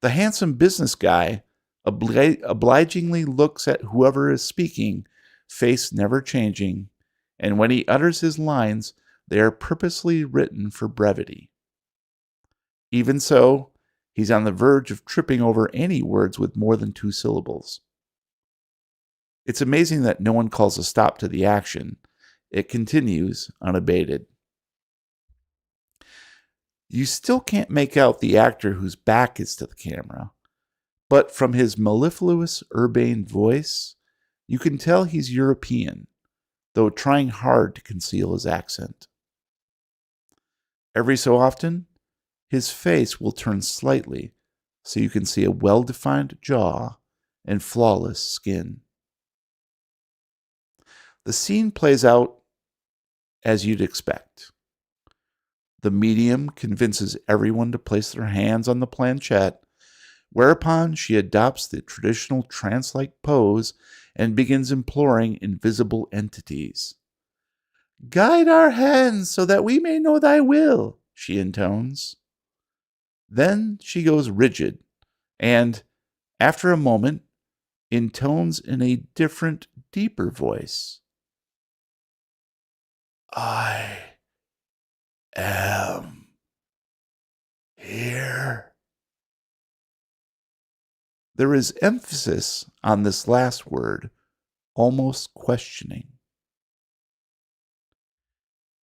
The handsome business guy obligingly looks at whoever is speaking, face never changing, and when he utters his lines, they are purposely written for brevity. Even so, he's on the verge of tripping over any words with more than 2 syllables. It's amazing that no one calls a stop to the action. It continues unabated. You still can't make out the actor whose back is to the camera, but from his mellifluous urbane voice, you can tell he's European, though trying hard to conceal his accent. Every so often, his face will turn slightly so you can see a well-defined jaw and flawless skin. The scene plays out as you'd expect. The medium convinces everyone to place their hands on the planchette, whereupon she adopts the traditional trance-like pose and begins imploring invisible entities. "Guide our hands so that we may know thy will," she intones. Then she goes rigid and, After a moment, intones in a different, deeper voice. I am here. There is emphasis on this last word, almost questioning.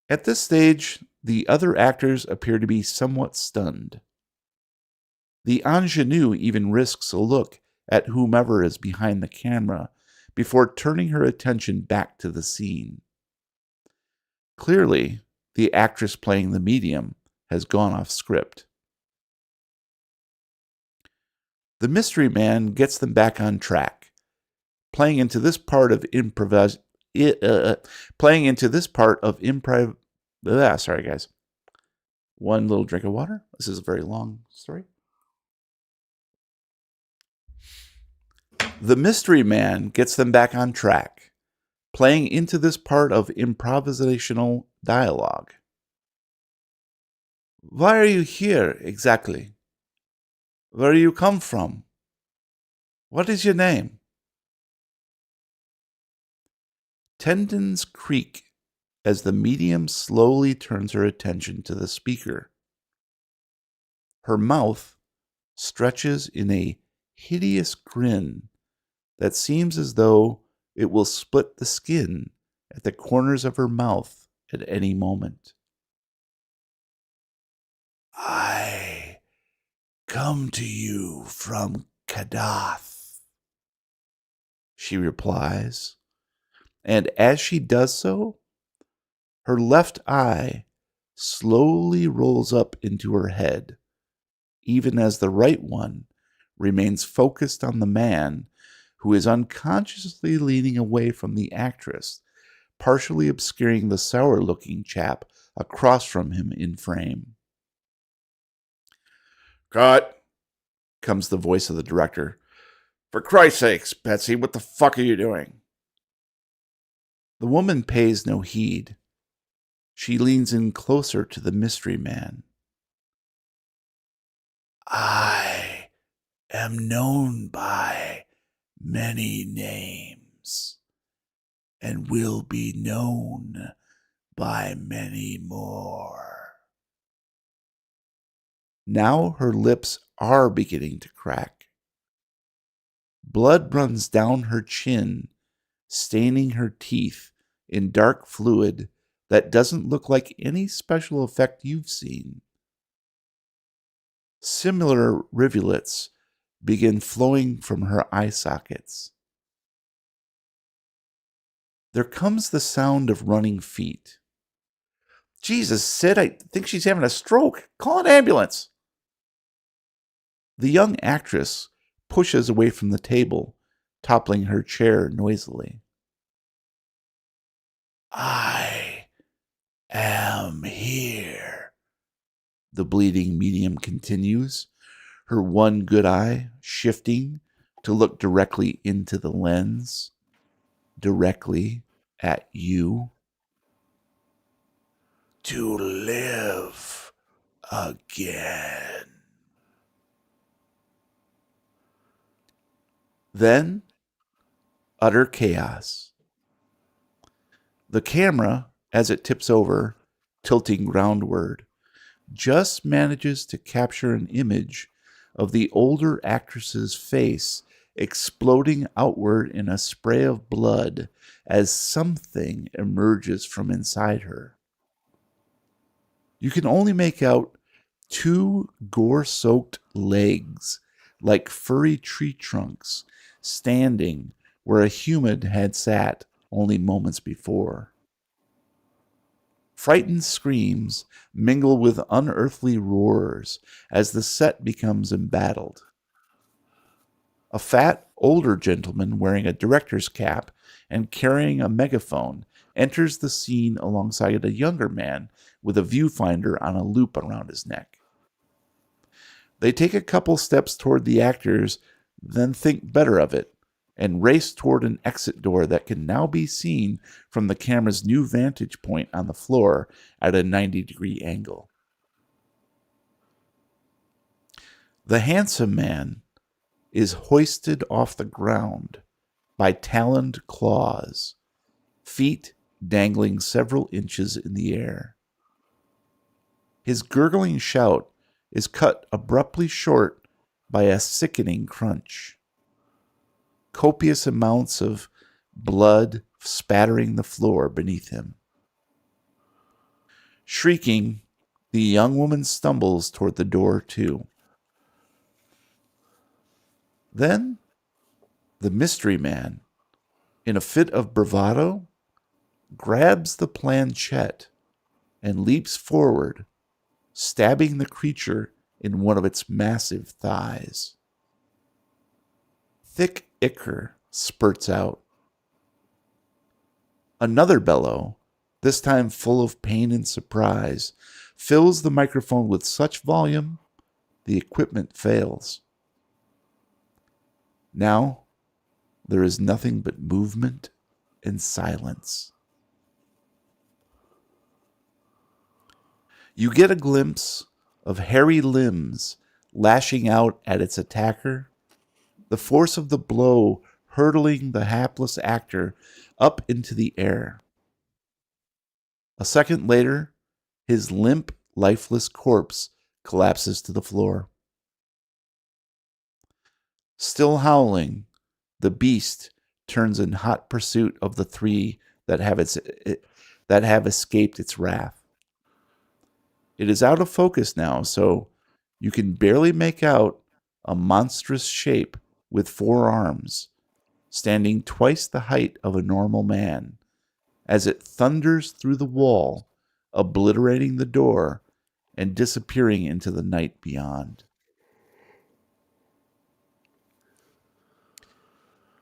At this stage, the other actors appear to be somewhat stunned. The ingenue even risks a look at whomever is behind the camera before turning her attention back to the scene. Clearly, the actress playing the medium has gone off script. The mystery man gets them back on track, playing into this part of sorry guys. One little drink of water. This is a very long story. The mystery man gets them back on track, playing into this part of improvisational dialogue. Why are you here exactly? Where do you come from? What is your name? Tendons creak as the medium slowly turns her attention to the speaker. Her mouth stretches in a hideous grin that seems as though it will split the skin at the corners of her mouth at any moment. I come to you from Kadath, she replies, and as she does so, her left eye slowly rolls up into her head, even as the right one remains focused on the man who is unconsciously leaning away from the actress, partially obscuring the sour-looking chap across from him in frame. Cut, comes the voice of the director. For Christ's sakes, Betsy, what the fuck are you doing? The woman pays no heed. She leans in closer to the mystery man. I am known by many names and will be known by many more. Now her lips are beginning to crack. Blood runs down her chin, staining her teeth in dark fluid that doesn't look like any special effect you've seen. Similar rivulets begin flowing from her eye sockets. There comes the sound of running feet. Jesus, Sid, I think she's having a stroke. Call an ambulance. The young actress pushes away from the table, toppling her chair noisily. I am here, the bleeding medium continues, her one good eye shifting to look directly into the lens, directly at you. To live again. Then, utter chaos. The camera, as it tips over, tilting groundward, just manages to capture an image of the older actress's face exploding outward in a spray of blood as something emerges from inside her. You can only make out two gore-soaked legs like furry tree trunks standing where a human had sat only moments before. Frightened screams mingle with unearthly roars as the set becomes embattled. A fat, older gentleman wearing a director's cap and carrying a megaphone enters the scene alongside a younger man with a viewfinder on a loop around his neck. They take a couple steps toward the actors, then think better of it, and race toward an exit door that can now be seen from the camera's new vantage point on the floor at a 90-degree angle. The handsome man, is hoisted off the ground by taloned claws, feet dangling several inches in the air. His gurgling shout is cut abruptly short by a sickening crunch. Copious amounts of blood spattering the floor beneath him. Shrieking, the young woman stumbles toward the door too. Then, the mystery man, in a fit of bravado, grabs the planchette and leaps forward, stabbing the creature in one of its massive thighs. Thick ichor spurts out. Another bellow, this time full of pain and surprise, fills the microphone with such volume the equipment fails. Now there is nothing but movement and silence. You get a glimpse of hairy limbs lashing out at its attacker, the force of the blow hurtling the hapless actor up into the air. A second later, his limp, lifeless corpse collapses to the floor. Still howling, the beast turns in hot pursuit of the three that have escaped its wrath. It is out of focus now, so you can barely make out a monstrous shape with 4 arms, standing twice the height of a normal man, as it thunders through the wall, obliterating the door and disappearing into the night beyond.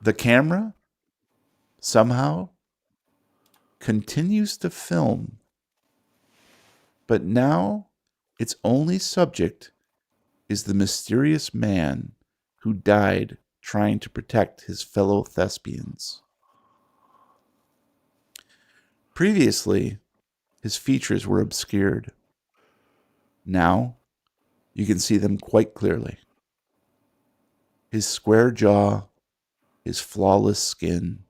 The camera, somehow, continues to film, but now its only subject is the mysterious man who died trying to protect his fellow thespians. Previously, his features were obscured. Now, you can see them quite clearly. His square jaw, his flawless skin,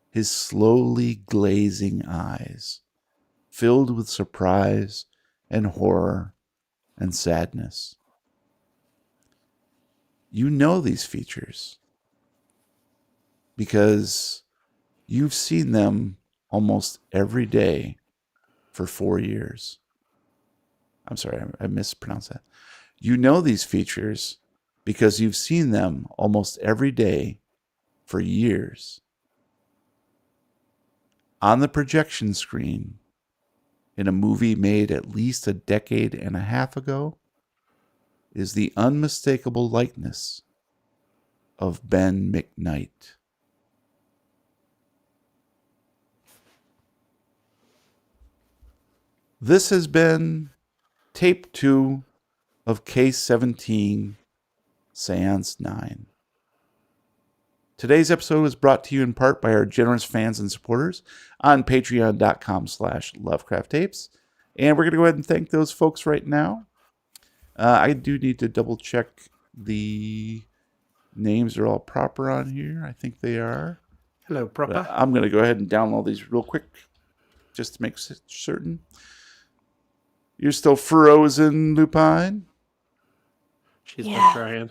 his slowly glazing eyes, filled with surprise and horror and sadness. You know these features because you've seen them almost every day for 4 years. I'm sorry, I mispronounced that. You know these features because you've seen them almost every day for years. On the projection screen, in a movie made at least a decade and a half ago, is the unmistakable likeness of Ben McKnight. This has been Tape 2 of Case 17, Seance 9. Today's episode was brought to you in part by our generous fans and supporters on patreon.com/Lovecraft Tapes. And we're going to go ahead and thank those folks right now. I do need to double check the names are all proper on here. I think they are. Hello, proper. But I'm going to go ahead and download these real quick just to make certain. You're still frozen, Lupine? She's been trying.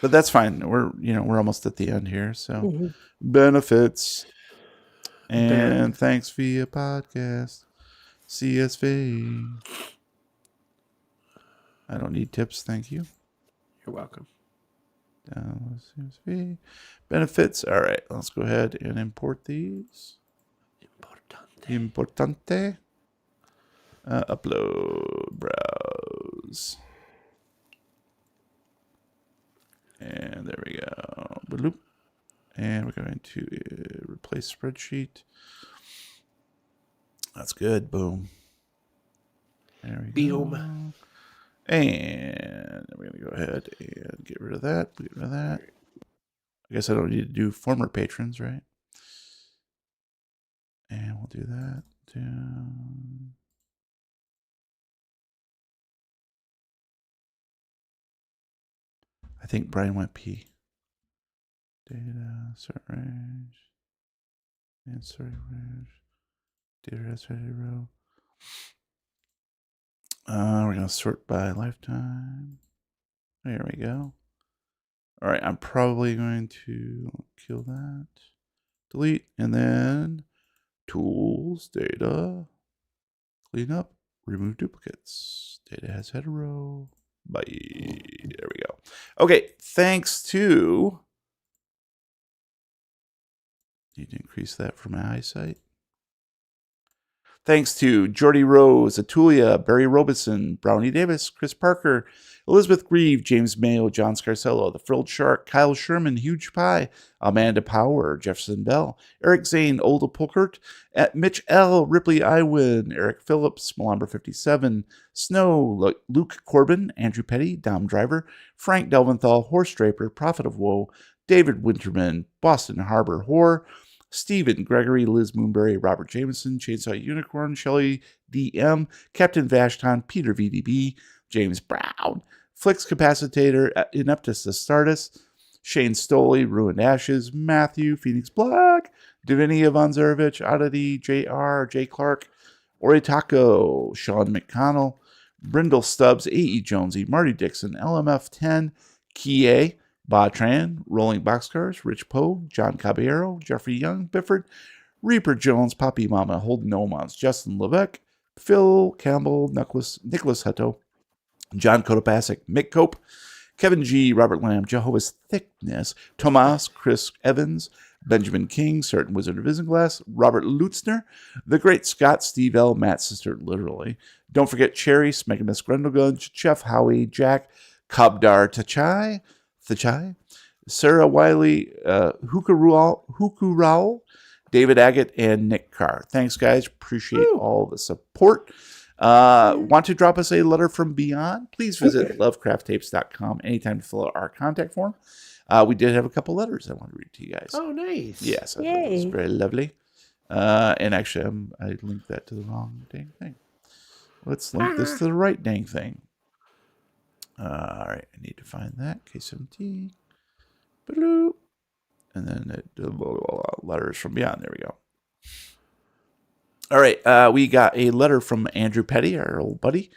But that's fine. We're almost at the end here. So benefits and thanks via podcast. CSV. I don't need tips, thank you. You're welcome. CSV. Benefits. All right, let's go ahead and import these. Importante. Upload. Browse. And there we go. Bloop. And we're going to replace spreadsheet. That's good. Boom. There we go. Boom. And we're going to go ahead and get rid of that. Get rid of that. I guess I don't need to do former patrons, right? And we'll do that. Down. I think Brian went pee. Data, sort range. And sorry, range. Data, ready row. We're going to sort by lifetime. There we go. All right, I'm probably going to kill that. Delete, and then tools, data, clean up, remove duplicates. Data has hetero. Bye. There we go. Okay, thanks to... Need to increase that for my eyesight. Thanks to Jordy Rose, Atulia, Barry Robeson, Brownie Davis, Chris Parker, Elizabeth Grieve, James Mayo, John Scarcello, The Frilled Shark, Kyle Sherman, Huge Pie, Amanda Power, Jefferson Bell, Eric Zane, Olda Pulkert, Mitch L., Ripley Iwin, Eric Phillips, Malumber 57, Snow, Luke Corbin, Andrew Petty, Dom Driver, Frank Delventhal, Horse Draper, Prophet of Woe, David Winterman, Boston Harbor Whore, Stephen Gregory, Liz Moonberry, Robert Jameson, Chainsaw Unicorn, Shelley DM, Captain Vashton, Peter VDB, James Brown, Flix Capacitator, Ineptus Astartes, Shane Stoley, Ruined Ashes, Matthew, Phoenix Black, Divinia Von Zarovich, Oddity, JR, J. Clark, Oritako, Sean McConnell, Brindle Stubbs, A.E. Jonesy, Marty Dixon, LMF 10, Kie, Botran, Rolling Boxcars, Rich Pogue, John Caballero, Jeffrey Young, Bifford, Reaper Jones, Poppy Mama, Holden Nomans, Justin Levesque, Phil Campbell, Nicholas Hutto, John Kotopasek, Mick Cope, Kevin G., Robert Lamb, Jehovah's Thickness, Tomas, Chris Evans, Benjamin King, Certain Wizard of Isinglass, Robert Lutzner, The Great Scott, Steve L., Matt's sister, literally. Don't forget Cherry, Smegamus Grendelgunge, Chef Howie, Jack, Kabdar Tachai, Sarah Wiley, Huku Rowell, David Agate, and Nick Carr. Thanks, guys. Appreciate all the support. Want to drop us a letter from beyond? Please visit lovecrafttapes.com anytime to fill out our contact form. We did have a couple letters I want to read to you guys. Oh, nice. Yes, I thought it was very lovely. And actually, I linked that to the wrong dang thing. Let's link this to the right dang thing. All right, I need to find that. K17. And then letters from beyond. There we go. All right, we got a letter from Andrew Petty, our old buddy.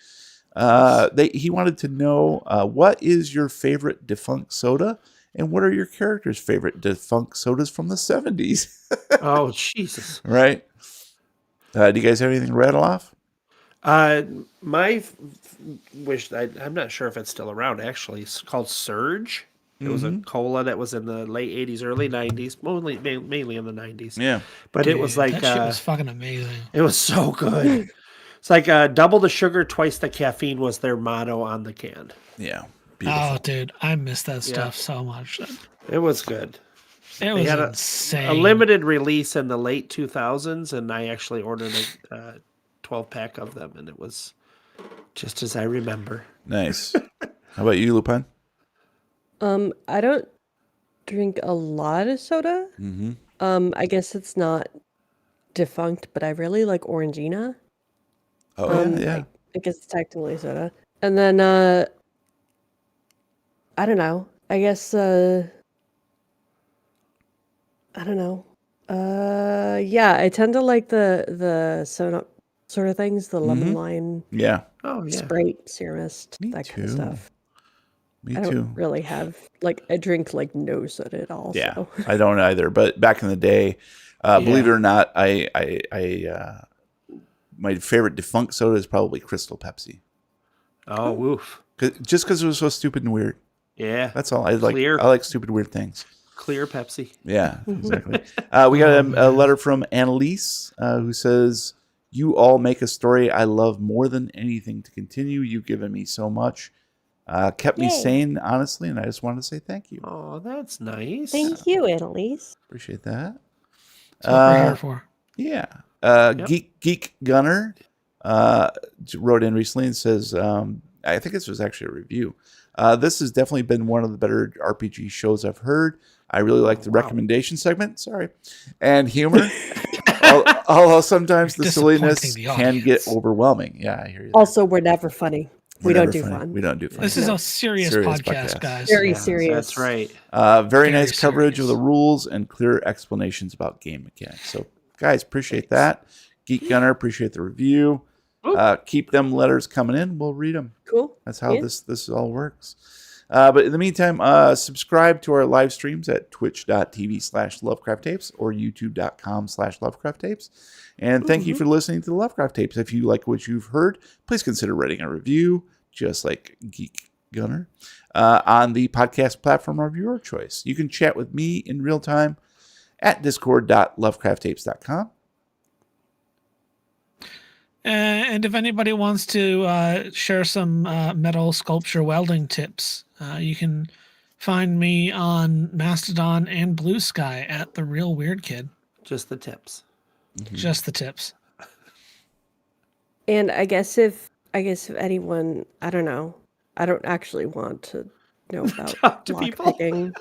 He wanted to know, what is your favorite defunct soda? And what are your characters' favorite defunct sodas from the 70s? Oh, Jesus. Right? Do you guys have anything to rattle off? My wish, I'm not sure if it's still around, actually. It's called Surge. It was a cola that was in the late 80s, early 90s, mainly in the 90s. Yeah. But it was like... that shit was fucking amazing. It was so good. It's like double the sugar, twice the caffeine was their motto on the can. Yeah. Beautiful. Oh, dude, I miss that stuff so much. It was good. It was insane. A limited release in the late 2000s, and I actually ordered a 12-pack of them, and it was just as I remember. Nice. How about you, Lupin? I don't drink a lot of soda. Mm-hmm. I guess it's not defunct, but I really like Orangina. Oh, yeah. I guess it's technically soda. And then, I don't know. I guess, I don't know. Yeah, I tend to like the soda sort of things, the lemon lime, Yeah. Oh, yeah. Sprite, Sear Mist, Me that kind of too. stuff. Me I too. don't really have, I drink no soda at all. Yeah, So. I don't either. But back in the day, believe it or not, I my favorite defunct soda is probably Crystal Pepsi. Oh, woof. Just because it was so stupid and weird. Yeah. That's all. I Clear. like stupid weird things. Clear Pepsi. Yeah, exactly. We got a letter from Annalise who says, "You all make a story I love more than anything to continue. You've given me so much. Kept me sane, honestly, and I just wanted to say thank you." Oh, that's nice. Thank you, Annalise. Appreciate that. That's what we're here for. Yeah. Geek Gunner wrote in recently and says, I think this was actually a review. This has definitely been one of the better RPG shows I've heard. I really like the recommendation segment. Sorry. And humor. Although sometimes the silliness Disappointing the can get audience. overwhelming. Yeah, I hear you. Also, we're never funny. We don't never do funny. fun. We don't do fun. This is a serious podcast, guys. Very Yeah, serious. That's right. Very Very nice coverage of serious. the rules and clear explanations about game mechanics. So, guys, appreciate that. Geek Gunner, appreciate the review. Keep them letters coming in. We'll read them. Cool. That's how this all works. But in the meantime, subscribe to our live streams at twitch.tv/Lovecraft Tapes or youtube.com/Lovecraft Tapes. And thank you for listening to the Lovecraft Tapes. If you like what you've heard, please consider writing a review, just like Geek Gunner, on the podcast platform of your choice. You can chat with me in real time at discord.lovecrafttapes.com. And if anybody wants to share some metal sculpture welding tips, you can find me on Mastodon and Blue Sky at The Real Weird Kid. Just the tips. Just the tips. And I guess if anyone, I don't know, I don't actually want to know about Talk to people? lockpicking.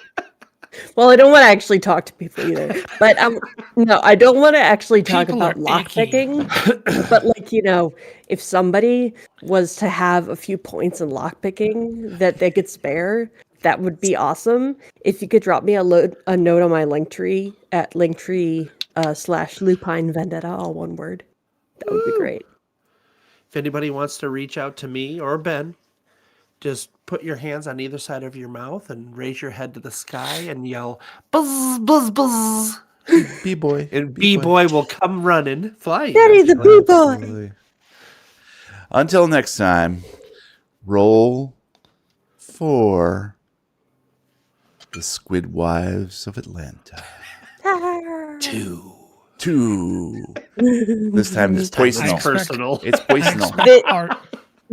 Well, I don't want to actually talk to people either. But no, I don't want to actually talk People about are icky. lockpicking. But like, if somebody was to have a few points in lockpicking that they could spare, that would be awesome. If you could drop me a note on my Linktree at Linktree/Lupine Vendetta, all one word, that would be great. If anybody wants to reach out to me or Ben, just put your hands on either side of your mouth and raise your head to the sky and yell, buzz, buzz, buzz. B-boy. And B-boy will come running, flying. Daddy the actually. B-boy. Absolutely. Until next time, roll for the Squid Wives of Atlanta. 2. This time it's poisonal. It's personal. It's poisonal.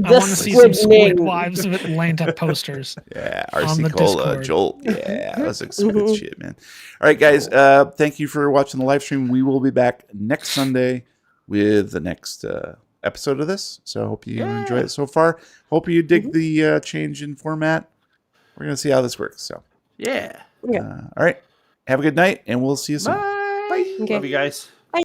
I want to see some Squid Squid Name. Wives of Atlanta posters. Yeah, On RC the Cola, Discord. Jolt. Yeah, that's some good shit, man. All right, guys. Thank you for watching the live stream. We will be back next Sunday with the next episode of this. So I hope you enjoy it so far. Hope you dig the change in format. We're going to see how this works. So, Yeah. Yeah. all right. Have a good night, and we'll see you soon. Bye. Okay. Love you guys.